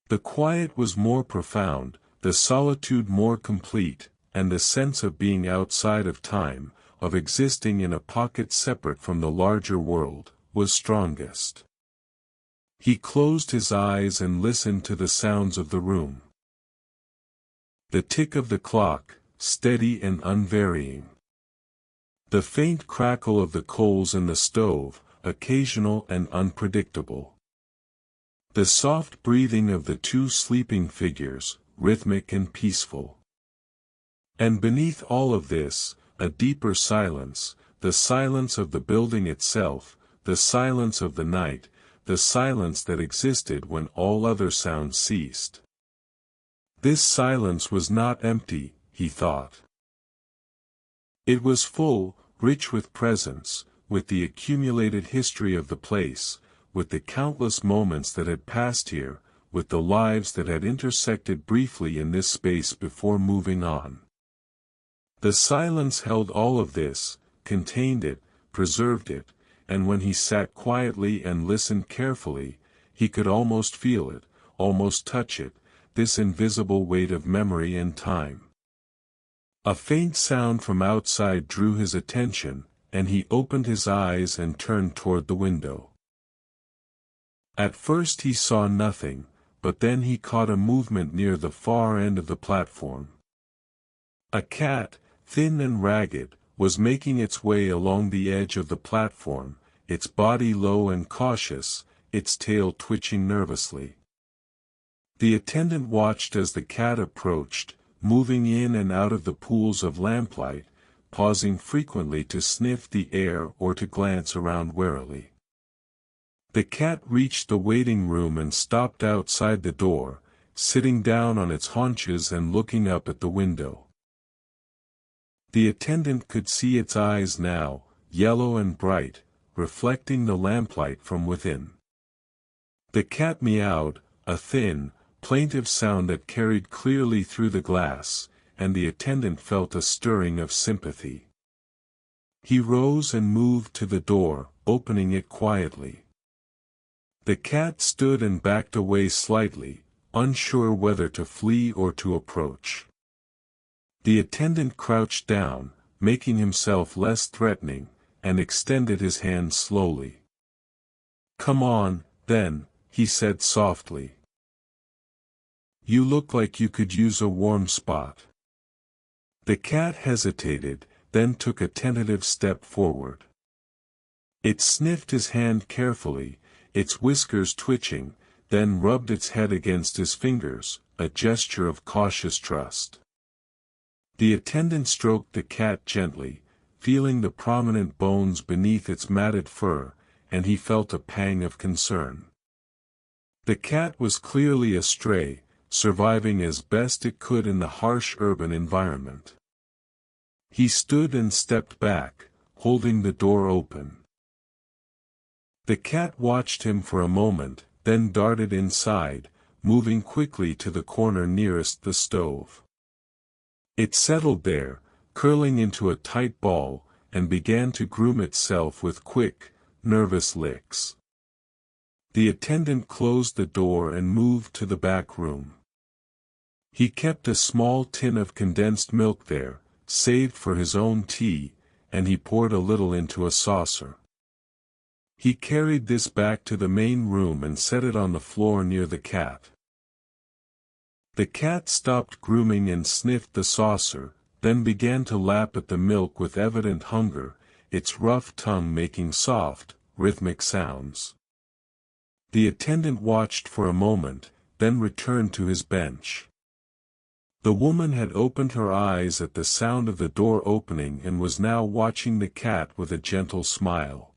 The quiet was more profound, the solitude more complete, and the sense of being outside of time, of existing in a pocket separate from the larger world, was strongest. He closed his eyes and listened to the sounds of the room. The tick of the clock, steady and unvarying. The faint crackle of the coals in the stove, occasional and unpredictable. The soft breathing of the two sleeping figures, rhythmic and peaceful. And beneath all of this, a deeper silence, the silence of the building itself, the silence of the night, the silence that existed when all other sounds ceased. This silence was not empty, he thought. It was full, rich with presence, with the accumulated history of the place, with the countless moments that had passed here, with the lives that had intersected briefly in this space before moving on. The silence held all of this, contained it, preserved it, and when he sat quietly and listened carefully, he could almost feel it, almost touch it, this invisible weight of memory and time. A faint sound from outside drew his attention, and he opened his eyes and turned toward the window. At first he saw nothing, but then he caught a movement near the far end of the platform. A cat, thin and ragged, was making its way along the edge of the platform, its body low and cautious, its tail twitching nervously. The attendant watched as the cat approached, moving in and out of the pools of lamplight, pausing frequently to sniff the air or to glance around warily. The cat reached the waiting room and stopped outside the door, sitting down on its haunches and looking up at the window. The attendant could see its eyes now, yellow and bright, reflecting the lamplight from within. The cat meowed, a thin, plaintive sound that carried clearly through the glass, and the attendant felt a stirring of sympathy. He rose and moved to the door, opening it quietly. The cat stood and backed away slightly, unsure whether to flee or to approach. The attendant crouched down, making himself less threatening, and extended his hand slowly. "Come on, then," he said softly. "You look like you could use a warm spot." The cat hesitated, then took a tentative step forward. It sniffed his hand carefully, its whiskers twitching, then rubbed its head against his fingers, a gesture of cautious trust. The attendant stroked the cat gently, feeling the prominent bones beneath its matted fur, and he felt a pang of concern. The cat was clearly a stray, surviving as best it could in the harsh urban environment. He stood and stepped back, holding the door open. The cat watched him for a moment, then darted inside, moving quickly to the corner nearest the stove. It settled there, curling into a tight ball, and began to groom itself with quick, nervous licks. The attendant closed the door and moved to the back room. He kept a small tin of condensed milk there, saved for his own tea, and he poured a little into a saucer. He carried this back to the main room and set it on the floor near the cat. The cat stopped grooming and sniffed the saucer, then began to lap at the milk with evident hunger, its rough tongue making soft, rhythmic sounds. The attendant watched for a moment, then returned to his bench. The woman had opened her eyes at the sound of the door opening and was now watching the cat with a gentle smile.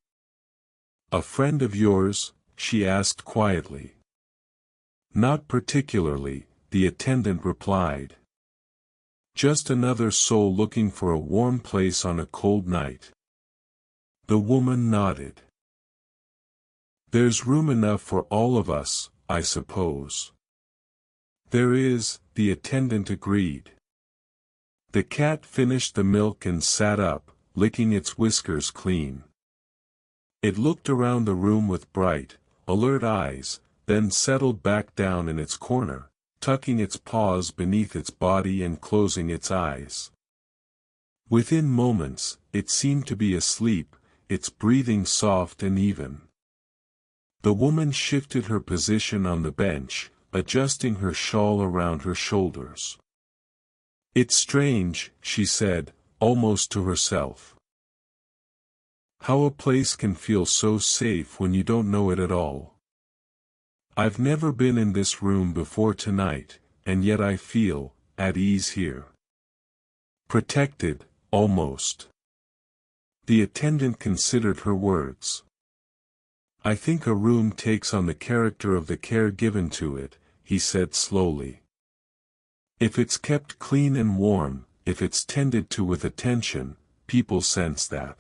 "A friend of yours?" she asked quietly. "Not particularly," the attendant replied. "Just another soul looking for a warm place on a cold night." The woman nodded. "There's room enough for all of us, I suppose." "There is," the attendant agreed. The cat finished the milk and sat up, licking its whiskers clean. It looked around the room with bright, alert eyes, then settled back down in its corner, tucking its paws beneath its body and closing its eyes. Within moments, it seemed to be asleep, its breathing soft and even. The woman shifted her position on the bench, adjusting her shawl around her shoulders. "It's strange," she said, almost to herself. "How a place can feel so safe when you don't know it at all. I've never been in this room before tonight, and yet I feel at ease here. Protected, almost." The attendant considered her words. "I think a room takes on the character of the care given to it," he said slowly. If it's kept clean and warm, if it's tended to with attention, people sense that.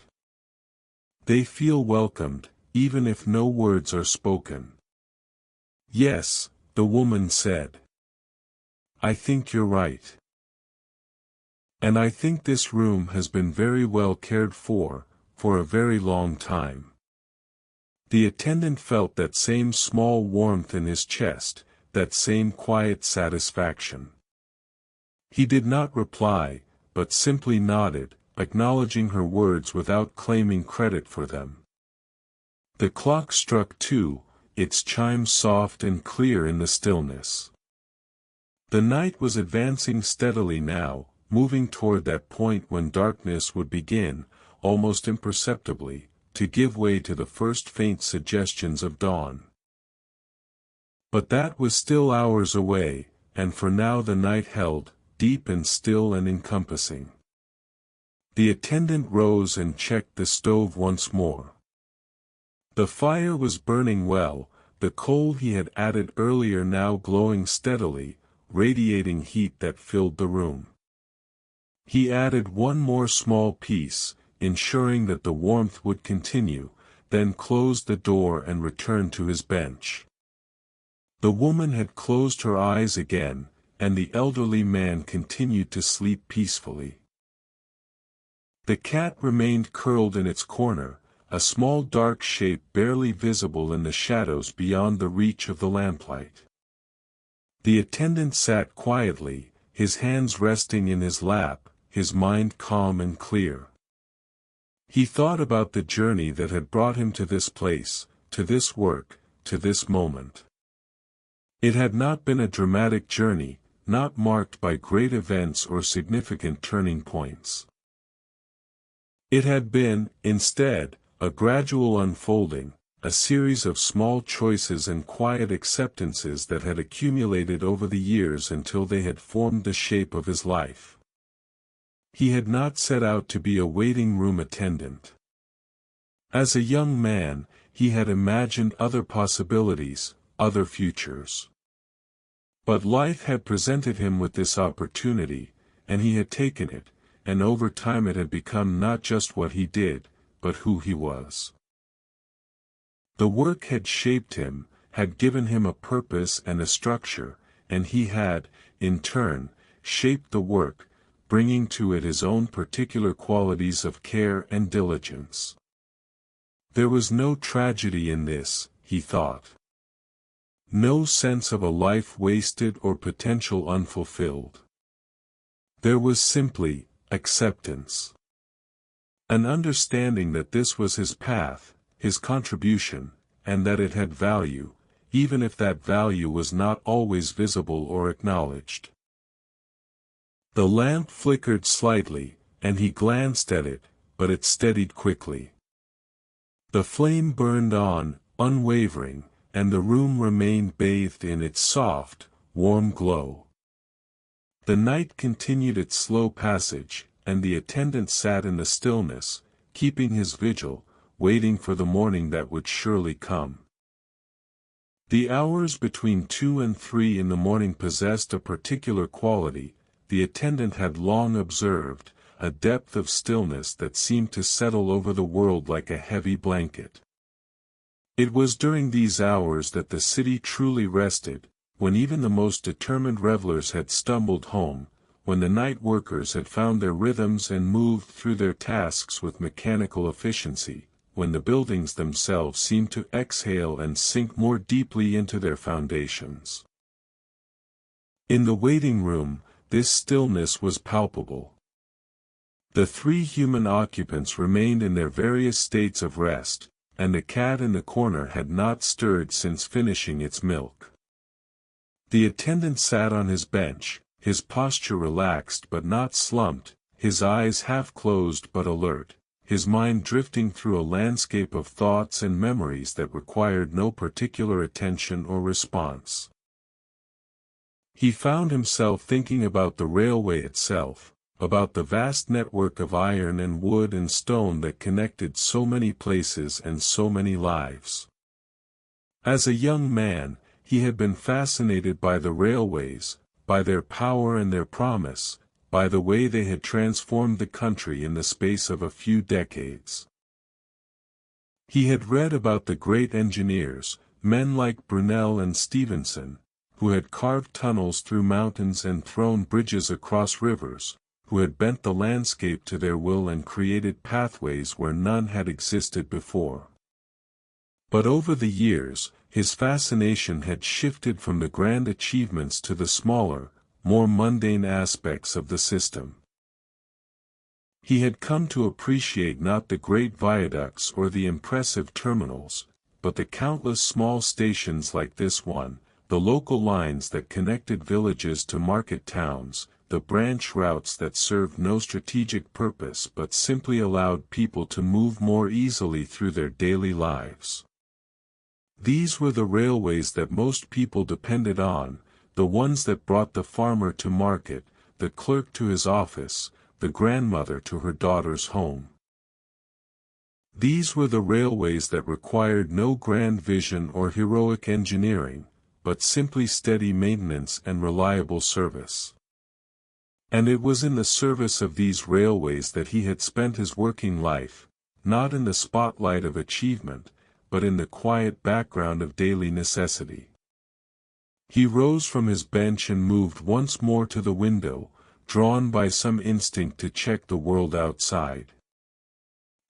They feel welcomed, even if no words are spoken. Yes, the woman said. I think you're right. And I think this room has been very well cared for a very long time. The attendant felt that same small warmth in his chest, that same quiet satisfaction. He did not reply, but simply nodded, acknowledging her words without claiming credit for them. The clock struck 2, its chimes soft and clear in the stillness. The night was advancing steadily now, moving toward that point when darkness would begin, almost imperceptibly, to give way to the first faint suggestions of dawn. But that was still hours away, and for now the night held, deep and still and encompassing. The attendant rose and checked the stove once more. The fire was burning well, the coal he had added earlier now glowing steadily, radiating heat that filled the room. He added one more small piece, ensuring that the warmth would continue, then closed the door and returned to his bench. The woman had closed her eyes again, and the elderly man continued to sleep peacefully. The cat remained curled in its corner, a small dark shape barely visible in the shadows beyond the reach of the lamplight. The attendant sat quietly, his hands resting in his lap, his mind calm and clear. He thought about the journey that had brought him to this place, to this work, to this moment. It had not been a dramatic journey, not marked by great events or significant turning points. It had been, instead, a gradual unfolding, a series of small choices and quiet acceptances that had accumulated over the years until they had formed the shape of his life. He had not set out to be a waiting room attendant. As a young man, he had imagined other possibilities, other futures. But life had presented him with this opportunity, and he had taken it, and over time it had become not just what he did, but who he was. The work had shaped him, had given him a purpose and a structure, and he had, in turn, shaped the work, bringing to it his own particular qualities of care and diligence. There was no tragedy in this, he thought. No sense of a life wasted or potential unfulfilled. There was simply acceptance. An understanding that this was his path, his contribution, and that it had value, even if that value was not always visible or acknowledged. The lamp flickered slightly, and he glanced at it, but it steadied quickly. The flame burned on, unwavering, and the room remained bathed in its soft, warm glow. The night continued its slow passage, and the attendant sat in the stillness, keeping his vigil, waiting for the morning that would surely come. The hours between 2 and 3 in the morning possessed a particular quality, the attendant had long observed, a depth of stillness that seemed to settle over the world like a heavy blanket. It was during these hours that the city truly rested, when even the most determined revelers had stumbled home, when the night workers had found their rhythms and moved through their tasks with mechanical efficiency, when the buildings themselves seemed to exhale and sink more deeply into their foundations. In the waiting room, this stillness was palpable. The 3 human occupants remained in their various states of rest, and the cat in the corner had not stirred since finishing its milk. The attendant sat on his bench, his posture relaxed but not slumped, his eyes half closed but alert, his mind drifting through a landscape of thoughts and memories that required no particular attention or response. He found himself thinking about the railway itself, about the vast network of iron and wood and stone that connected so many places and so many lives. As a young man, he had been fascinated by the railways, by their power and their promise, by the way they had transformed the country in the space of a few decades. He had read about the great engineers, men like Brunel and Stevenson, who had carved tunnels through mountains and thrown bridges across rivers, who had bent the landscape to their will and created pathways where none had existed before. But over the years, his fascination had shifted from the grand achievements to the smaller, more mundane aspects of the system. He had come to appreciate not the great viaducts or the impressive terminals, but the countless small stations like this one, the local lines that connected villages to market towns, the branch routes that served no strategic purpose but simply allowed people to move more easily through their daily lives. These were the railways that most people depended on, the ones that brought the farmer to market, the clerk to his office, the grandmother to her daughter's home. These were the railways that required no grand vision or heroic engineering, but simply steady maintenance and reliable service. And it was in the service of these railways that he had spent his working life, not in the spotlight of achievement, but in the quiet background of daily necessity. He rose from his bench and moved once more to the window, drawn by some instinct to check the world outside.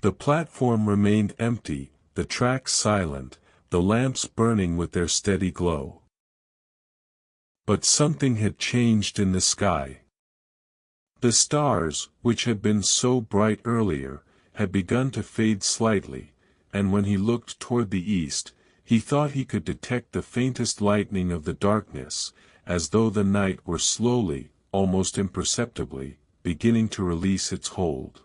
The platform remained empty, the tracks silent, the lamps burning with their steady glow. But something had changed in the sky. The stars, which had been so bright earlier, had begun to fade slightly, and when he looked toward the east, he thought he could detect the faintest lightening of the darkness, as though the night were slowly, almost imperceptibly, beginning to release its hold.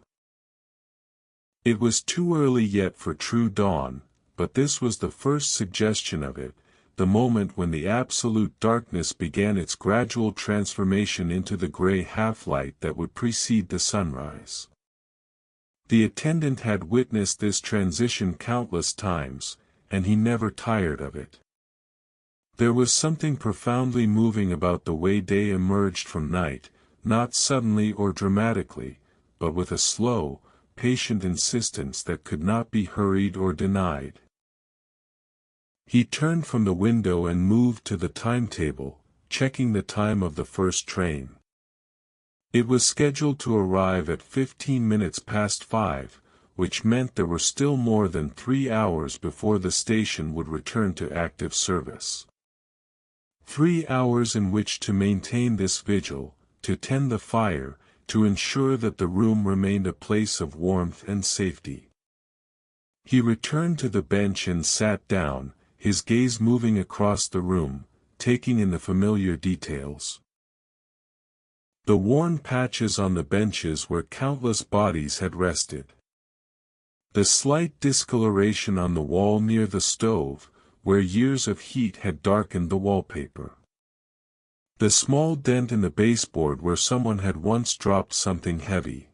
It was too early yet for true dawn, but this was the first suggestion of it, the moment when the absolute darkness began its gradual transformation into the gray half-light that would precede the sunrise. The attendant had witnessed this transition countless times, and he never tired of it. There was something profoundly moving about the way day emerged from night, not suddenly or dramatically, but with a slow, patient insistence that could not be hurried or denied. He turned from the window and moved to the timetable, checking the time of the first train. It was scheduled to arrive at 15 minutes past 5, which meant there were still more than 3 hours before the station would return to active service. 3 hours in which to maintain this vigil, to tend the fire, to ensure that the room remained a place of warmth and safety. He returned to the bench and sat down, his gaze moving across the room, taking in the familiar details. The worn patches on the benches where countless bodies had rested. The slight discoloration on the wall near the stove, where years of heat had darkened the wallpaper. The small dent in the baseboard where someone had once dropped something heavy.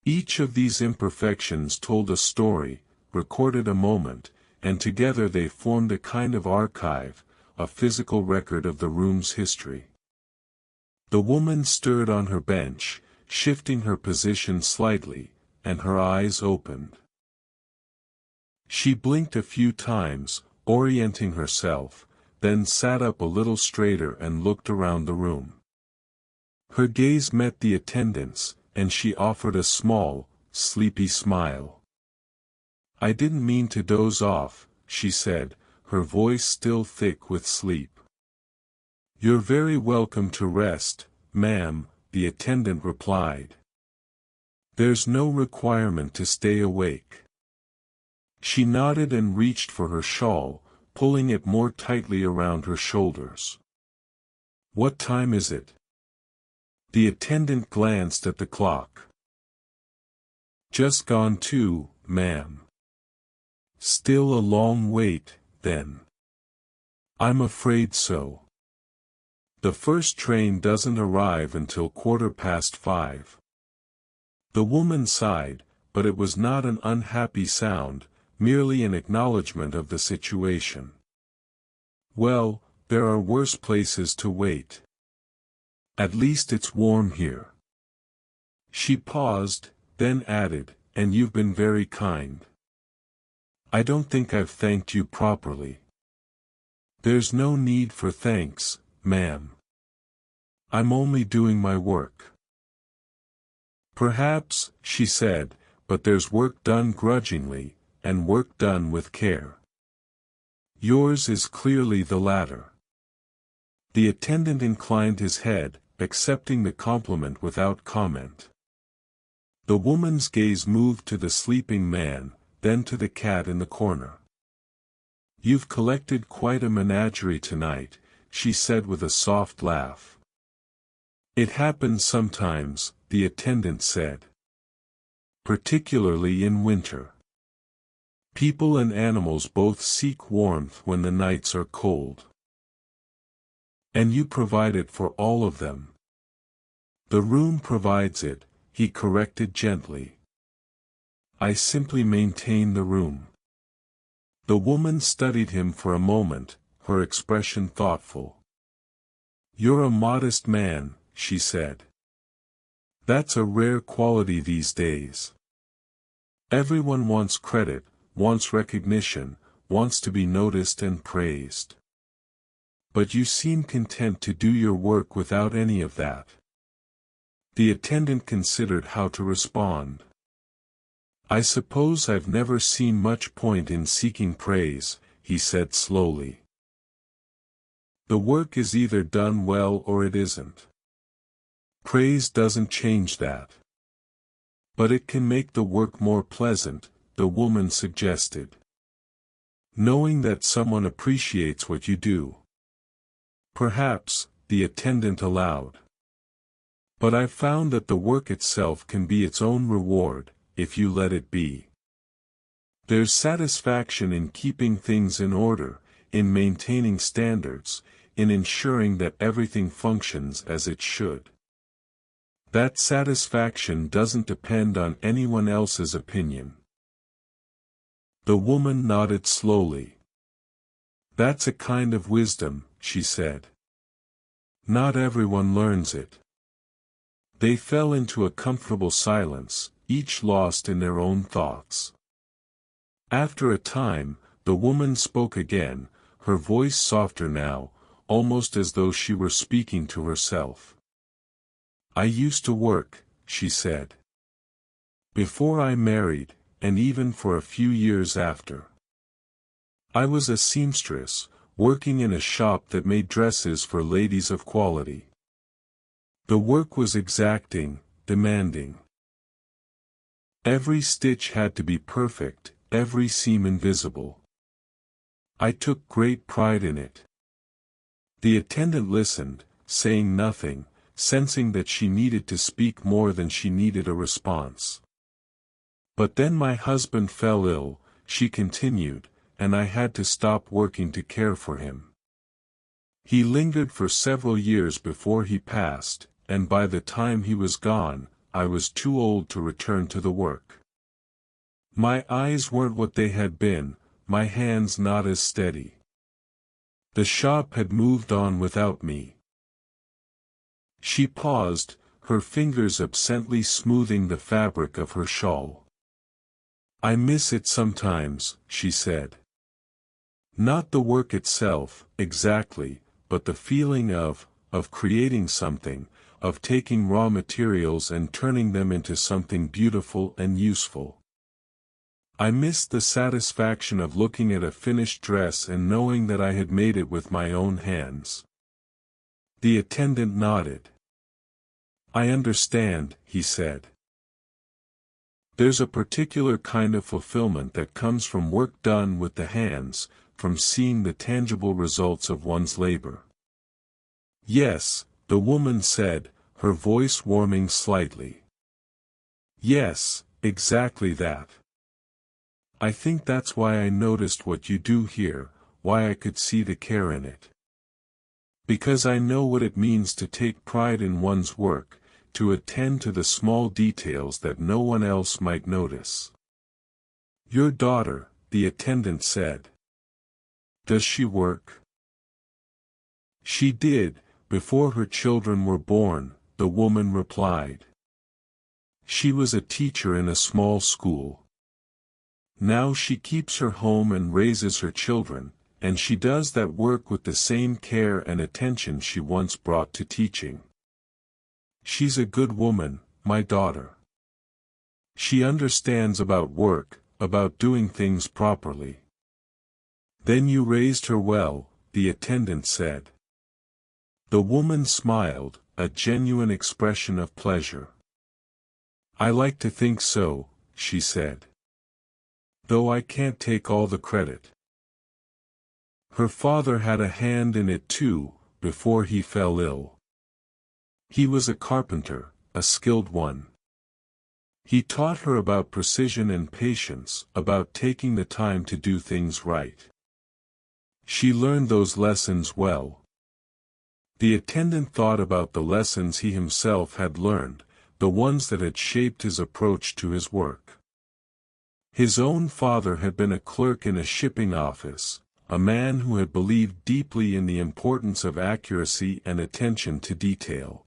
Each of these imperfections told a story, recorded a moment, and together they formed a kind of archive, a physical record of the room's history. The woman stirred on her bench, shifting her position slightly, and her eyes opened. She blinked a few times, orienting herself, then sat up a little straighter and looked around the room. Her gaze met the attendant's, and she offered a small, sleepy smile. "I didn't mean to doze off," she said, her voice still thick with sleep. "You're very welcome to rest, ma'am," the attendant replied. "There's no requirement to stay awake." She nodded and reached for her shawl, pulling it more tightly around her shoulders. "What time is it?" The attendant glanced at the clock. "Just gone 2, ma'am." "Still a long wait, then." "I'm afraid so. The first train doesn't arrive until 5:15. The woman sighed, but it was not an unhappy sound, merely an acknowledgment of the situation. "Well, there are worse places to wait." At least it's warm here. She paused, then added, and you've been very kind. I don't think I've thanked you properly. There's no need for thanks, ma'am. I'm only doing my work. Perhaps, she said, but there's work done grudgingly, and work done with care. Yours is clearly the latter. The attendant inclined his head, accepting the compliment without comment. The woman's gaze moved to the sleeping man, then to the cat in the corner. You've collected quite a menagerie tonight, she said with a soft laugh. It happens sometimes, the attendant said. Particularly in winter. People and animals both seek warmth when the nights are cold. And you provide it for all of them. The room provides it, he corrected gently. I simply maintain the room. The woman studied him for a moment, her expression thoughtful. You're a modest man, she said. That's a rare quality these days. Everyone wants credit, wants recognition, wants to be noticed and praised. But you seem content to do your work without any of that. The attendant considered how to respond. I suppose I've never seen much point in seeking praise, he said slowly. The work is either done well or it isn't. Praise doesn't change that. But it can make the work more pleasant, the woman suggested. Knowing that someone appreciates what you do. Perhaps, the attendant allowed. But I've found that the work itself can be its own reward, if you let it be. There's satisfaction in keeping things in order, in maintaining standards, in ensuring that everything functions as it should. That satisfaction doesn't depend on anyone else's opinion. The woman nodded slowly. That's a kind of wisdom, she said. Not everyone learns it. They fell into a comfortable silence, each lost in their own thoughts. After a time, the woman spoke again, her voice softer now, almost as though she were speaking to herself. I used to work, she said. Before I married, and even for a few years after. I was a seamstress, working in a shop that made dresses for ladies of quality. The work was exacting, demanding. Every stitch had to be perfect, every seam invisible. I took great pride in it. The attendant listened, saying nothing, sensing that she needed to speak more than she needed a response. But then my husband fell ill, she continued, and I had to stop working to care for him. He lingered for several years before he passed, and by the time he was gone, I was too old to return to the work. My eyes weren't what they had been, my hands not as steady. The shop had moved on without me. She paused, her fingers absently smoothing the fabric of her shawl. I miss it sometimes, she said. Not the work itself, exactly, but the feeling of creating something, of taking raw materials and turning them into something beautiful and useful. I missed the satisfaction of looking at a finished dress and knowing that I had made it with my own hands. The attendant nodded. I understand, he said. There's a particular kind of fulfillment that comes from work done with the hands, from seeing the tangible results of one's labor. Yes, the woman said, her voice warming slightly. Yes, exactly that. I think that's why I noticed what you do here, why I could see the care in it. Because I know what it means to take pride in one's work, to attend to the small details that no one else might notice. Your daughter, the attendant said. Does she work? She did, before her children were born, the woman replied. She was a teacher in a small school. Now she keeps her home and raises her children, and she does that work with the same care and attention she once brought to teaching. She's a good woman, my daughter. She understands about work, about doing things properly. Then you raised her well, the attendant said. The woman smiled, a genuine expression of pleasure. I like to think so, she said. Though I can't take all the credit. Her father had a hand in it too, before he fell ill. He was a carpenter, a skilled one. He taught her about precision and patience, about taking the time to do things right. She learned those lessons well. The attendant thought about the lessons he himself had learned, the ones that had shaped his approach to his work. His own father had been a clerk in a shipping office, a man who had believed deeply in the importance of accuracy and attention to detail.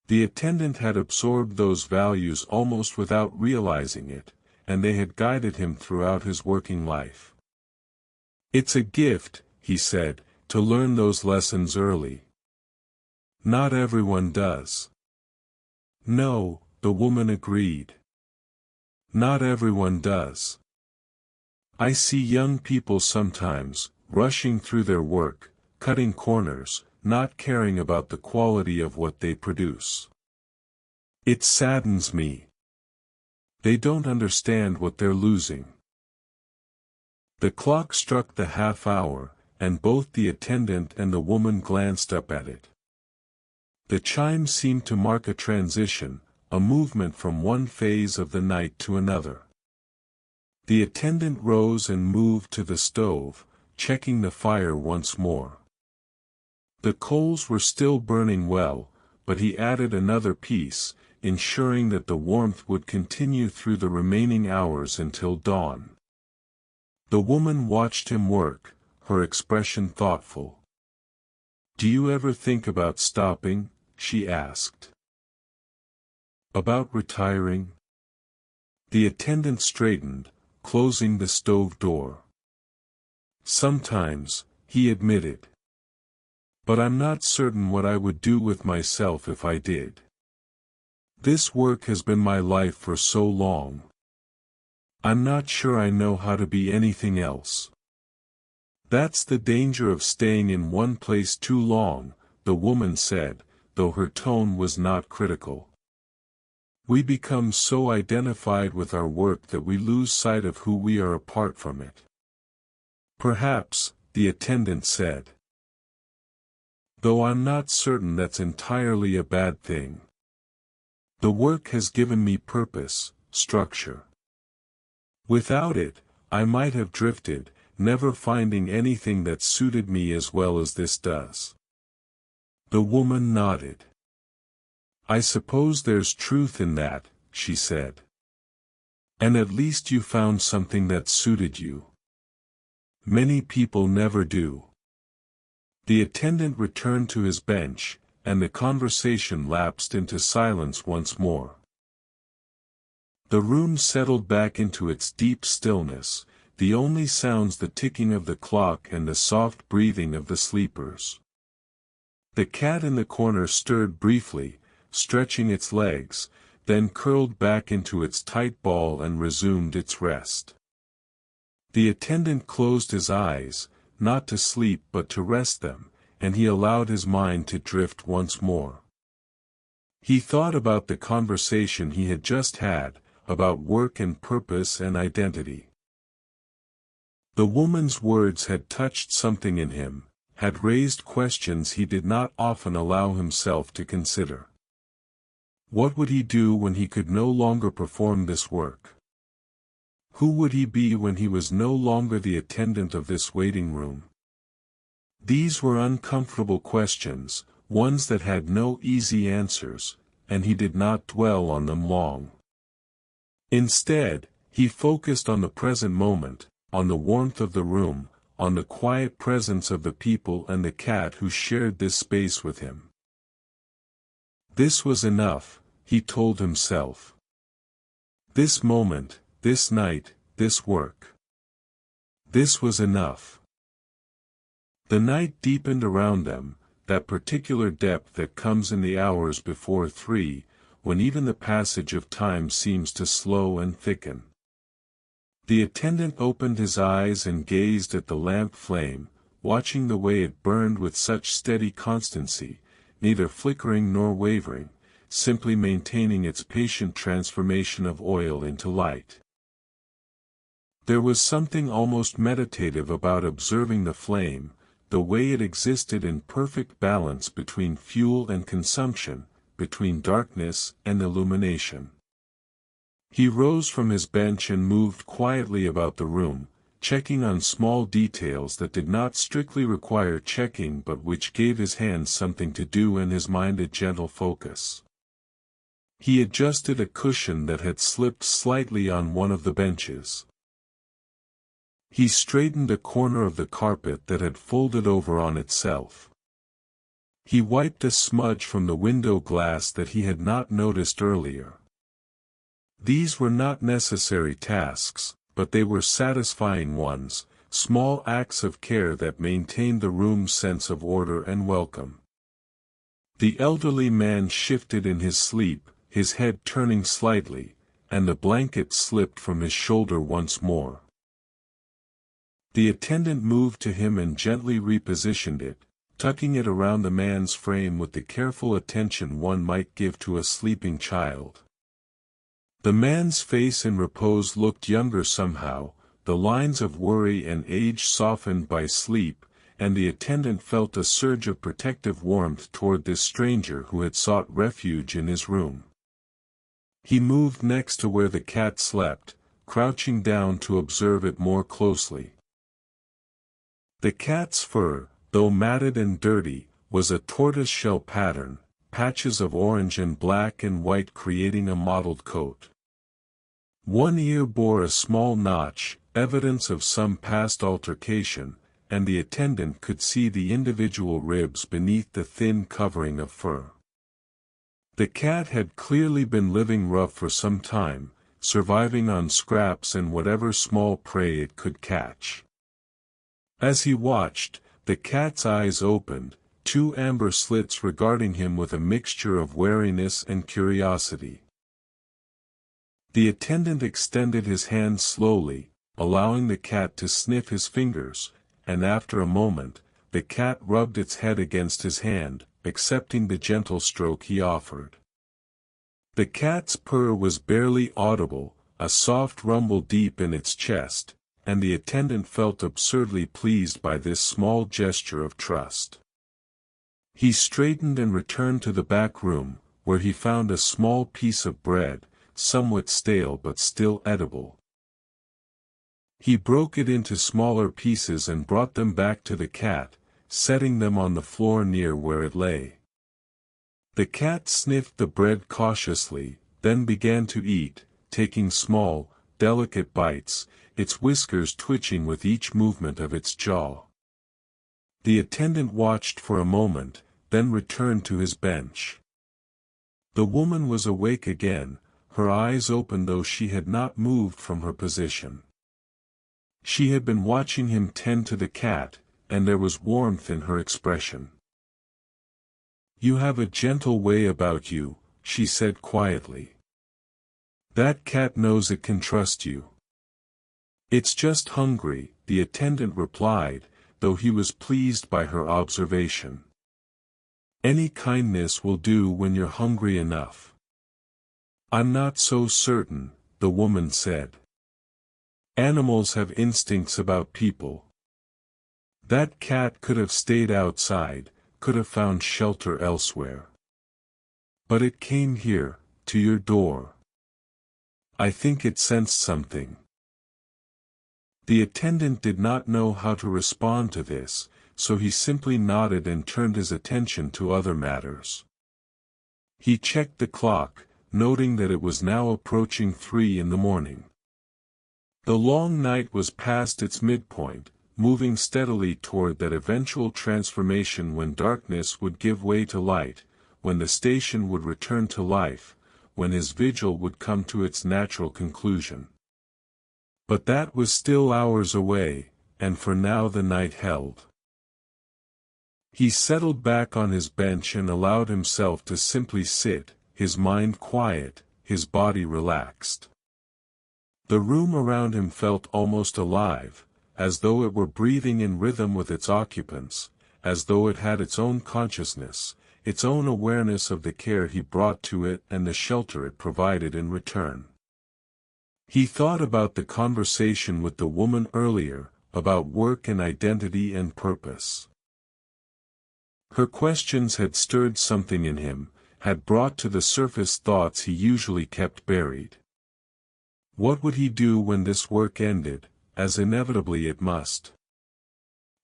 The attendant had absorbed those values almost without realizing it, and they had guided him throughout his working life. It's a gift, he said, to learn those lessons early. Not everyone does. No, the woman agreed. Not everyone does. I see young people sometimes, rushing through their work, cutting corners, not caring about the quality of what they produce. It saddens me. They don't understand what they're losing. The clock struck the half-hour, and both the attendant and the woman glanced up at it. The chime seemed to mark a transition, a movement from one phase of the night to another. The attendant rose and moved to the stove, checking the fire once more. The coals were still burning well, but he added another piece, ensuring that the warmth would continue through the remaining hours until dawn. The woman watched him work, her expression thoughtful. Do you ever think about stopping? She asked. About retiring? The attendant straightened, closing the stove door. Sometimes, he admitted. But I'm not certain what I would do with myself if I did. This work has been my life for so long. I'm not sure I know how to be anything else. That's the danger of staying in one place too long, the woman said, though her tone was not critical. We become so identified with our work that we lose sight of who we are apart from it. Perhaps, the attendant said. Though I'm not certain that's entirely a bad thing. The work has given me purpose, structure. Without it, I might have drifted, never finding anything that suited me as well as this does. The woman nodded. I suppose there's truth in that, she said. And at least you found something that suited you. Many people never do. The attendant returned to his bench, and the conversation lapsed into silence once more. The room settled back into its deep stillness, the only sounds the ticking of the clock and the soft breathing of the sleepers. The cat in the corner stirred briefly, stretching its legs, then curled back into its tight ball and resumed its rest. The attendant closed his eyes, not to sleep but to rest them, and he allowed his mind to drift once more. He thought about the conversation he had just had, about work and purpose and identity. The woman's words had touched something in him, had raised questions he did not often allow himself to consider. What would he do when he could no longer perform this work? Who would he be when he was no longer the attendant of this waiting room? These were uncomfortable questions, ones that had no easy answers, and he did not dwell on them long. Instead, he focused on the present moment, on the warmth of the room, on the quiet presence of the people and the cat who shared this space with him. This was enough, he told himself. This moment, this night, this work. This was enough. The night deepened around them, that particular depth that comes in the hours before 3, when even the passage of time seems to slow and thicken. The attendant opened his eyes and gazed at the lamp flame, watching the way it burned with such steady constancy, neither flickering nor wavering, simply maintaining its patient transformation of oil into light. There was something almost meditative about observing the flame, the way it existed in perfect balance between fuel and consumption, between darkness and illumination. He rose from his bench and moved quietly about the room, checking on small details that did not strictly require checking but which gave his hands something to do and his mind a gentle focus. He adjusted a cushion that had slipped slightly on one of the benches. He straightened a corner of the carpet that had folded over on itself. He wiped a smudge from the window glass that he had not noticed earlier. These were not necessary tasks, but they were satisfying ones, small acts of care that maintained the room's sense of order and welcome. The elderly man shifted in his sleep, his head turning slightly, and the blanket slipped from his shoulder once more. The attendant moved to him and gently repositioned it, tucking it around the man's frame with the careful attention one might give to a sleeping child. The man's face in repose looked younger somehow, the lines of worry and age softened by sleep, and the attendant felt a surge of protective warmth toward this stranger who had sought refuge in his room. He moved next to where the cat slept, crouching down to observe it more closely. The cat's fur, though matted and dirty, was a tortoise-shell pattern, patches of orange and black and white creating a mottled coat. One ear bore a small notch, evidence of some past altercation, and the attendant could see the individual ribs beneath the thin covering of fur. The cat had clearly been living rough for some time, surviving on scraps and whatever small prey it could catch. As he watched, the cat's eyes opened, two amber slits regarding him with a mixture of wariness and curiosity. The attendant extended his hand slowly, allowing the cat to sniff his fingers, and after a moment, the cat rubbed its head against his hand, accepting the gentle stroke he offered. The cat's purr was barely audible, a soft rumble deep in its chest, and the attendant felt absurdly pleased by this small gesture of trust. He straightened and returned to the back room, where he found a small piece of bread, somewhat stale but still edible. He broke it into smaller pieces and brought them back to the cat, setting them on the floor near where it lay. The cat sniffed the bread cautiously, then began to eat, taking small, delicate bites, its whiskers twitching with each movement of its jaw. The attendant watched for a moment, then returned to his bench. The woman was awake again, her eyes open though she had not moved from her position. She had been watching him tend to the cat, and there was warmth in her expression. "You have a gentle way about you," she said quietly. "That cat knows it can trust you." "It's just hungry," the attendant replied, though he was pleased by her observation. "Any kindness will do when you're hungry enough." "I'm not so certain," the woman said. "Animals have instincts about people. That cat could have stayed outside, could have found shelter elsewhere. But it came here, to your door. I think it sensed something." The attendant did not know how to respond to this, so he simply nodded and turned his attention to other matters. He checked the clock, noting that it was now approaching 3 in the morning. The long night was past its midpoint, moving steadily toward that eventual transformation when darkness would give way to light, when the station would return to life, when his vigil would come to its natural conclusion. But that was still hours away, and for now the night held. He settled back on his bench and allowed himself to simply sit, his mind quiet, his body relaxed. The room around him felt almost alive, as though it were breathing in rhythm with its occupants, as though it had its own consciousness, its own awareness of the care he brought to it and the shelter it provided in return. He thought about the conversation with the woman earlier, about work and identity and purpose. Her questions had stirred something in him, had brought to the surface thoughts he usually kept buried. What would he do when this work ended, as inevitably it must?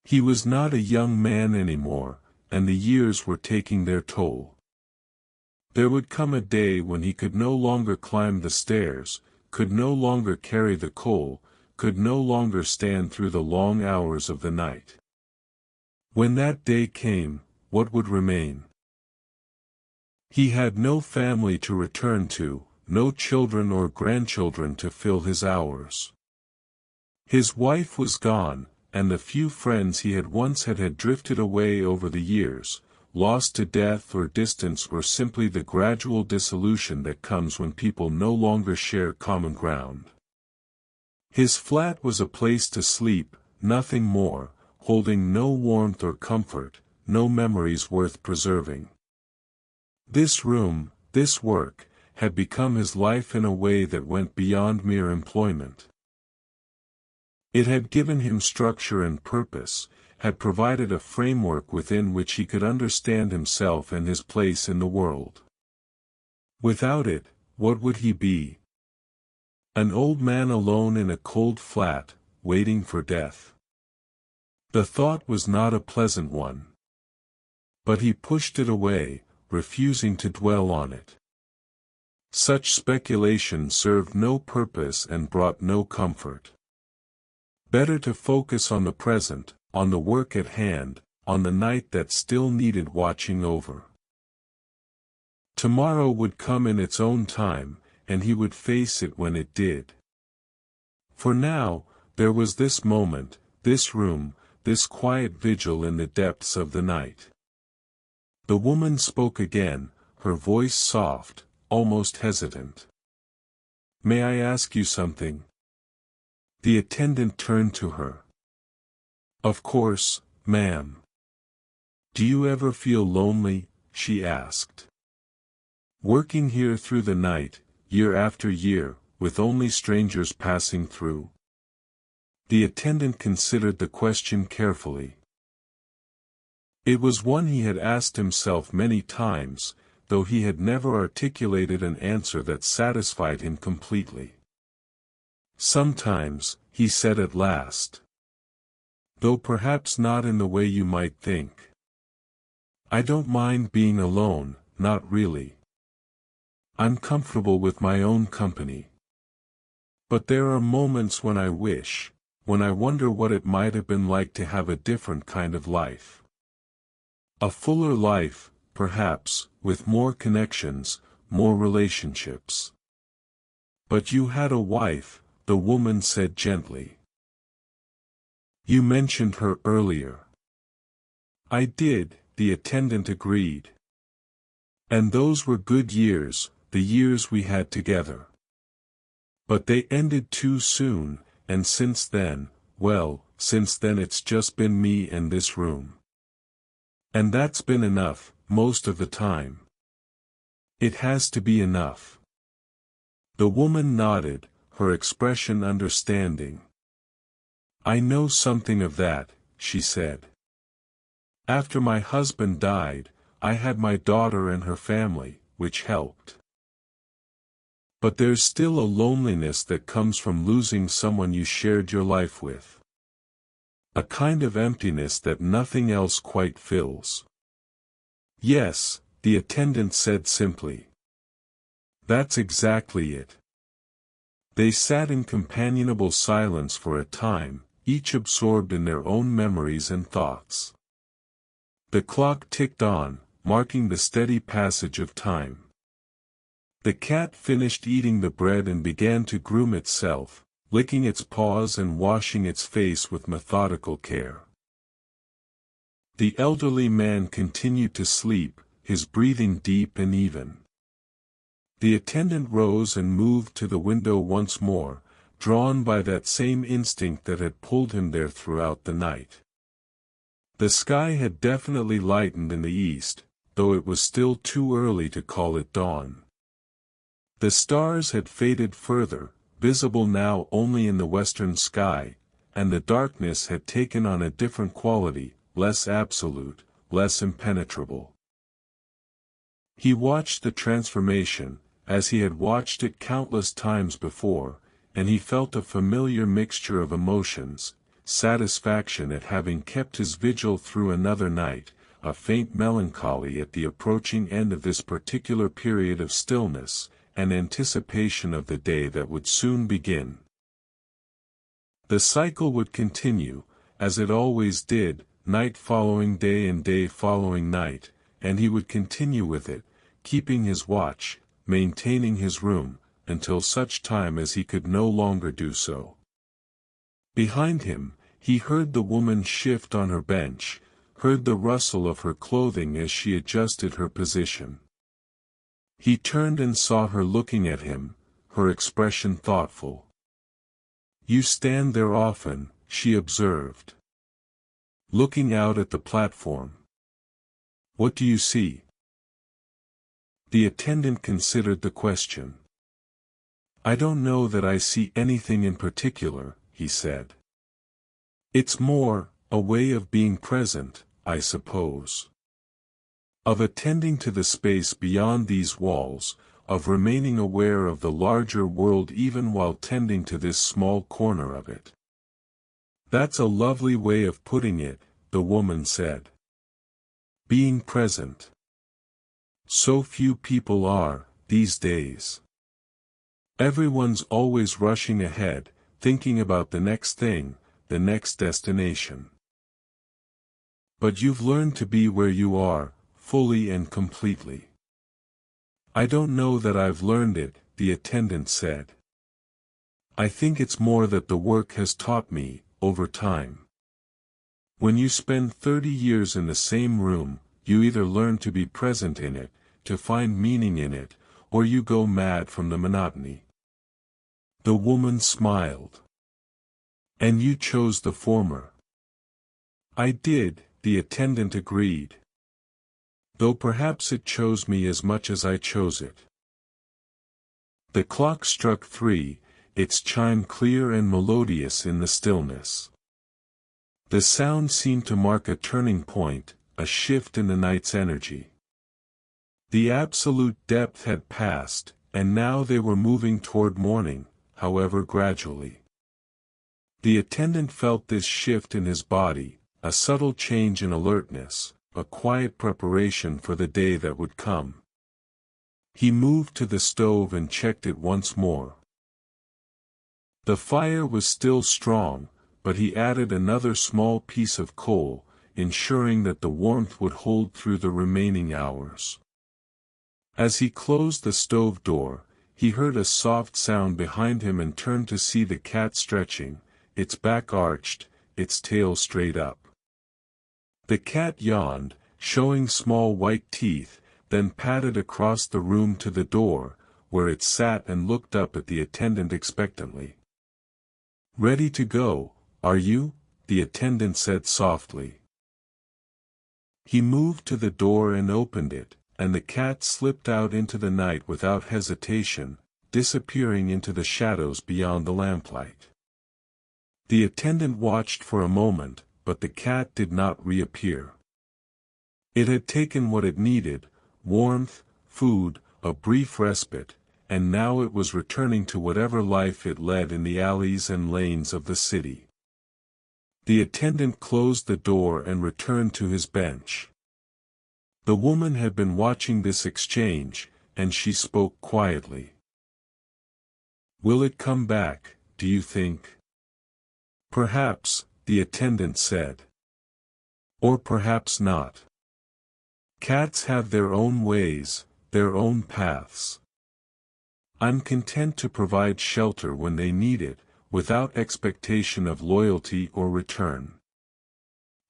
He was not a young man anymore, and the years were taking their toll. There would come a day when he could no longer climb the stairs, could no longer carry the coal, could no longer stand through the long hours of the night. When that day came, what would remain? He had no family to return to, no children or grandchildren to fill his hours. His wife was gone, and the few friends he had once had drifted away over the years, lost to death or distance or simply the gradual dissolution that comes when people no longer share common ground. His flat was a place to sleep, nothing more, holding no warmth or comfort, no memories worth preserving. This room, this work, had become his life in a way that went beyond mere employment. It had given him structure and purpose, had provided a framework within which he could understand himself and his place in the world. Without it, what would he be? An old man alone in a cold flat, waiting for death. The thought was not a pleasant one. But he pushed it away, refusing to dwell on it. Such speculation served no purpose and brought no comfort. Better to focus on the present, on the work at hand, on the night that still needed watching over. Tomorrow would come in its own time, and he would face it when it did. For now, there was this moment, this room, this quiet vigil in the depths of the night. The woman spoke again, her voice soft, almost hesitant. "May I ask you something?" The attendant turned to her. "Of course, ma'am." "Do you ever feel lonely?" she asked. "Working here through the night, year after year, with only strangers passing through?" The attendant considered the question carefully. It was one he had asked himself many times, though he had never articulated an answer that satisfied him completely. "Sometimes," he said at last. "Though perhaps not in the way you might think. I don't mind being alone, not really. I'm comfortable with my own company. But there are moments when I wish, when I wonder what it might have been like to have a different kind of life. A fuller life, perhaps, with more connections, more relationships." "But you had a wife," the woman said gently. "You mentioned her earlier." "I did," the attendant agreed. "And those were good years, the years we had together. But they ended too soon, and since then, well, since then it's just been me and this room. And that's been enough, most of the time. It has to be enough." The woman nodded, her expression understanding. "I know something of that," she said. "After my husband died, I had my daughter and her family, which helped. But there's still a loneliness that comes from losing someone you shared your life with. A kind of emptiness that nothing else quite fills." "Yes," the attendant said simply. "That's exactly it." They sat in companionable silence for a time, each absorbed in their own memories and thoughts. The clock ticked on, marking the steady passage of time. The cat finished eating the bread and began to groom itself, licking its paws and washing its face with methodical care. The elderly man continued to sleep, his breathing deep and even. The attendant rose and moved to the window once more, drawn by that same instinct that had pulled him there throughout the night. The sky had definitely lightened in the east, though it was still too early to call it dawn. The stars had faded further, visible now only in the western sky, and the darkness had taken on a different quality, less absolute, less impenetrable. He watched the transformation, as he had watched it countless times before, and he felt a familiar mixture of emotions: satisfaction at having kept his vigil through another night, a faint melancholy at the approaching end of this particular period of stillness, and anticipation of the day that would soon begin. The cycle would continue, as it always did, night following day and day following night, and he would continue with it, keeping his watch, maintaining his room, until such time as he could no longer do so. Behind him, he heard the woman shift on her bench, heard the rustle of her clothing as she adjusted her position. He turned and saw her looking at him, her expression thoughtful. "You stand there often," she observed. "Looking out at the platform. What do you see?" The attendant considered the question. "I don't know that I see anything in particular," he said. "It's more, a way of being present, I suppose. Of attending to the space beyond these walls, of remaining aware of the larger world even while tending to this small corner of it." "That's a lovely way of putting it," the woman said. "Being present. So few people are, these days. Everyone's always rushing ahead, thinking about the next thing, the next destination. But you've learned to be where you are, fully and completely." "I don't know that I've learned it," the attendant said. "I think it's more that the work has taught me, over time. When you spend 30 years in the same room, you either learn to be present in it, to find meaning in it, or you go mad from the monotony." The woman smiled. "And you chose the former." "I did," the attendant agreed. "Though perhaps it chose me as much as I chose it." The clock struck 3, its chime clear and melodious in the stillness. The sound seemed to mark a turning point, a shift in the night's energy. The absolute depth had passed, and now they were moving toward morning, however gradually. The attendant felt this shift in his body, a subtle change in alertness, a quiet preparation for the day that would come. He moved to the stove and checked it once more. The fire was still strong, but he added another small piece of coal, ensuring that the warmth would hold through the remaining hours. As he closed the stove door, he heard a soft sound behind him and turned to see the cat stretching, its back arched, its tail straight up. The cat yawned, showing small white teeth, then padded across the room to the door, where it sat and looked up at the attendant expectantly. "Ready to go, are you?" the attendant said softly. He moved to the door and opened it, and the cat slipped out into the night without hesitation, disappearing into the shadows beyond the lamplight. The attendant watched for a moment, but the cat did not reappear. It had taken what it needed: warmth, food, a brief respite, and now it was returning to whatever life it led in the alleys and lanes of the city. The attendant closed the door and returned to his bench. The woman had been watching this exchange, and she spoke quietly. "Will it come back, do you think?" Perhaps, the attendant said. Or perhaps not. Cats have their own ways, their own paths. I'm content to provide shelter when they need it, without expectation of loyalty or return.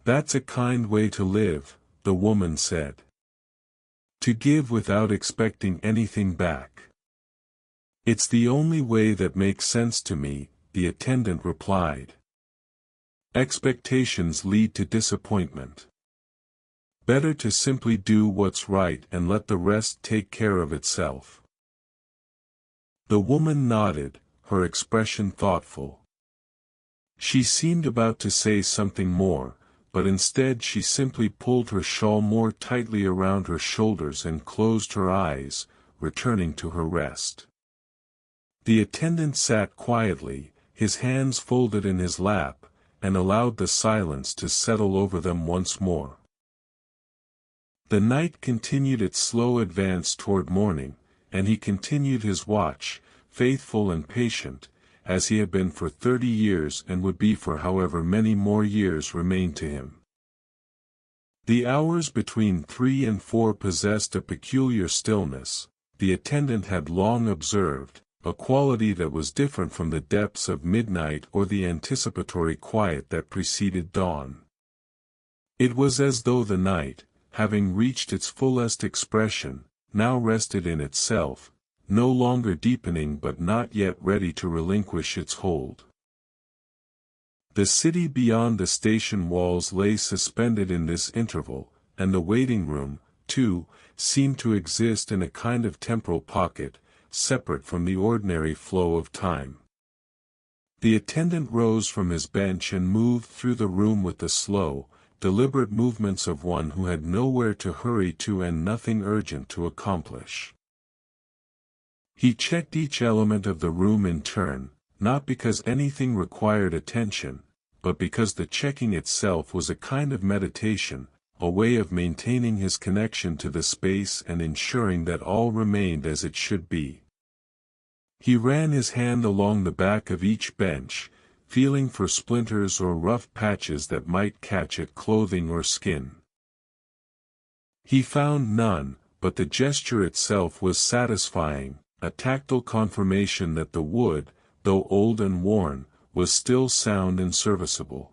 That's a kind way to live, the woman said. To give without expecting anything back. It's the only way that makes sense to me, the attendant replied. Expectations lead to disappointment. Better to simply do what's right and let the rest take care of itself. The woman nodded, her expression thoughtful. She seemed about to say something more, but instead she simply pulled her shawl more tightly around her shoulders and closed her eyes, returning to her rest. The attendant sat quietly, his hands folded in his lap, and allowed the silence to settle over them once more. The night continued its slow advance toward morning, and he continued his watch, faithful and patient, as he had been for 30 years and would be for however many more years remained to him. The hours between 3 and 4 possessed a peculiar stillness, the attendant had long observed, a quality that was different from the depths of midnight or the anticipatory quiet that preceded dawn. It was as though the night, having reached its fullest expression, now rested in itself, no longer deepening but not yet ready to relinquish its hold. The city beyond the station walls lay suspended in this interval, and the waiting room, too, seemed to exist in a kind of temporal pocket, separate from the ordinary flow of time. The attendant rose from his bench and moved through the room with the slow, deliberate movements of one who had nowhere to hurry to and nothing urgent to accomplish. He checked each element of the room in turn, not because anything required attention, but because the checking itself was a kind of meditation, a way of maintaining his connection to the space and ensuring that all remained as it should be. He ran his hand along the back of each bench, feeling for splinters or rough patches that might catch at clothing or skin. He found none, but the gesture itself was satisfying, a tactile confirmation that the wood, though old and worn, was still sound and serviceable.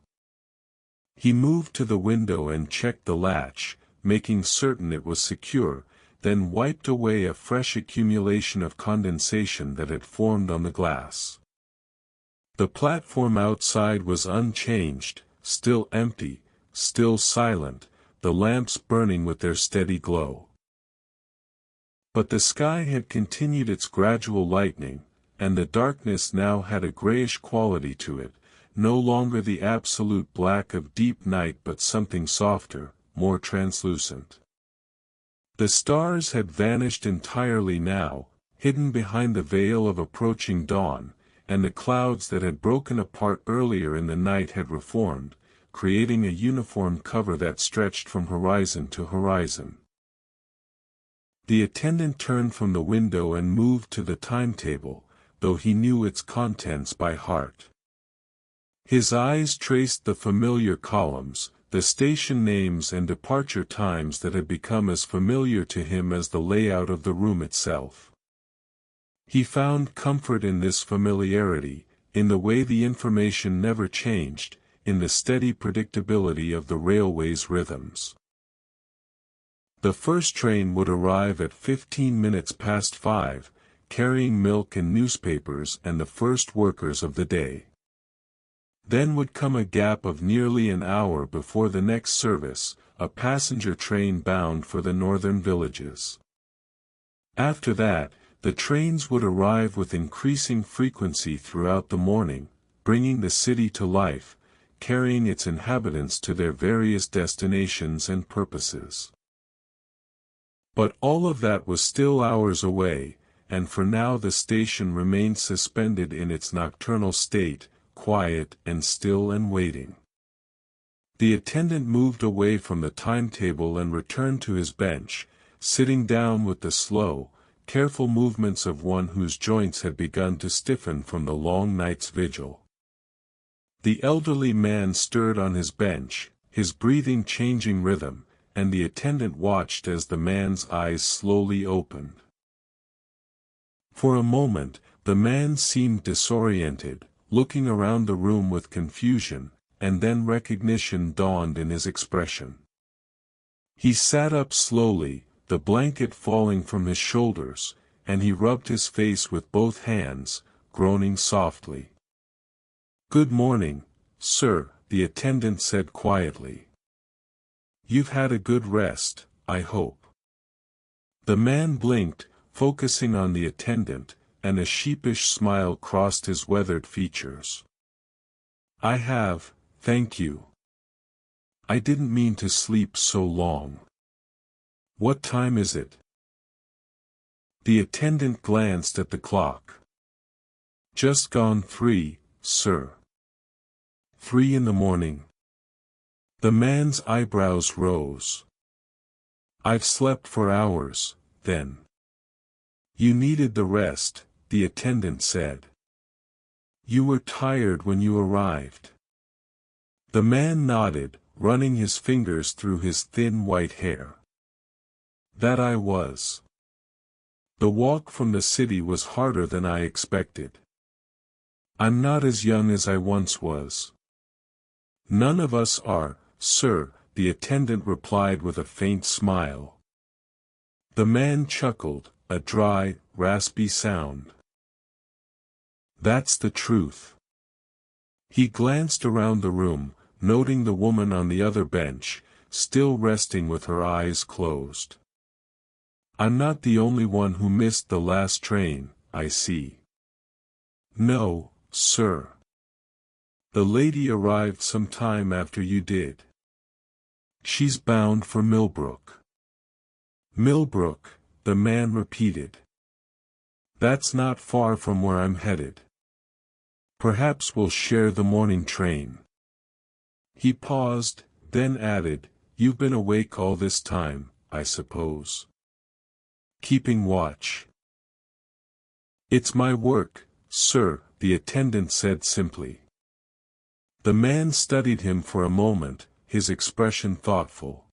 He moved to the window and checked the latch, making certain it was secure, then wiped away a fresh accumulation of condensation that had formed on the glass. The platform outside was unchanged, still empty, still silent, the lamps burning with their steady glow. But the sky had continued its gradual lightening, and the darkness now had a grayish quality to it, no longer the absolute black of deep night but something softer, more translucent. The stars had vanished entirely now, hidden behind the veil of approaching dawn, and the clouds that had broken apart earlier in the night had reformed, creating a uniform cover that stretched from horizon to horizon. The attendant turned from the window and moved to the timetable, though he knew its contents by heart. His eyes traced the familiar columns, the station names and departure times that had become as familiar to him as the layout of the room itself. He found comfort in this familiarity, in the way the information never changed, in the steady predictability of the railway's rhythms. The first train would arrive at 15 minutes past 5, carrying milk and newspapers and the first workers of the day. Then would come a gap of nearly an hour before the next service, a passenger train bound for the northern villages. After that, the trains would arrive with increasing frequency throughout the morning, bringing the city to life, carrying its inhabitants to their various destinations and purposes. But all of that was still hours away, and for now the station remained suspended in its nocturnal state, quiet and still and waiting. The attendant moved away from the timetable and returned to his bench, sitting down with the slow, careful movements of one whose joints had begun to stiffen from the long night's vigil. The elderly man stirred on his bench, his breathing changing rhythm, and the attendant watched as the man's eyes slowly opened. For a moment, the man seemed disoriented, looking around the room with confusion, and then recognition dawned in his expression. He sat up slowly, the blanket falling from his shoulders, and he rubbed his face with both hands, groaning softly. "Good morning, sir," the attendant said quietly. "You've had a good rest, I hope." The man blinked, focusing on the attendant, and a sheepish smile crossed his weathered features. "I have, thank you. I didn't mean to sleep so long. What time is it?" The attendant glanced at the clock. "Just gone 3, sir." 3 in the morning. The man's eyebrows rose. "I've slept for hours, then." "You needed the rest," the attendant said. "You were tired when you arrived." The man nodded, running his fingers through his thin white hair. "That I was. The walk from the city was harder than I expected. I'm not as young as I once was." "None of us are, sir," the attendant replied with a faint smile. The man chuckled, a dry, raspy sound. "That's the truth." He glanced around the room, noting the woman on the other bench, still resting with her eyes closed. "I'm not the only one who missed the last train, I see." "No, sir. The lady arrived some time after you did. She's bound for Millbrook." "Millbrook," the man repeated. "That's not far from where I'm headed. Perhaps we'll share the morning train." He paused, then added, "You've been awake all this time, I suppose. Keeping watch." "It's my work, sir," the attendant said simply. The man studied him for a moment, his expression thoughtful.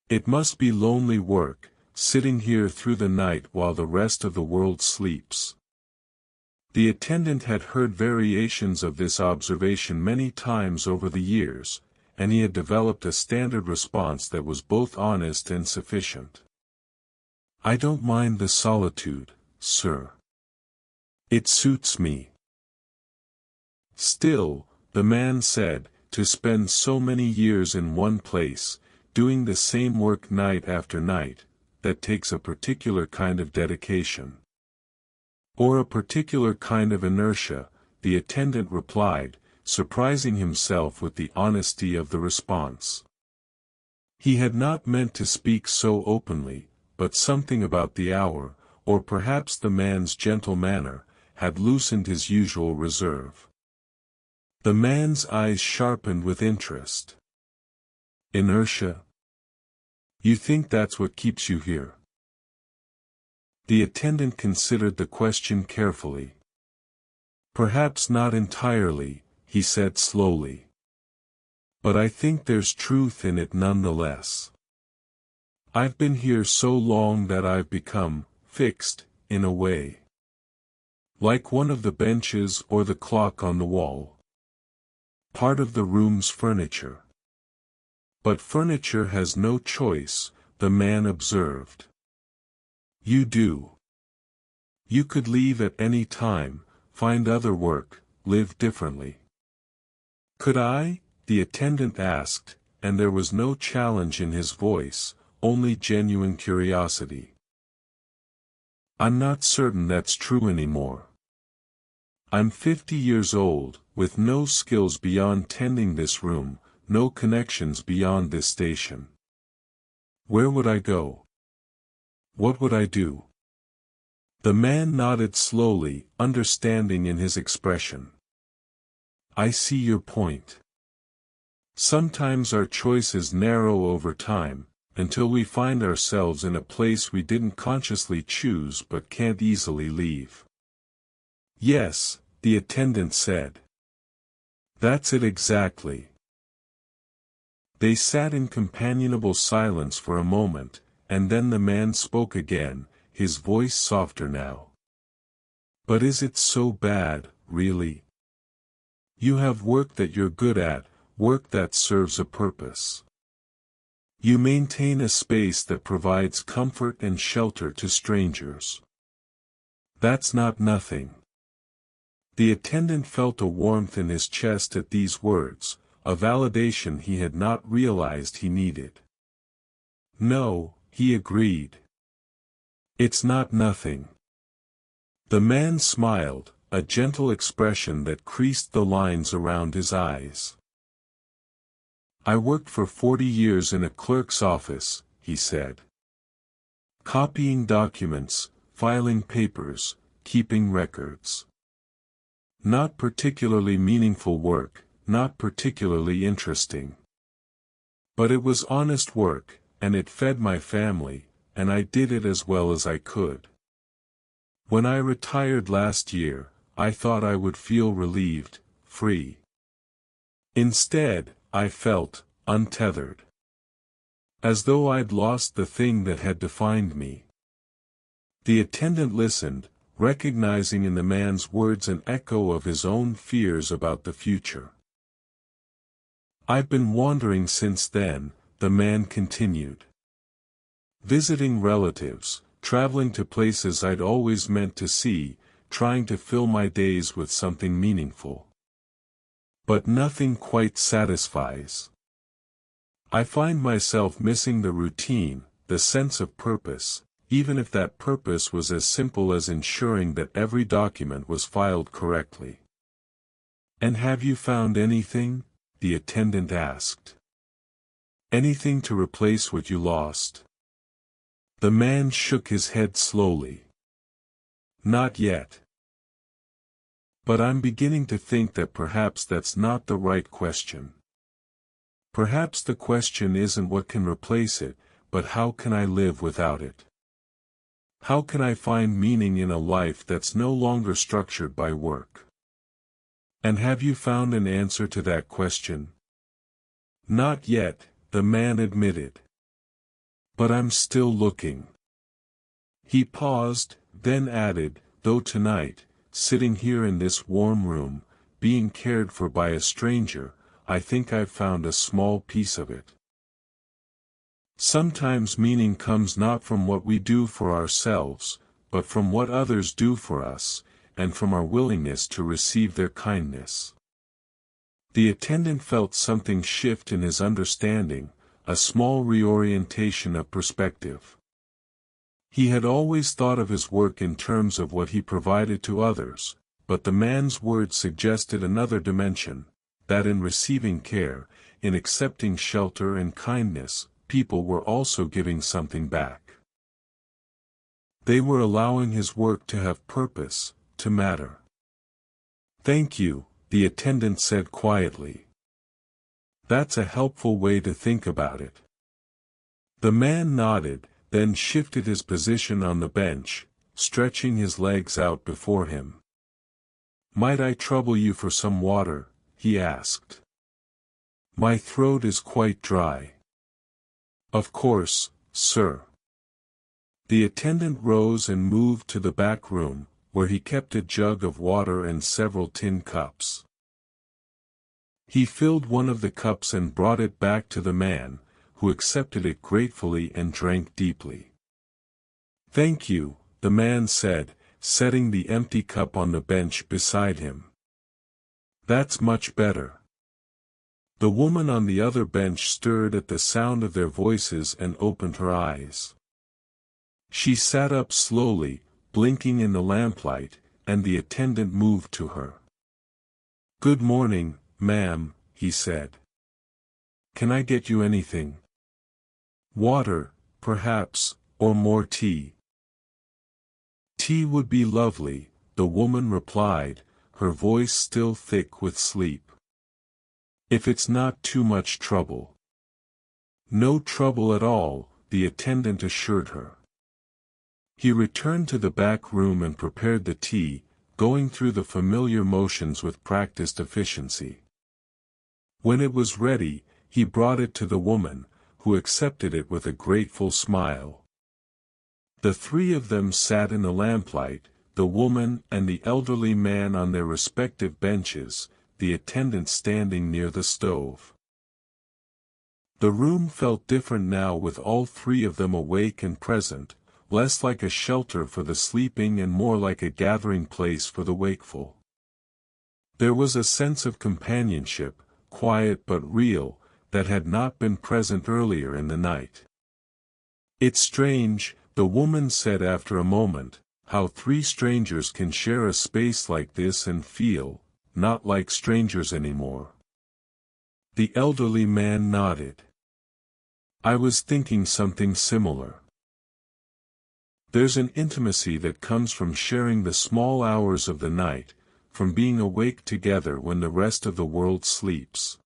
"It must be lonely work, sitting here through the night while the rest of the world sleeps." The attendant had heard variations of this observation many times over the years, and he had developed a standard response that was both honest and sufficient. "I don't mind the solitude, sir. It suits me." "Still," the man said, "to spend so many years in one place, doing the same work night after night, that takes a particular kind of dedication." "Or a particular kind of inertia," the attendant replied, surprising himself with the honesty of the response. He had not meant to speak so openly, but something about the hour, or perhaps the man's gentle manner, had loosened his usual reserve. The man's eyes sharpened with interest. "Inertia? You think that's what keeps you here?" The attendant considered the question carefully. "Perhaps not entirely," he said slowly. "But I think there's truth in it nonetheless. I've been here so long that I've become fixed, in a way. Like one of the benches or the clock on the wall. Part of the room's furniture." "But furniture has no choice," the man observed. "You do. You could leave at any time, find other work, live differently." "Could I?" the attendant asked, and there was no challenge in his voice, only genuine curiosity. "I'm not certain that's true anymore. I'm 50 years old, with no skills beyond tending this room, no connections beyond this station. Where would I go? What would I do?" The man nodded slowly, understanding in his expression. "I see your point. Sometimes our choices narrow over time, until we find ourselves in a place we didn't consciously choose but can't easily leave." "Yes," the attendant said. That's it exactly. They sat in companionable silence for a moment, and then the man spoke again, his voice softer now. But is it so bad, really? You have work that you're good at, work that serves a purpose. You maintain a space that provides comfort and shelter to strangers. That's not nothing. The attendant felt a warmth in his chest at these words, a validation he had not realized he needed. No, he agreed. It's not nothing. The man smiled, a gentle expression that creased the lines around his eyes. I worked for 40 years in a clerk's office, he said. Copying documents, filing papers, keeping records. Not particularly meaningful work, not particularly interesting. But it was honest work, and it fed my family, and I did it as well as I could. When I retired last year, I thought I would feel relieved, free. Instead, I felt untethered. As though I'd lost the thing that had defined me. The attendant listened, recognizing in the man's words an echo of his own fears about the future. I've been wandering since then, the man continued. Visiting relatives, traveling to places I'd always meant to see, trying to fill my days with something meaningful. But nothing quite satisfies. I find myself missing the routine, the sense of purpose, even if that purpose was as simple as ensuring that every document was filed correctly. And have you found anything? The attendant asked. Anything to replace what you lost? The man shook his head slowly. Not yet. But I'm beginning to think that perhaps that's not the right question. Perhaps the question isn't what can replace it, but how can I live without it? How can I find meaning in a life that's no longer structured by work? And have you found an answer to that question? Not yet, the man admitted. But I'm still looking. He paused, then added, though tonight, sitting here in this warm room, being cared for by a stranger, I think I've found a small piece of it. Sometimes meaning comes not from what we do for ourselves, but from what others do for us, and from our willingness to receive their kindness. The attendant felt something shift in his understanding, a small reorientation of perspective. He had always thought of his work in terms of what he provided to others, but the man's words suggested another dimension, that in receiving care, in accepting shelter and kindness, people were also giving something back. They were allowing his work to have purpose, to matter. Thank you, the attendant said quietly. That's a helpful way to think about it. The man nodded, then shifted his position on the bench, stretching his legs out before him. Might I trouble you for some water? He asked. My throat is quite dry. Of course, sir. The attendant rose and moved to the back room, where he kept a jug of water and several tin cups. He filled one of the cups and brought it back to the man, who accepted it gratefully and drank deeply. Thank you, the man said, setting the empty cup on the bench beside him. That's much better. The woman on the other bench stirred at the sound of their voices and opened her eyes. She sat up slowly, blinking in the lamplight, and the attendant moved to her. Good morning, ma'am, he said. Can I get you anything? Water, perhaps, or more tea. Tea would be lovely, the woman replied, her voice still thick with sleep. If it's not too much trouble. No trouble at all, the attendant assured her. He returned to the back room and prepared the tea, going through the familiar motions with practiced efficiency. When it was ready, he brought it to the woman, who accepted it with a grateful smile. The three of them sat in the lamplight, the woman and the elderly man on their respective benches, the attendant standing near the stove. The room felt different now with all three of them awake and present, less like a shelter for the sleeping and more like a gathering place for the wakeful. There was a sense of companionship, quiet but real, that had not been present earlier in the night. "It's strange," the woman said after a moment, "how three strangers can share a space like this and feel, not like strangers anymore." The elderly man nodded. "I was thinking something similar. There's an intimacy that comes from sharing the small hours of the night, from being awake together when the rest of the world sleeps."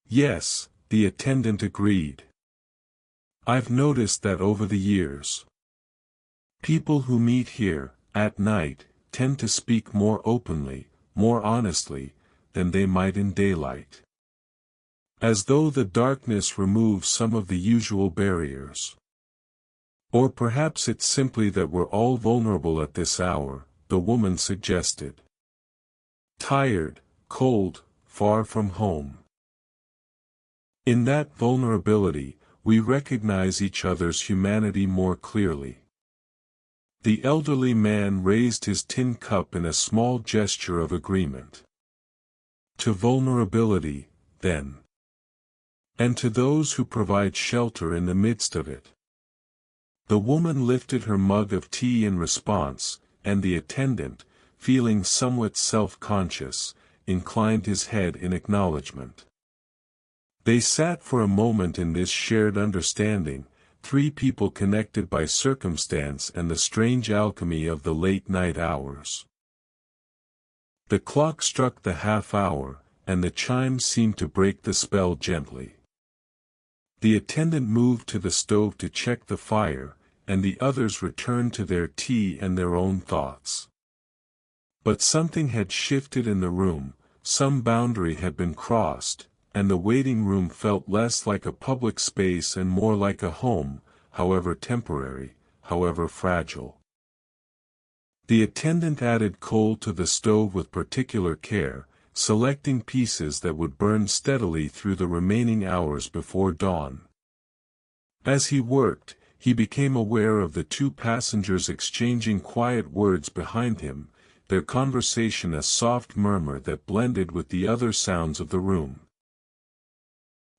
"Yes," the attendant agreed. "I've noticed that over the years. People who meet here, at night, tend to speak more openly, more honestly, than they might in daylight. As though the darkness removes some of the usual barriers. Or perhaps it's simply that we're all vulnerable at this hour," the woman suggested. "Tired, cold, far from home. In that vulnerability, we recognize each other's humanity more clearly." The elderly man raised his tin cup in a small gesture of agreement. "To vulnerability, then. And to those who provide shelter in the midst of it." The woman lifted her mug of tea in response, and the attendant, feeling somewhat self-conscious, inclined his head in acknowledgement. They sat for a moment in this shared understanding, three people connected by circumstance and the strange alchemy of the late-night hours. The clock struck the half-hour, and the chimes seemed to break the spell gently. The attendant moved to the stove to check the fire, and the others returned to their tea and their own thoughts. But something had shifted in the room, some boundary had been crossed, and the waiting room felt less like a public space and more like a home, however temporary, however fragile. The attendant added coal to the stove with particular care, selecting pieces that would burn steadily through the remaining hours before dawn. As he worked, he became aware of the two passengers exchanging quiet words behind him, their conversation a soft murmur that blended with the other sounds of the room.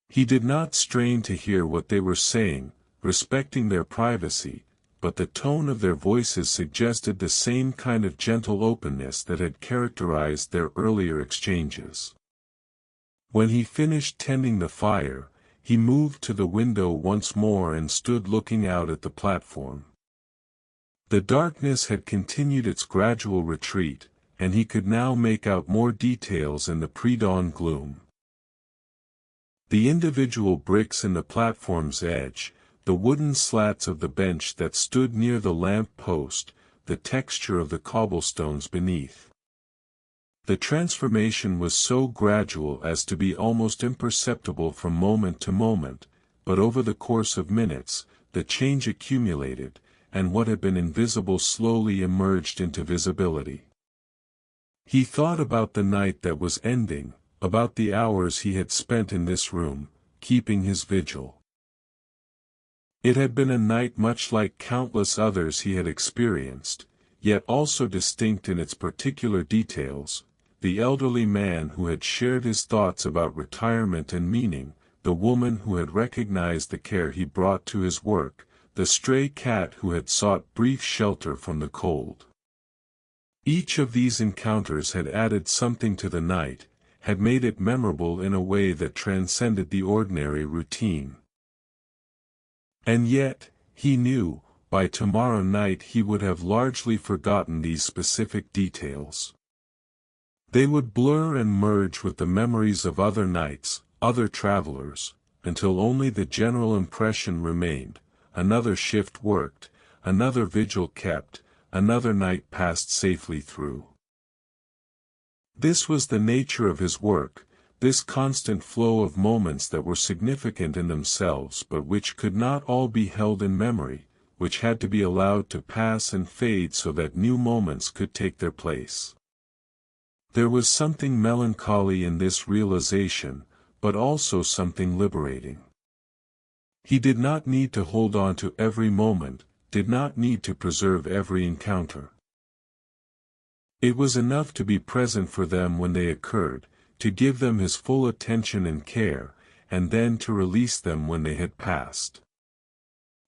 He did not strain to hear what they were saying, respecting their privacy, but the tone of their voices suggested the same kind of gentle openness that had characterized their earlier exchanges. When he finished tending the fire, he moved to the window once more and stood looking out at the platform. The darkness had continued its gradual retreat, and he could now make out more details in the pre-dawn gloom. The individual bricks in the platform's edge, the wooden slats of the bench that stood near the lamp post, the texture of the cobblestones beneath. The transformation was so gradual as to be almost imperceptible from moment to moment, but over the course of minutes, the change accumulated, and what had been invisible slowly emerged into visibility. He thought about the night that was ending, about the hours he had spent in this room, keeping his vigil. It had been a night much like countless others he had experienced, yet also distinct in its particular details. The elderly man who had shared his thoughts about retirement and meaning, the woman who had recognized the care he brought to his work, the stray cat who had sought brief shelter from the cold. Each of these encounters had added something to the night, had made it memorable in a way that transcended the ordinary routine. And yet, he knew, by tomorrow night he would have largely forgotten these specific details. They would blur and merge with the memories of other nights, other travelers, until only the general impression remained: another shift worked, another vigil kept, another night passed safely through. This was the nature of his work, this constant flow of moments that were significant in themselves but which could not all be held in memory, which had to be allowed to pass and fade so that new moments could take their place. There was something melancholy in this realization, but also something liberating. He did not need to hold on to every moment, did not need to preserve every encounter. It was enough to be present for them when they occurred, to give them his full attention and care, and then to release them when they had passed.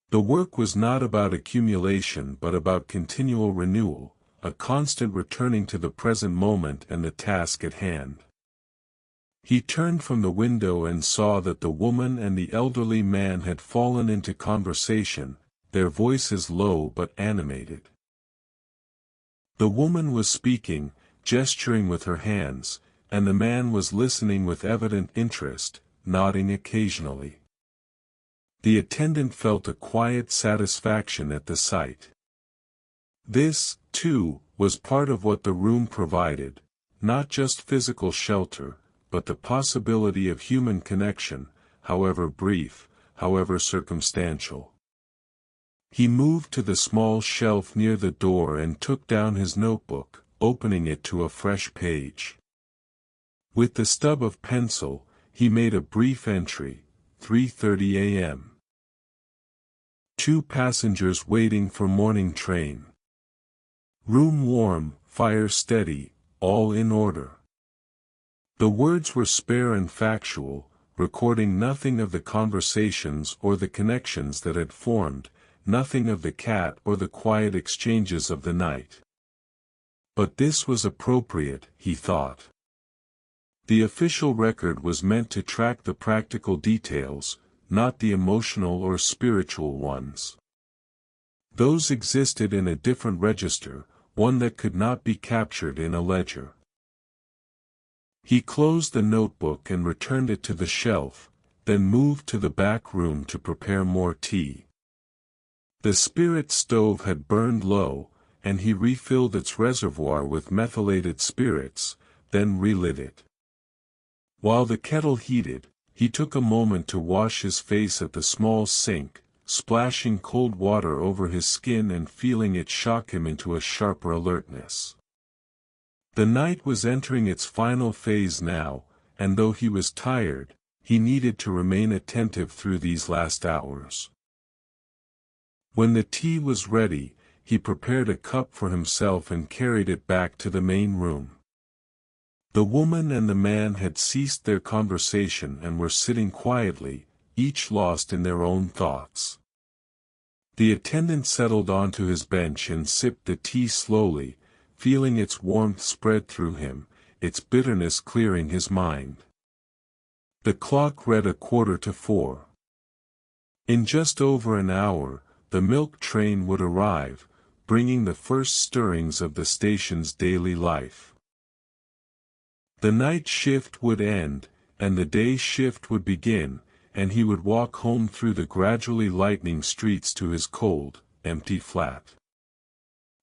The work was not about accumulation but about continual renewal, a constant returning to the present moment and the task at hand. He turned from the window and saw that the woman and the elderly man had fallen into conversation, their voices low but animated. The woman was speaking, gesturing with her hands, and the man was listening with evident interest, nodding occasionally. The attendant felt a quiet satisfaction at the sight. This, too, was part of what the room provided, not just physical shelter, but the possibility of human connection, however brief, however circumstantial. He moved to the small shelf near the door and took down his notebook, opening it to a fresh page. With the stub of pencil, he made a brief entry, 3:30 a.m. 2 passengers waiting for morning train. Room warm, fire steady, all in order. The words were spare and factual, recording nothing of the conversations or the connections that had formed, nothing of the cat or the quiet exchanges of the night. But this was appropriate, he thought. The official record was meant to track the practical details, not the emotional or spiritual ones. Those existed in a different register, one that could not be captured in a ledger. He closed the notebook and returned it to the shelf, then moved to the back room to prepare more tea. The spirit stove had burned low, and he refilled its reservoir with methylated spirits, then relit it. While the kettle heated, he took a moment to wash his face at the small sink, splashing cold water over his skin and feeling it shock him into a sharper alertness. The night was entering its final phase now, and though he was tired, he needed to remain attentive through these last hours. When the tea was ready, he prepared a cup for himself and carried it back to the main room. The woman and the man had ceased their conversation and were sitting quietly, each lost in their own thoughts. The attendant settled onto his bench and sipped the tea slowly, feeling its warmth spread through him, its bitterness clearing his mind. The clock read 3:45. In just over an hour, the milk train would arrive, bringing the first stirrings of the station's daily life. The night shift would end, and the day shift would begin, and he would walk home through the gradually lightening streets to his cold, empty flat.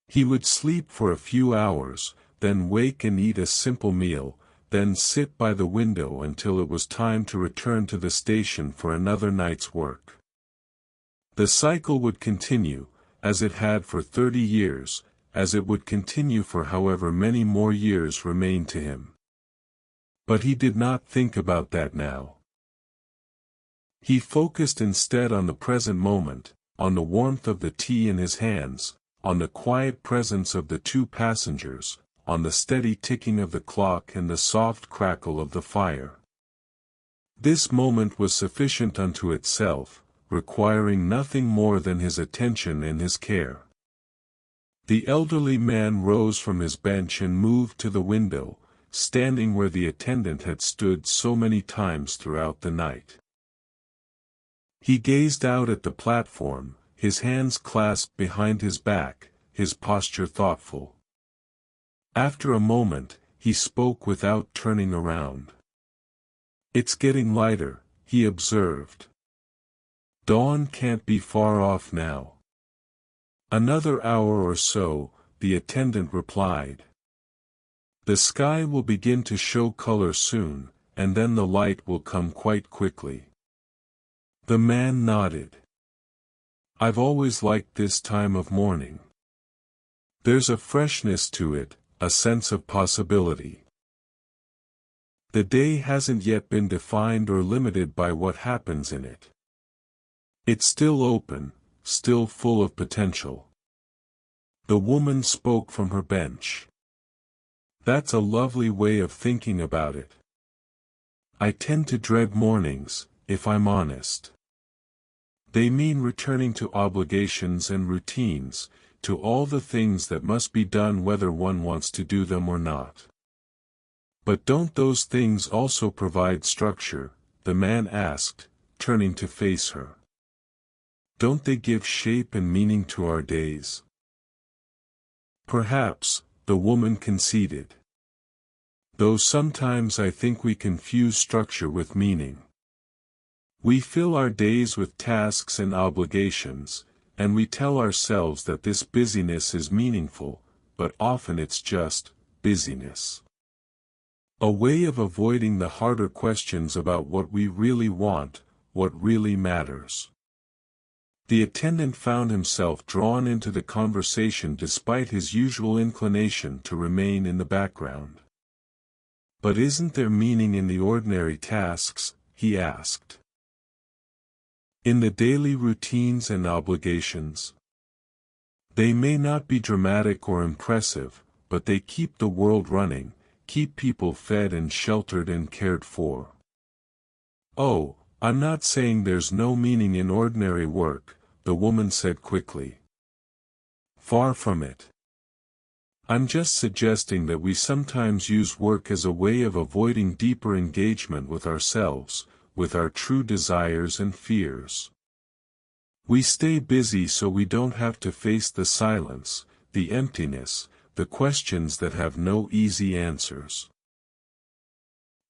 He would sleep for a few hours, then wake and eat a simple meal, then sit by the window until it was time to return to the station for another night's work. The cycle would continue, as it had for 30 years, as it would continue for however many more years remained to him. But he did not think about that now. He focused instead on the present moment, on the warmth of the tea in his hands, on the quiet presence of the 2 passengers, on the steady ticking of the clock and the soft crackle of the fire. This moment was sufficient unto itself, requiring nothing more than his attention and his care. The elderly man rose from his bench and moved to the window, standing where the attendant had stood so many times throughout the night. He gazed out at the platform, his hands clasped behind his back, his posture thoughtful. After a moment, he spoke without turning around. "It's getting lighter," he observed. "Dawn can't be far off now." "Another hour or so," the attendant replied. "The sky will begin to show color soon, and then the light will come quite quickly. The man nodded. I've always liked this time of morning. There's a freshness to it, a sense of possibility. The day hasn't yet been defined or limited by what happens in it. It's still open, still full of potential. The woman spoke from her bench. That's a lovely way of thinking about it. I tend to dread mornings, if I'm honest. They mean returning to obligations and routines, to all the things that must be done whether one wants to do them or not. But don't those things also provide structure? The man asked, turning to face her. Don't they give shape and meaning to our days? Perhaps, the woman conceded. Though sometimes I think we confuse structure with meaning. We fill our days with tasks and obligations, and we tell ourselves that this busyness is meaningful, but often it's just busyness. A way of avoiding the harder questions about what we really want, what really matters. The attendant found himself drawn into the conversation despite his usual inclination to remain in the background. But isn't there meaning in the ordinary tasks? He asked. In the daily routines and obligations? They may not be dramatic or impressive, but they keep the world running, keep people fed and sheltered and cared for. Oh, I'm not saying there's no meaning in ordinary work, the woman said quickly. Far from it. I'm just suggesting that we sometimes use work as a way of avoiding deeper engagement with ourselves, with our true desires and fears. We stay busy so we don't have to face the silence, the emptiness, the questions that have no easy answers.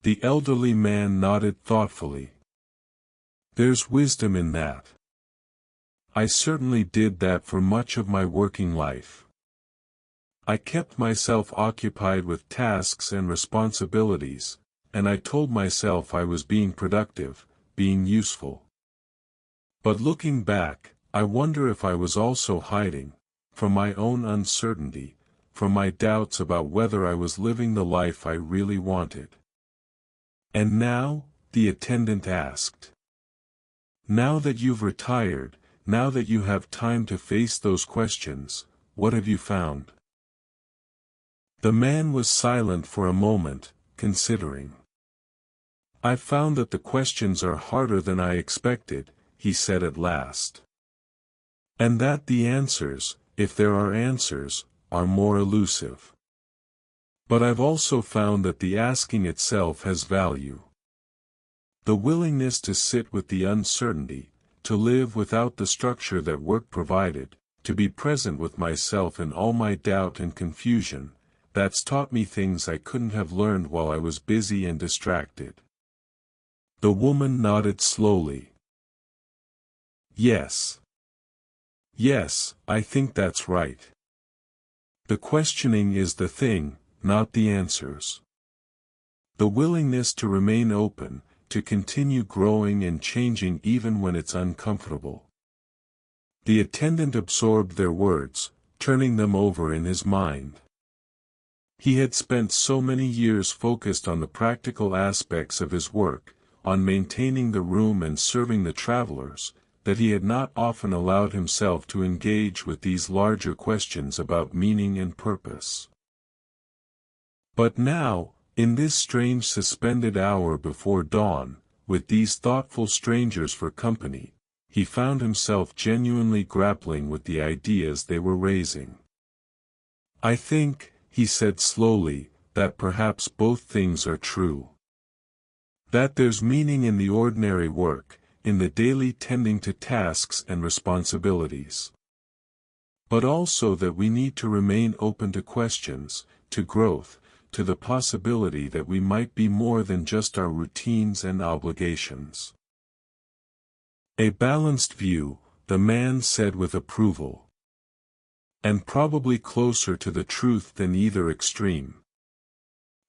The elderly man nodded thoughtfully. There's wisdom in that. I certainly did that for much of my working life. I kept myself occupied with tasks and responsibilities, and I told myself I was being productive, being useful. But looking back, I wonder if I was also hiding, from my own uncertainty, from my doubts about whether I was living the life I really wanted. And now? The attendant asked. Now that you've retired, now that you have time to face those questions, what have you found? The man was silent for a moment, considering. I've found that the questions are harder than I expected, he said at last. And that the answers, if there are answers, are more elusive. But I've also found that the asking itself has value. The willingness to sit with the uncertainty, to live without the structure that work provided, to be present with myself in all my doubt and confusion, that's taught me things I couldn't have learned while I was busy and distracted. The woman nodded slowly. Yes. Yes, I think that's right. The questioning is the thing, not the answers. The willingness to remain open, to continue growing and changing even when it's uncomfortable. The attendant absorbed their words, turning them over in his mind. He had spent so many years focused on the practical aspects of his work, on maintaining the room and serving the travelers, that he had not often allowed himself to engage with these larger questions about meaning and purpose. But now, in this strange suspended hour before dawn, with these thoughtful strangers for company, he found himself genuinely grappling with the ideas they were raising. I think, he said slowly, that perhaps both things are true. That there's meaning in the ordinary work, in the daily tending to tasks and responsibilities. But also that we need to remain open to questions, to growth, to the possibility that we might be more than just our routines and obligations. A balanced view, the man said with approval. And probably closer to the truth than either extreme.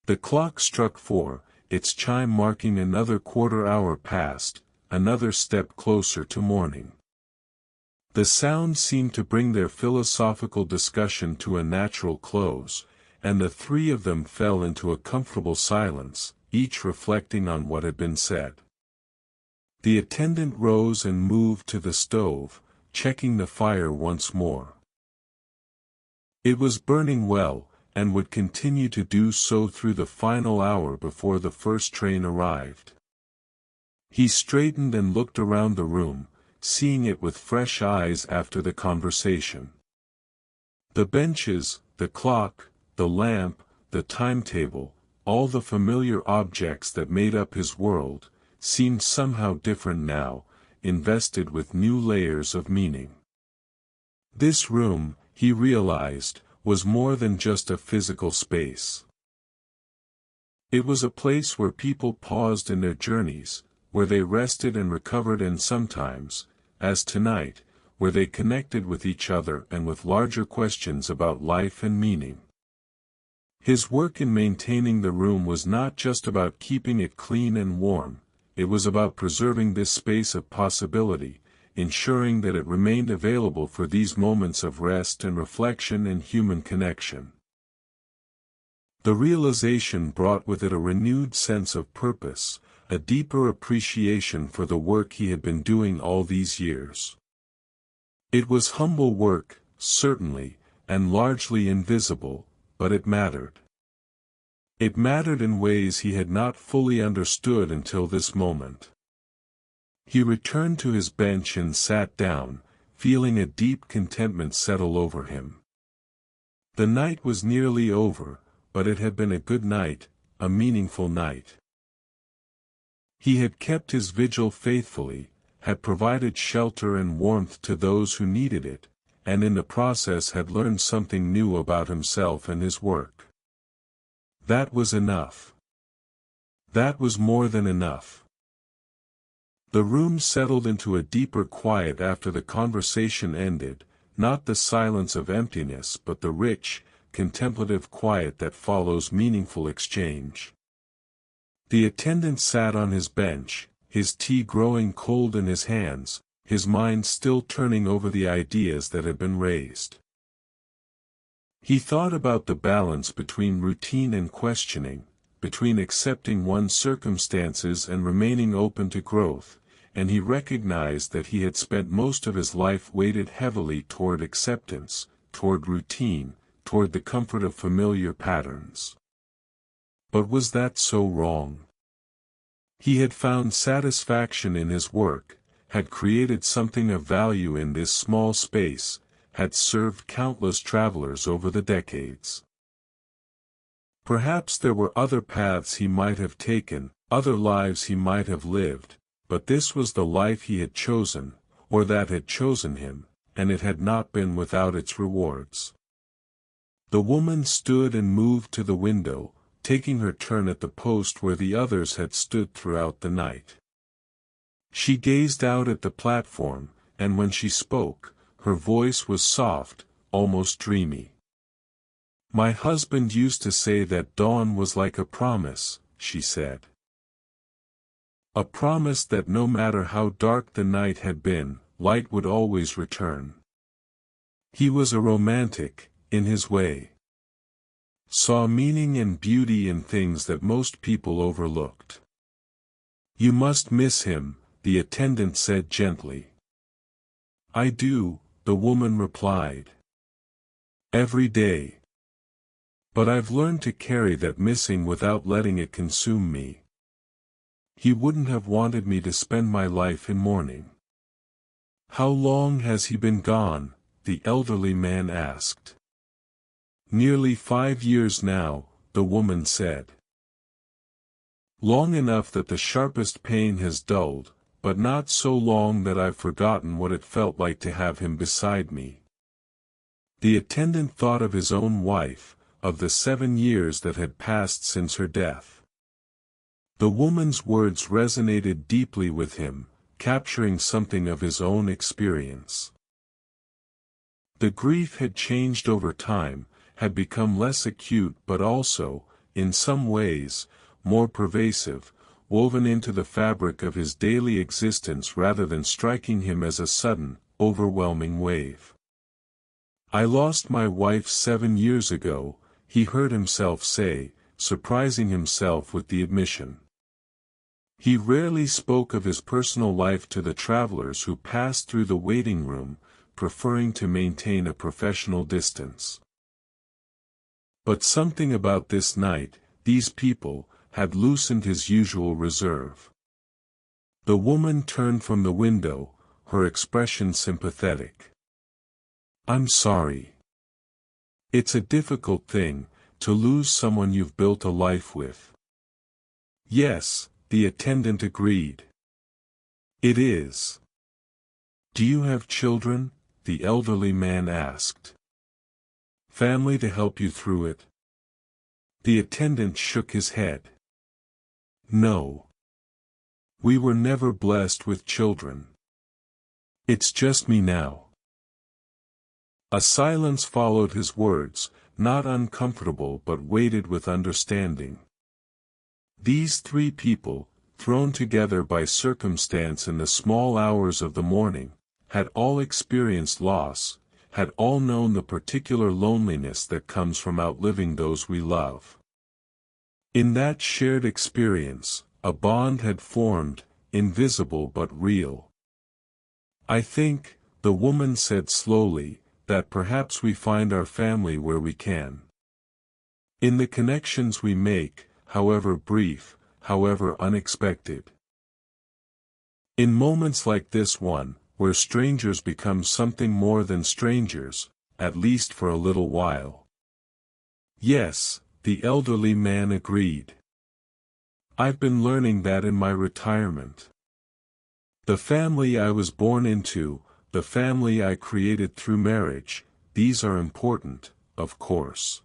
The clock struck 4, its chime marking another quarter hour past, another step closer to morning. The sound seemed to bring their philosophical discussion to a natural close, and the three of them fell into a comfortable silence, each reflecting on what had been said. The attendant rose and moved to the stove, checking the fire once more. It was burning well, and would continue to do so through the final hour before the first train arrived. He straightened and looked around the room, seeing it with fresh eyes after the conversation. The benches, the clock, the lamp, the timetable, all the familiar objects that made up his world, seemed somehow different now, invested with new layers of meaning. This room, he realized, was more than just a physical space. It was a place where people paused in their journeys, where they rested and recovered, and sometimes, as tonight, where they connected with each other and with larger questions about life and meaning. His work in maintaining the room was not just about keeping it clean and warm, it was about preserving this space of possibility, ensuring that it remained available for these moments of rest and reflection and human connection. The realization brought with it a renewed sense of purpose, a deeper appreciation for the work he had been doing all these years. It was humble work, certainly, and largely invisible, but it mattered. It mattered in ways he had not fully understood until this moment. He returned to his bench and sat down, feeling a deep contentment settle over him. The night was nearly over, but it had been a good night, a meaningful night. He had kept his vigil faithfully, had provided shelter and warmth to those who needed it, and in the process had learned something new about himself and his work. That was enough. That was more than enough. The room settled into a deeper quiet after the conversation ended, not the silence of emptiness but the rich, contemplative quiet that follows meaningful exchange. The attendant sat on his bench, his tea growing cold in his hands, his mind still turning over the ideas that had been raised. He thought about the balance between routine and questioning, between accepting one's circumstances and remaining open to growth, and he recognized that he had spent most of his life weighted heavily toward acceptance, toward routine, toward the comfort of familiar patterns. But was that so wrong? He had found satisfaction in his work, had created something of value in this small space, had served countless travelers over the decades. Perhaps there were other paths he might have taken, other lives he might have lived, but this was the life he had chosen, or that had chosen him, and it had not been without its rewards. The woman stood and moved to the window, taking her turn at the post where the others had stood throughout the night. She gazed out at the platform, and when she spoke, her voice was soft, almost dreamy. "My husband used to say that dawn was like a promise," she said. A promise that no matter how dark the night had been, light would always return. He was a romantic, in his way. Saw meaning and beauty in things that most people overlooked. "You must miss him," the attendant said gently. "I do," the woman replied. "Every day. But I've learned to carry that missing without letting it consume me. He wouldn't have wanted me to spend my life in mourning." "How long has he been gone?" the elderly man asked. "Nearly 5 years now," the woman said. "Long enough that the sharpest pain has dulled, but not so long that I've forgotten what it felt like to have him beside me." The attendant thought of his own wife, of the 7 years that had passed since her death. The woman's words resonated deeply with him, capturing something of his own experience. The grief had changed over time, had become less acute but also, in some ways, more pervasive, woven into the fabric of his daily existence rather than striking him as a sudden, overwhelming wave. "I lost my wife 7 years ago," he heard himself say, surprising himself with the admission. He rarely spoke of his personal life to the travelers who passed through the waiting room, preferring to maintain a professional distance. But something about this night, these people, had loosened his usual reserve. The woman turned from the window, her expression sympathetic. "I'm sorry. It's a difficult thing, to lose someone you've built a life with." "Yes," the attendant agreed. "It is." "Do you have children?" the elderly man asked. "Family to help you through it?" The attendant shook his head. "No. We were never blessed with children. It's just me now." A silence followed his words, not uncomfortable but weighted with understanding. These 3 people, thrown together by circumstance in the small hours of the morning, had all experienced loss, had all known the particular loneliness that comes from outliving those we love. In that shared experience, a bond had formed, invisible but real. "I think," the woman said slowly, "that perhaps we find our family where we can. In the connections we make, however brief, however unexpected. In moments like this one, where strangers become something more than strangers, at least for a little while." "Yes," the elderly man agreed. "I've been learning that in my retirement. The family I was born into, the family I created through marriage, these are important, of course.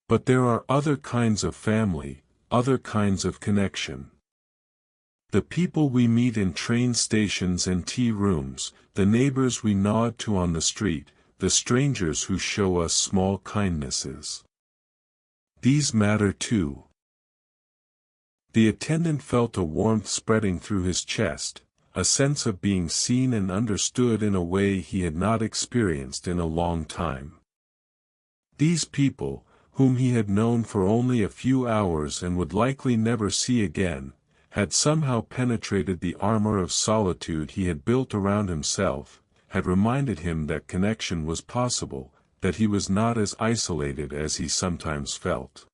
But there are other kinds of family, other kinds of connection. The people we meet in train stations and tea rooms, the neighbors we nod to on the street, the strangers who show us small kindnesses. These matter too." The attendant felt a warmth spreading through his chest, a sense of being seen and understood in a way he had not experienced in a long time. These people, whom he had known for only a few hours and would likely never see again, had somehow penetrated the armor of solitude he had built around himself, had reminded him that connection was possible, that he was not as isolated as he sometimes felt.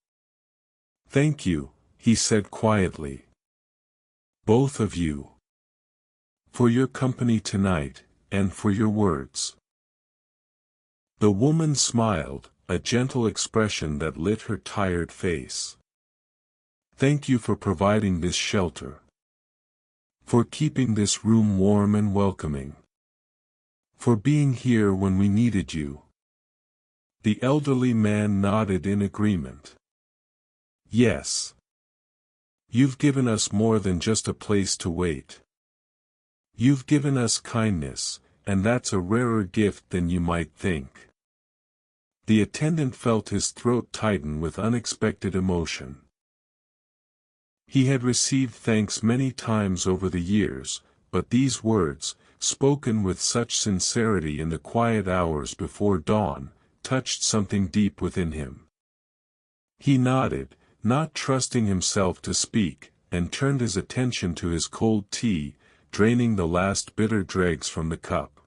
"Thank you," he said quietly. "Both of you. For your company tonight, and for your words." The woman smiled, a gentle expression that lit her tired face. "Thank you for providing this shelter. For keeping this room warm and welcoming. For being here when we needed you." The elderly man nodded in agreement. "Yes. You've given us more than just a place to wait. You've given us kindness, and that's a rarer gift than you might think." The attendant felt his throat tighten with unexpected emotion. He had received thanks many times over the years, but these words, spoken with such sincerity in the quiet hours before dawn, touched something deep within him. He nodded, not trusting himself to speak, and turned his attention to his cold tea, draining the last bitter dregs from the cup.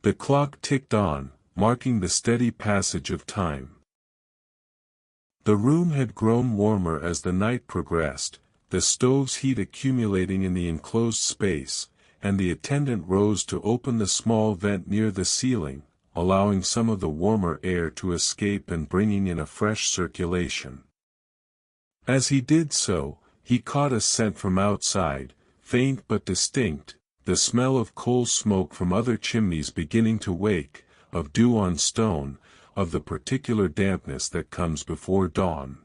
The clock ticked on, marking the steady passage of time. The room had grown warmer as the night progressed, the stove's heat accumulating in the enclosed space, and the attendant rose to open the small vent near the ceiling, allowing some of the warmer air to escape and bringing in a fresh circulation. As he did so, he caught a scent from outside, faint but distinct, the smell of coal smoke from other chimneys beginning to wake, of dew on stone, of the particular dampness that comes before dawn.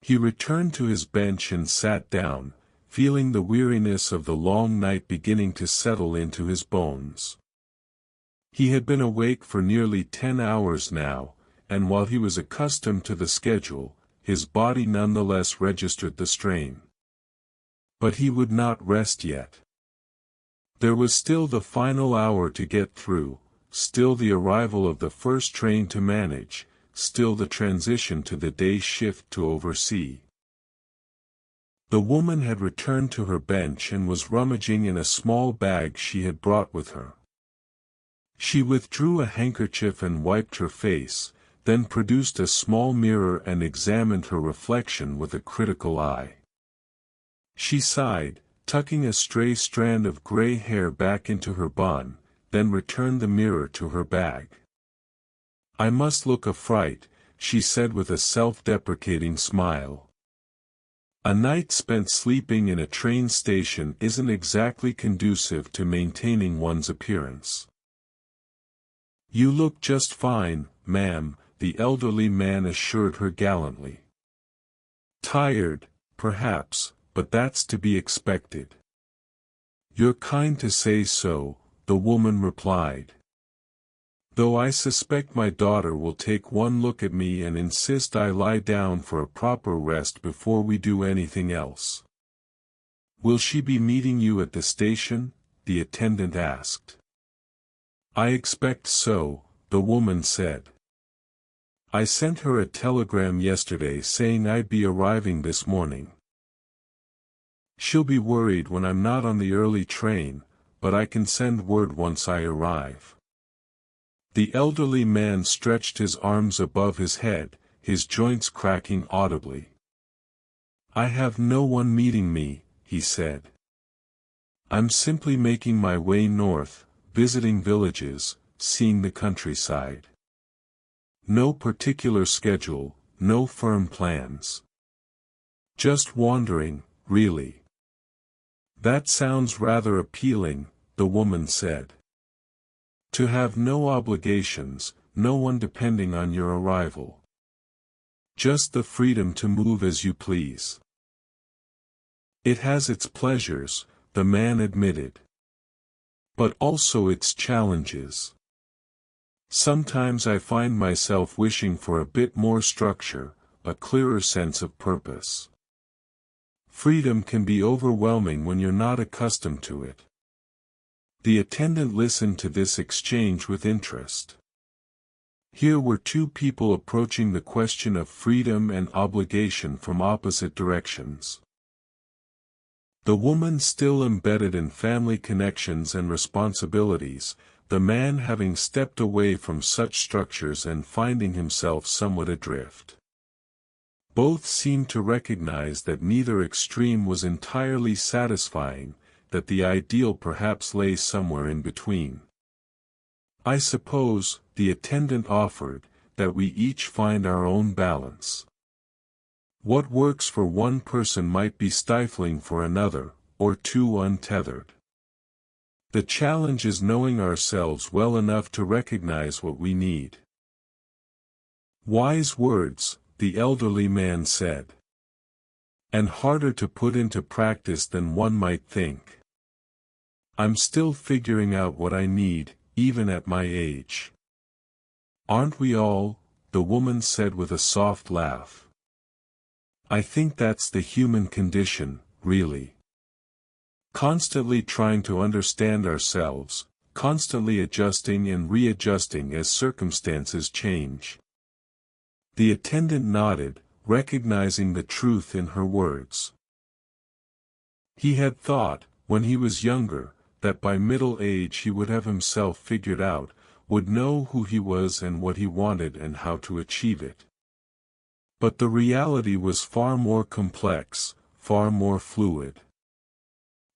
He returned to his bench and sat down, feeling the weariness of the long night beginning to settle into his bones. He had been awake for nearly 10 hours now, and while he was accustomed to the schedule, his body nonetheless registered the strain. But he would not rest yet. There was still the final hour to get through, still the arrival of the first train to manage, still the transition to the day shift to oversee. The woman had returned to her bench and was rummaging in a small bag she had brought with her. She withdrew a handkerchief and wiped her face, then produced a small mirror and examined her reflection with a critical eye. She sighed, tucking a stray strand of gray hair back into her bun, then returned the mirror to her bag. "I must look a fright," she said with a self-deprecating smile. A night spent sleeping in a train station isn't exactly conducive to maintaining one's appearance. "You look just fine, ma'am," the elderly man assured her gallantly. "Tired, perhaps, but that's to be expected." "You're kind to say so," the woman replied. "Though I suspect my daughter will take one look at me and insist I lie down for a proper rest before we do anything else." "Will she be meeting you at the station?" the attendant asked. "I expect so," the woman said. "I sent her a telegram yesterday saying I'd be arriving this morning. She'll be worried when I'm not on the early train, but I can send word once I arrive." The elderly man stretched his arms above his head, his joints cracking audibly. "I have no one meeting me," he said. "I'm simply making my way north, visiting villages, seeing the countryside. No particular schedule, no firm plans. Just wandering, really." "That sounds rather appealing," the woman said. "To have no obligations, no one depending on your arrival. Just the freedom to move as you please." "It has its pleasures," the man admitted. "But also its challenges. Sometimes I find myself wishing for a bit more structure, a clearer sense of purpose. Freedom can be overwhelming when you're not accustomed to it." The attendant listened to this exchange with interest. Here were two people approaching the question of freedom and obligation from opposite directions. The woman still embedded in family connections and responsibilities, the man having stepped away from such structures and finding himself somewhat adrift. Both seemed to recognize that neither extreme was entirely satisfying, that the ideal perhaps lay somewhere in between. "I suppose," the attendant offered, "that we each find our own balance. What works for one person might be stifling for another, or too untethered. The challenge is knowing ourselves well enough to recognize what we need." "Wise words," the elderly man said. "And harder to put into practice than one might think. I'm still figuring out what I need, even at my age." "Aren't we all?" the woman said with a soft laugh. "I think that's the human condition, really. Constantly trying to understand ourselves, constantly adjusting and readjusting as circumstances change." The attendant nodded, recognizing the truth in her words. He had thought, when he was younger, that by middle age he would have himself figured out, would know who he was and what he wanted and how to achieve it. But the reality was far more complex, far more fluid.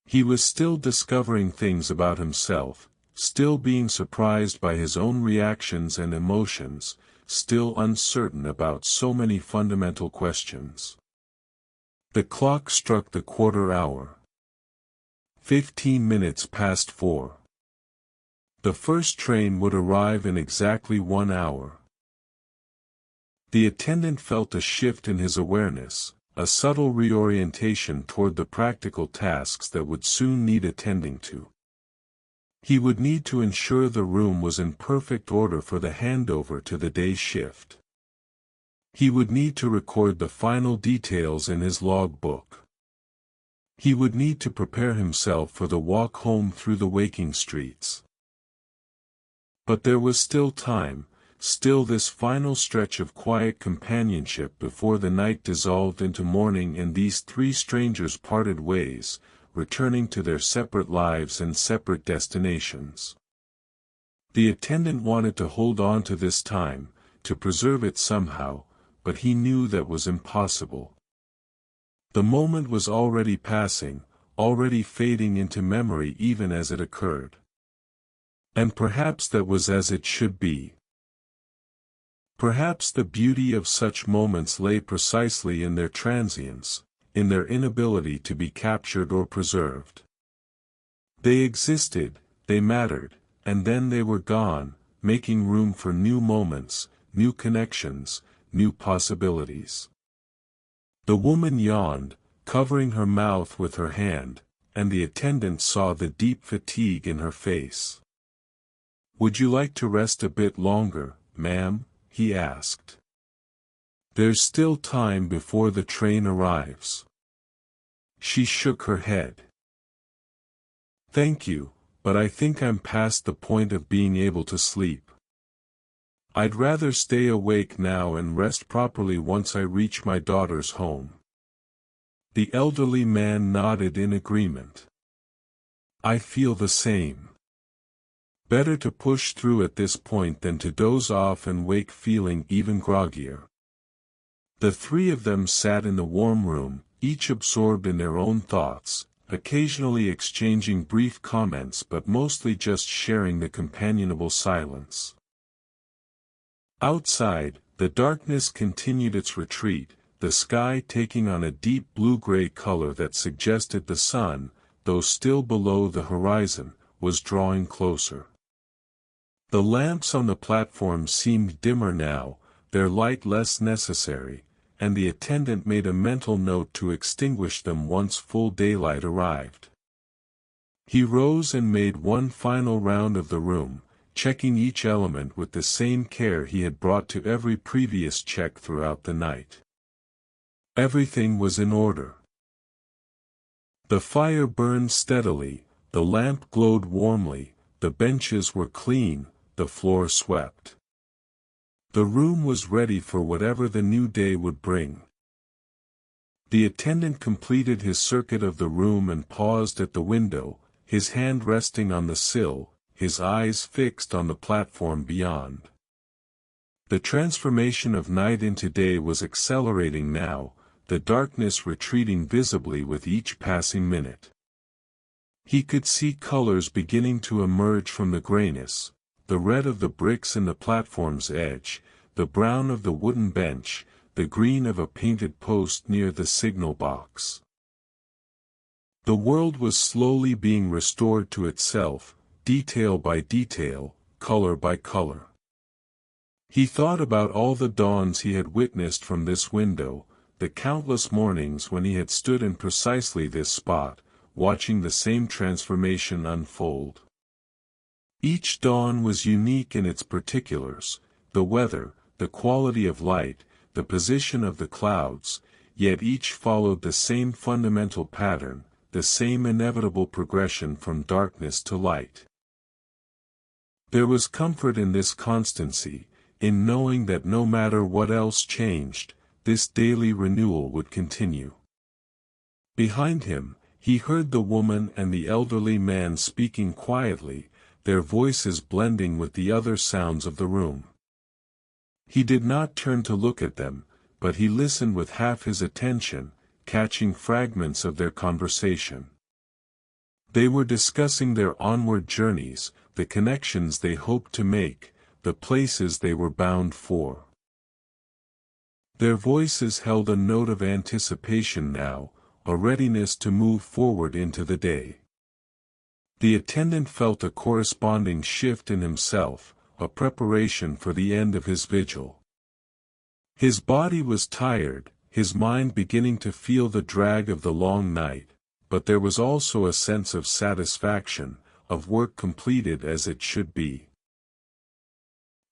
He was still discovering things about himself, still being surprised by his own reactions and emotions, still uncertain about so many fundamental questions. The clock struck the quarter hour. 15 minutes past 4. The first train would arrive in exactly 1 hour. The attendant felt a shift in his awareness, a subtle reorientation toward the practical tasks that would soon need attending to. He would need to ensure the room was in perfect order for the handover to the day shift. He would need to record the final details in his logbook. He would need to prepare himself for the walk home through the waking streets. But there was still time, still this final stretch of quiet companionship before the night dissolved into morning and these three strangers parted ways, returning to their separate lives and separate destinations. The attendant wanted to hold on to this time, to preserve it somehow, but he knew that was impossible. The moment was already passing, already fading into memory even as it occurred. And perhaps that was as it should be. Perhaps the beauty of such moments lay precisely in their transience, in their inability to be captured or preserved. They existed, they mattered, and then they were gone, making room for new moments, new connections, new possibilities. The woman yawned, covering her mouth with her hand, and the attendant saw the deep fatigue in her face. "Would you like to rest a bit longer, ma'am?" he asked. "There's still time before the train arrives." She shook her head. "Thank you, but I think I'm past the point of being able to sleep. I'd rather stay awake now and rest properly once I reach my daughter's home." The elderly man nodded in agreement. "I feel the same. Better to push through at this point than to doze off and wake feeling even groggier." The three of them sat in the warm room, each absorbed in their own thoughts, occasionally exchanging brief comments but mostly just sharing the companionable silence. Outside, the darkness continued its retreat, the sky taking on a deep blue-gray color that suggested the sun, though still below the horizon, was drawing closer. The lamps on the platform seemed dimmer now, their light less necessary, and the attendant made a mental note to extinguish them once full daylight arrived. He rose and made one final round of the room, checking each element with the same care he had brought to every previous check throughout the night. Everything was in order. The fire burned steadily, the lamp glowed warmly, the benches were clean, the floor swept. The room was ready for whatever the new day would bring. The attendant completed his circuit of the room and paused at the window, his hand resting on the sill, his eyes fixed on the platform beyond. The transformation of night into day was accelerating now, the darkness retreating visibly with each passing minute. He could see colors beginning to emerge from the grayness, the red of the bricks in the platform's edge, the brown of the wooden bench, the green of a painted post near the signal box. The world was slowly being restored to itself, detail by detail, color by color. He thought about all the dawns he had witnessed from this window, the countless mornings when he had stood in precisely this spot, watching the same transformation unfold. Each dawn was unique in its particulars, the weather, the quality of light, the position of the clouds, yet each followed the same fundamental pattern, the same inevitable progression from darkness to light. There was comfort in this constancy, in knowing that no matter what else changed, this daily renewal would continue. Behind him, he heard the woman and the elderly man speaking quietly, their voices blending with the other sounds of the room. He did not turn to look at them, but he listened with half his attention, catching fragments of their conversation. They were discussing their onward journeys, the connections they hoped to make, the places they were bound for. Their voices held a note of anticipation now, a readiness to move forward into the day. The attendant felt a corresponding shift in himself, a preparation for the end of his vigil. His body was tired, his mind beginning to feel the drag of the long night, but there was also a sense of satisfaction, of work completed as it should be.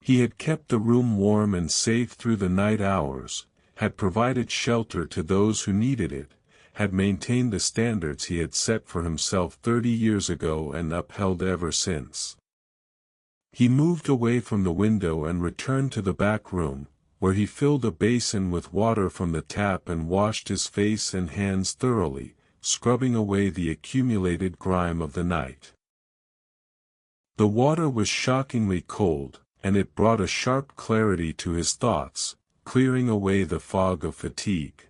He had kept the room warm and safe through the night hours, had provided shelter to those who needed it, had maintained the standards he had set for himself 30 years ago and upheld ever since. He moved away from the window and returned to the back room, where he filled a basin with water from the tap and washed his face and hands thoroughly, scrubbing away the accumulated grime of the night. The water was shockingly cold, and it brought a sharp clarity to his thoughts, clearing away the fog of fatigue.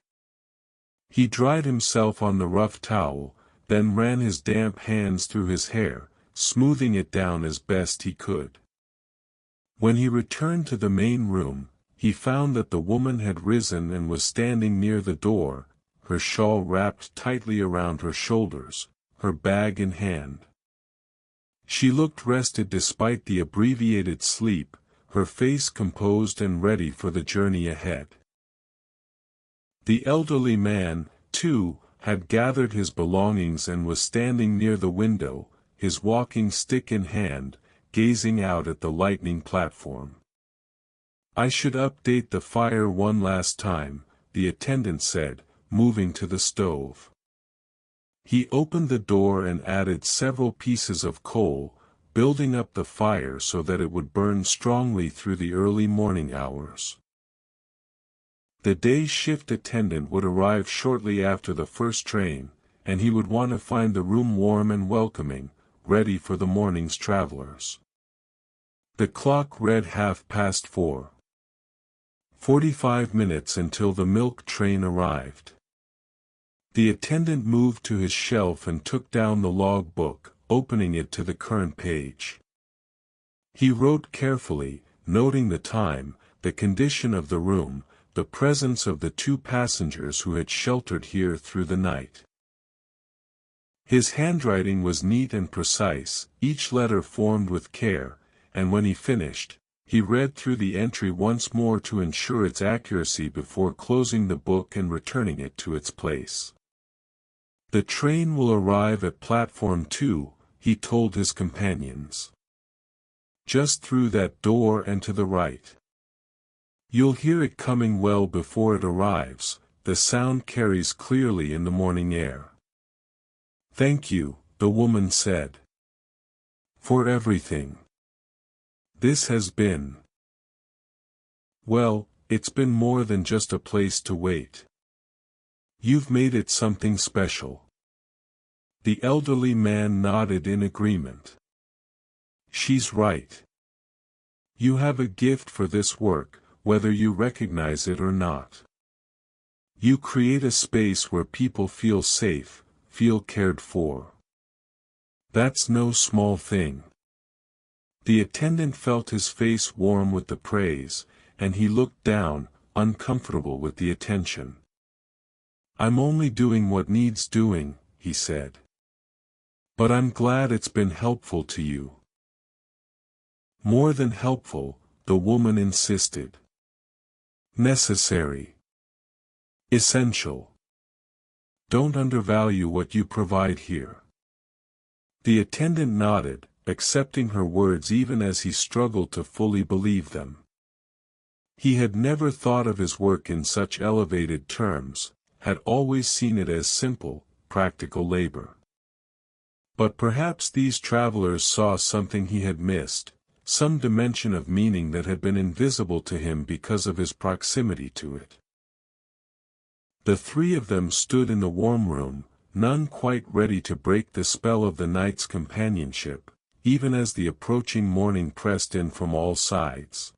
He dried himself on the rough towel, then ran his damp hands through his hair, smoothing it down as best he could. When he returned to the main room, he found that the woman had risen and was standing near the door, her shawl wrapped tightly around her shoulders, her bag in hand. She looked rested despite the abbreviated sleep, her face composed and ready for the journey ahead. The elderly man, too, had gathered his belongings and was standing near the window, his walking stick in hand, gazing out at the lightning platform. "I should update the fire one last time," the attendant said, moving to the stove. He opened the door and added several pieces of coal, building up the fire so that it would burn strongly through the early morning hours. The day shift attendant would arrive shortly after the first train, and he would want to find the room warm and welcoming, ready for the morning's travelers. The clock read 4:30. 45 minutes until the milk train arrived. The attendant moved to his shelf and took down the log book, opening it to the current page. He wrote carefully, noting the time, the condition of the room, the presence of the 2 passengers who had sheltered here through the night. His handwriting was neat and precise, each letter formed with care, and when he finished, he read through the entry once more to ensure its accuracy before closing the book and returning it to its place. "The train will arrive at platform 2, he told his companions. "Just through that door and to the right. You'll hear it coming well before it arrives, the sound carries clearly in the morning air." "Thank you," the woman said. "For everything. This has been... well, it's been more than just a place to wait. You've made it something special." The elderly man nodded in agreement. "She's right. You have a gift for this work, whether you recognize it or not. You create a space where people feel safe, feel cared for. That's no small thing." The attendant felt his face warm with the praise, and he looked down, uncomfortable with the attention. "I'm only doing what needs doing," he said. "But I'm glad it's been helpful to you." "More than helpful," the woman insisted. "Necessary. Essential. Don't undervalue what you provide here." The attendant nodded, accepting her words even as he struggled to fully believe them. He had never thought of his work in such elevated terms, had always seen it as simple, practical labor. But perhaps these travelers saw something he had missed, some dimension of meaning that had been invisible to him because of his proximity to it. The 3 of them stood in the warm room, none quite ready to break the spell of the night's companionship, even as the approaching morning pressed in from all sides.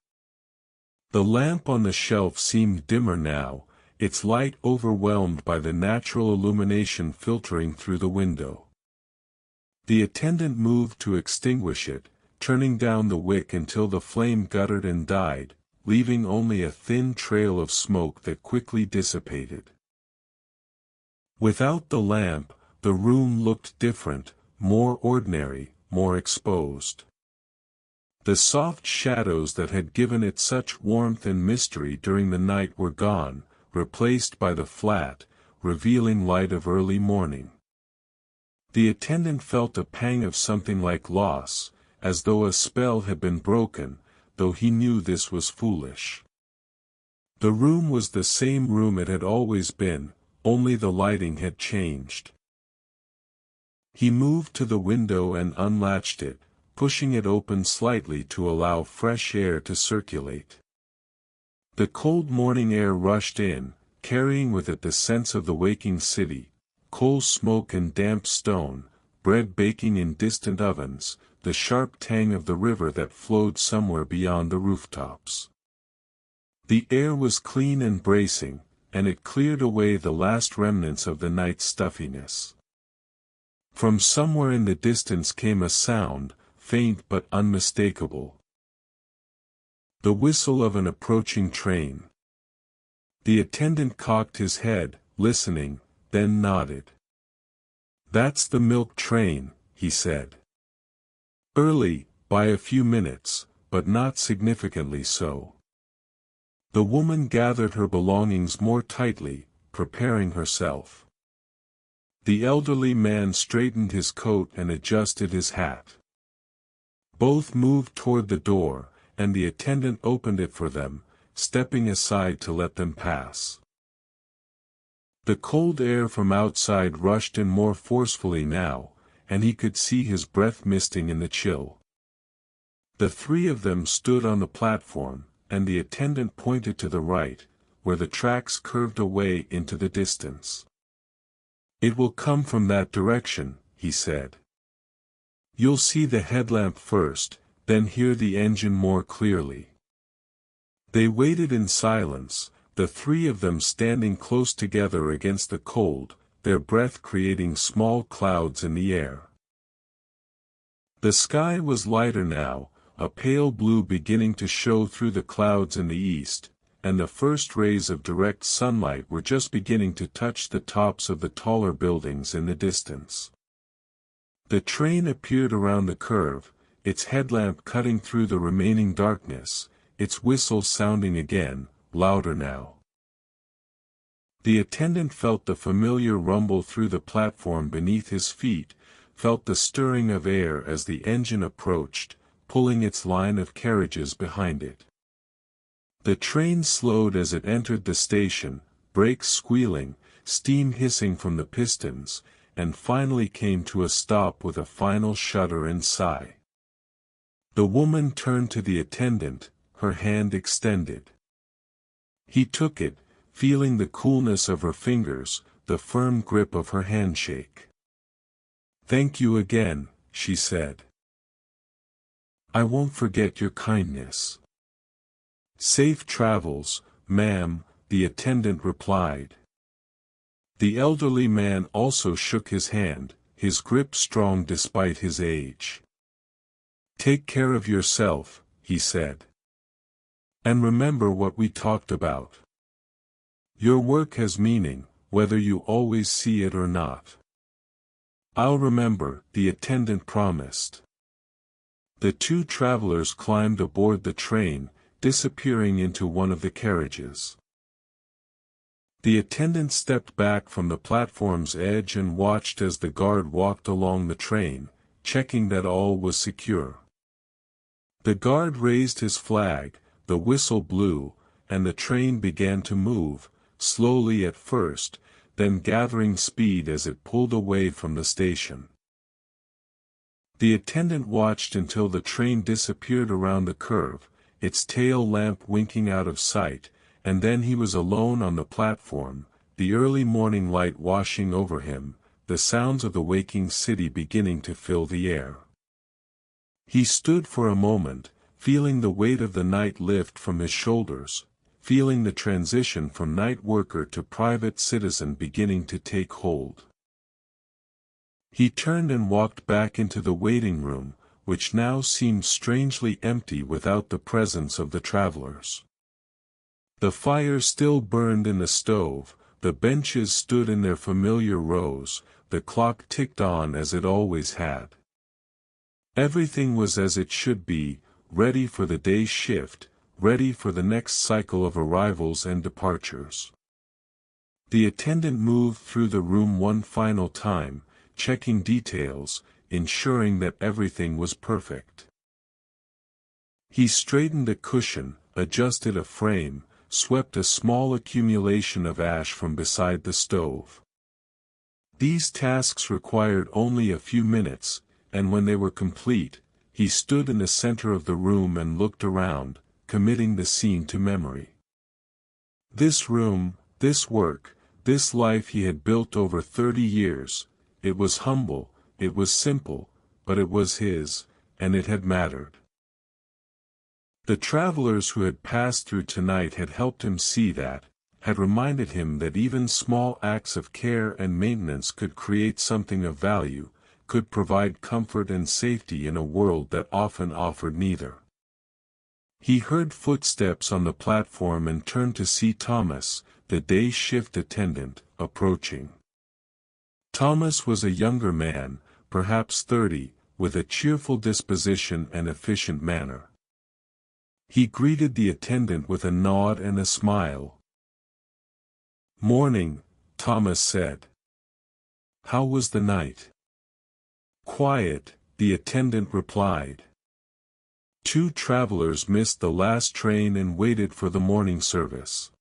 The lamp on the shelf seemed dimmer now, its light overwhelmed by the natural illumination filtering through the window. The attendant moved to extinguish it, turning down the wick until the flame guttered and died, leaving only a thin trail of smoke that quickly dissipated. Without the lamp, the room looked different, more ordinary, more exposed. The soft shadows that had given it such warmth and mystery during the night were gone, replaced by the flat, revealing light of early morning. The attendant felt a pang of something like loss, as though a spell had been broken, though he knew this was foolish. The room was the same room it had always been, only the lighting had changed. He moved to the window and unlatched it, pushing it open slightly to allow fresh air to circulate. The cold morning air rushed in, carrying with it the sense of the waking city, coal smoke and damp stone, bread baking in distant ovens, the sharp tang of the river that flowed somewhere beyond the rooftops. The air was clean and bracing, and it cleared away the last remnants of the night's stuffiness. From somewhere in the distance came a sound, faint but unmistakable. The whistle of an approaching train. The attendant cocked his head, listening, then nodded. "That's the milk train," he said. "Early, by a few minutes, but not significantly so." The woman gathered her belongings more tightly, preparing herself. The elderly man straightened his coat and adjusted his hat. Both moved toward the door, and the attendant opened it for them, stepping aside to let them pass. The cold air from outside rushed in more forcefully now, and he could see his breath misting in the chill. The three of them stood on the platform, and the attendant pointed to the right, where the tracks curved away into the distance. "It will come from that direction," he said. "You'll see the headlamp first, then hear the engine more clearly." They waited in silence, the three of them standing close together against the cold, their breath creating small clouds in the air. The sky was lighter now, a pale blue beginning to show through the clouds in the east, and the first rays of direct sunlight were just beginning to touch the tops of the taller buildings in the distance. The train appeared around the curve, its headlamp cutting through the remaining darkness, its whistle sounding again, louder now. The attendant felt the familiar rumble through the platform beneath his feet, felt the stirring of air as the engine approached, pulling its line of carriages behind it. The train slowed as it entered the station, brakes squealing, steam hissing from the pistons, and finally came to a stop with a final shudder and sigh. The woman turned to the attendant, her hand extended. He took it, feeling the coolness of her fingers, the firm grip of her handshake. "Thank you again," she said. "I won't forget your kindness." "Safe travels, ma'am," the attendant replied. The elderly man also shook his hand, his grip strong despite his age. "Take care of yourself," he said. "And remember what we talked about. Your work has meaning, whether you always see it or not." "I'll remember," the attendant promised. The two travelers climbed aboard the train, disappearing into one of the carriages. The attendant stepped back from the platform's edge and watched as the guard walked along the train, checking that all was secure. The guard raised his flag, the whistle blew, and the train began to move, slowly at first, then gathering speed as it pulled away from the station. The attendant watched until the train disappeared around the curve, its tail lamp winking out of sight, and then he was alone on the platform, the early morning light washing over him, the sounds of the waking city beginning to fill the air. He stood for a moment, feeling the weight of the night lift from his shoulders, feeling the transition from night worker to private citizen beginning to take hold. He turned and walked back into the waiting room, which now seemed strangely empty without the presence of the travelers. The fire still burned in the stove, the benches stood in their familiar rows, the clock ticked on as it always had. Everything was as it should be, ready for the day's shift, ready for the next cycle of arrivals and departures. The attendant moved through the room one final time, checking details, ensuring that everything was perfect. He straightened a cushion, adjusted a frame, swept a small accumulation of ash from beside the stove. These tasks required only a few minutes, and when they were complete, he stood in the center of the room and looked around, committing the scene to memory. This room, this work, this life he had built over 30 years, it was humble, it was simple, but it was his, and it had mattered. The travelers who had passed through tonight had helped him see that, had reminded him that even small acts of care and maintenance could create something of value, could provide comfort and safety in a world that often offered neither. He heard footsteps on the platform and turned to see Thomas, the day shift attendant, approaching. Thomas was a younger man, perhaps 30, with a cheerful disposition and efficient manner. He greeted the attendant with a nod and a smile. "Morning," Thomas said. "How was the night?" "Quiet," the attendant replied. Two travelers missed the last train and waited for the morning service.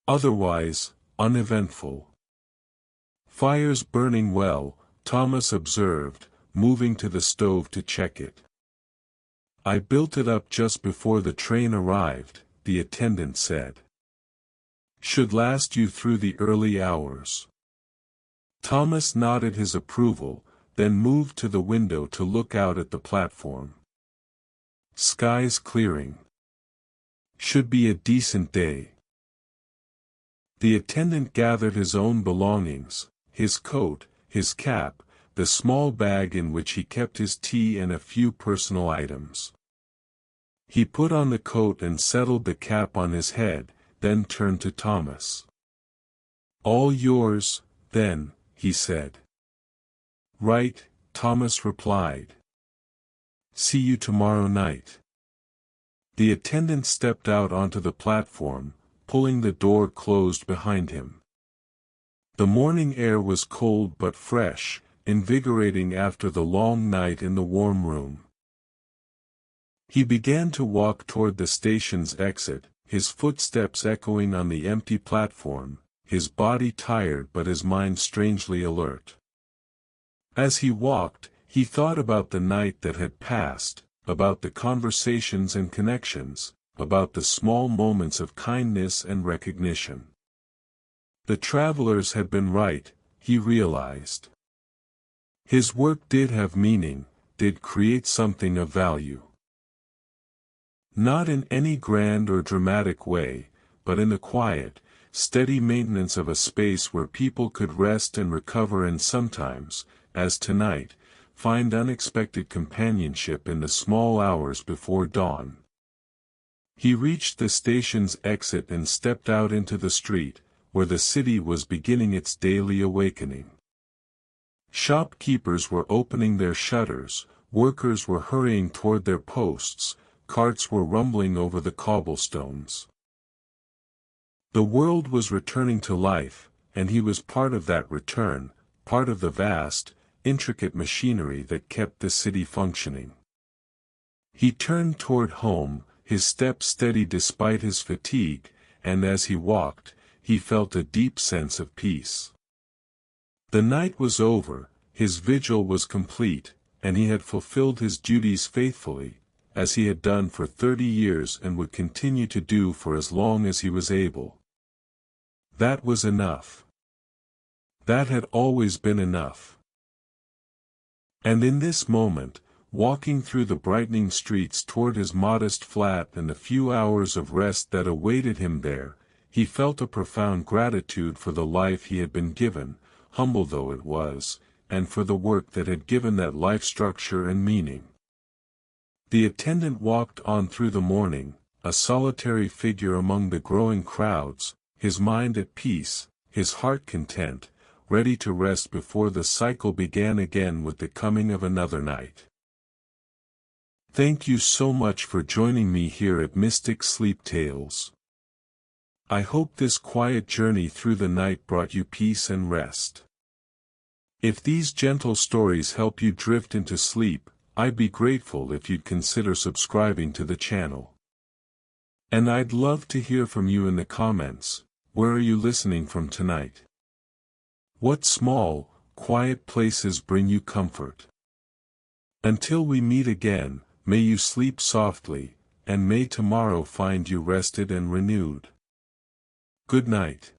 Otherwise, uneventful. "Fire's burning well," Thomas observed, moving to the stove to check it. "I built it up just before the train arrived," the attendant said. "Should last you through the early hours." Thomas nodded his approval, then moved to the window to look out at the platform. "Sky's clearing. Should be a decent day." The attendant gathered his own belongings, his coat, his cap, the small bag in which he kept his tea and a few personal items. He put on the coat and settled the cap on his head, then turned to Thomas. "All yours, then," he said. "Right," Thomas replied. "See you tomorrow night." The attendant stepped out onto the platform, pulling the door closed behind him. The morning air was cold but fresh, invigorating after the long night in the warm room. He began to walk toward the station's exit, his footsteps echoing on the empty platform, his body tired but his mind strangely alert. As he walked, he thought about the night that had passed, about the conversations and connections, about the small moments of kindness and recognition. The travelers had been right, he realized. His work did have meaning, did create something of value. Not in any grand or dramatic way, but in the quiet, steady maintenance of a space where people could rest and recover and sometimes, as tonight, find unexpected companionship in the small hours before dawn. He reached the station's exit and stepped out into the street, where the city was beginning its daily awakening. Shopkeepers were opening their shutters, workers were hurrying toward their posts, carts were rumbling over the cobblestones. The world was returning to life, and he was part of that return, part of the vast, intricate machinery that kept the city functioning. He turned toward home, his steps steady despite his fatigue, and as he walked, he felt a deep sense of peace. The night was over, his vigil was complete, and he had fulfilled his duties faithfully, as he had done for 30 years and would continue to do for as long as he was able. That was enough. That had always been enough. And in this moment, walking through the brightening streets toward his modest flat and the few hours of rest that awaited him there, he felt a profound gratitude for the life he had been given, humble though it was, and for the work that had given that life structure and meaning. The attendant walked on through the morning, a solitary figure among the growing crowds, his mind at peace, his heart content, ready to rest before the cycle began again with the coming of another night. Thank you so much for joining me here at Mystic Sleep Tales. I hope this quiet journey through the night brought you peace and rest. If these gentle stories help you drift into sleep, I'd be grateful if you'd consider subscribing to the channel. And I'd love to hear from you in the comments. Where are you listening from tonight? What small, quiet places bring you comfort? Until we meet again, may you sleep softly, and may tomorrow find you rested and renewed. Good night.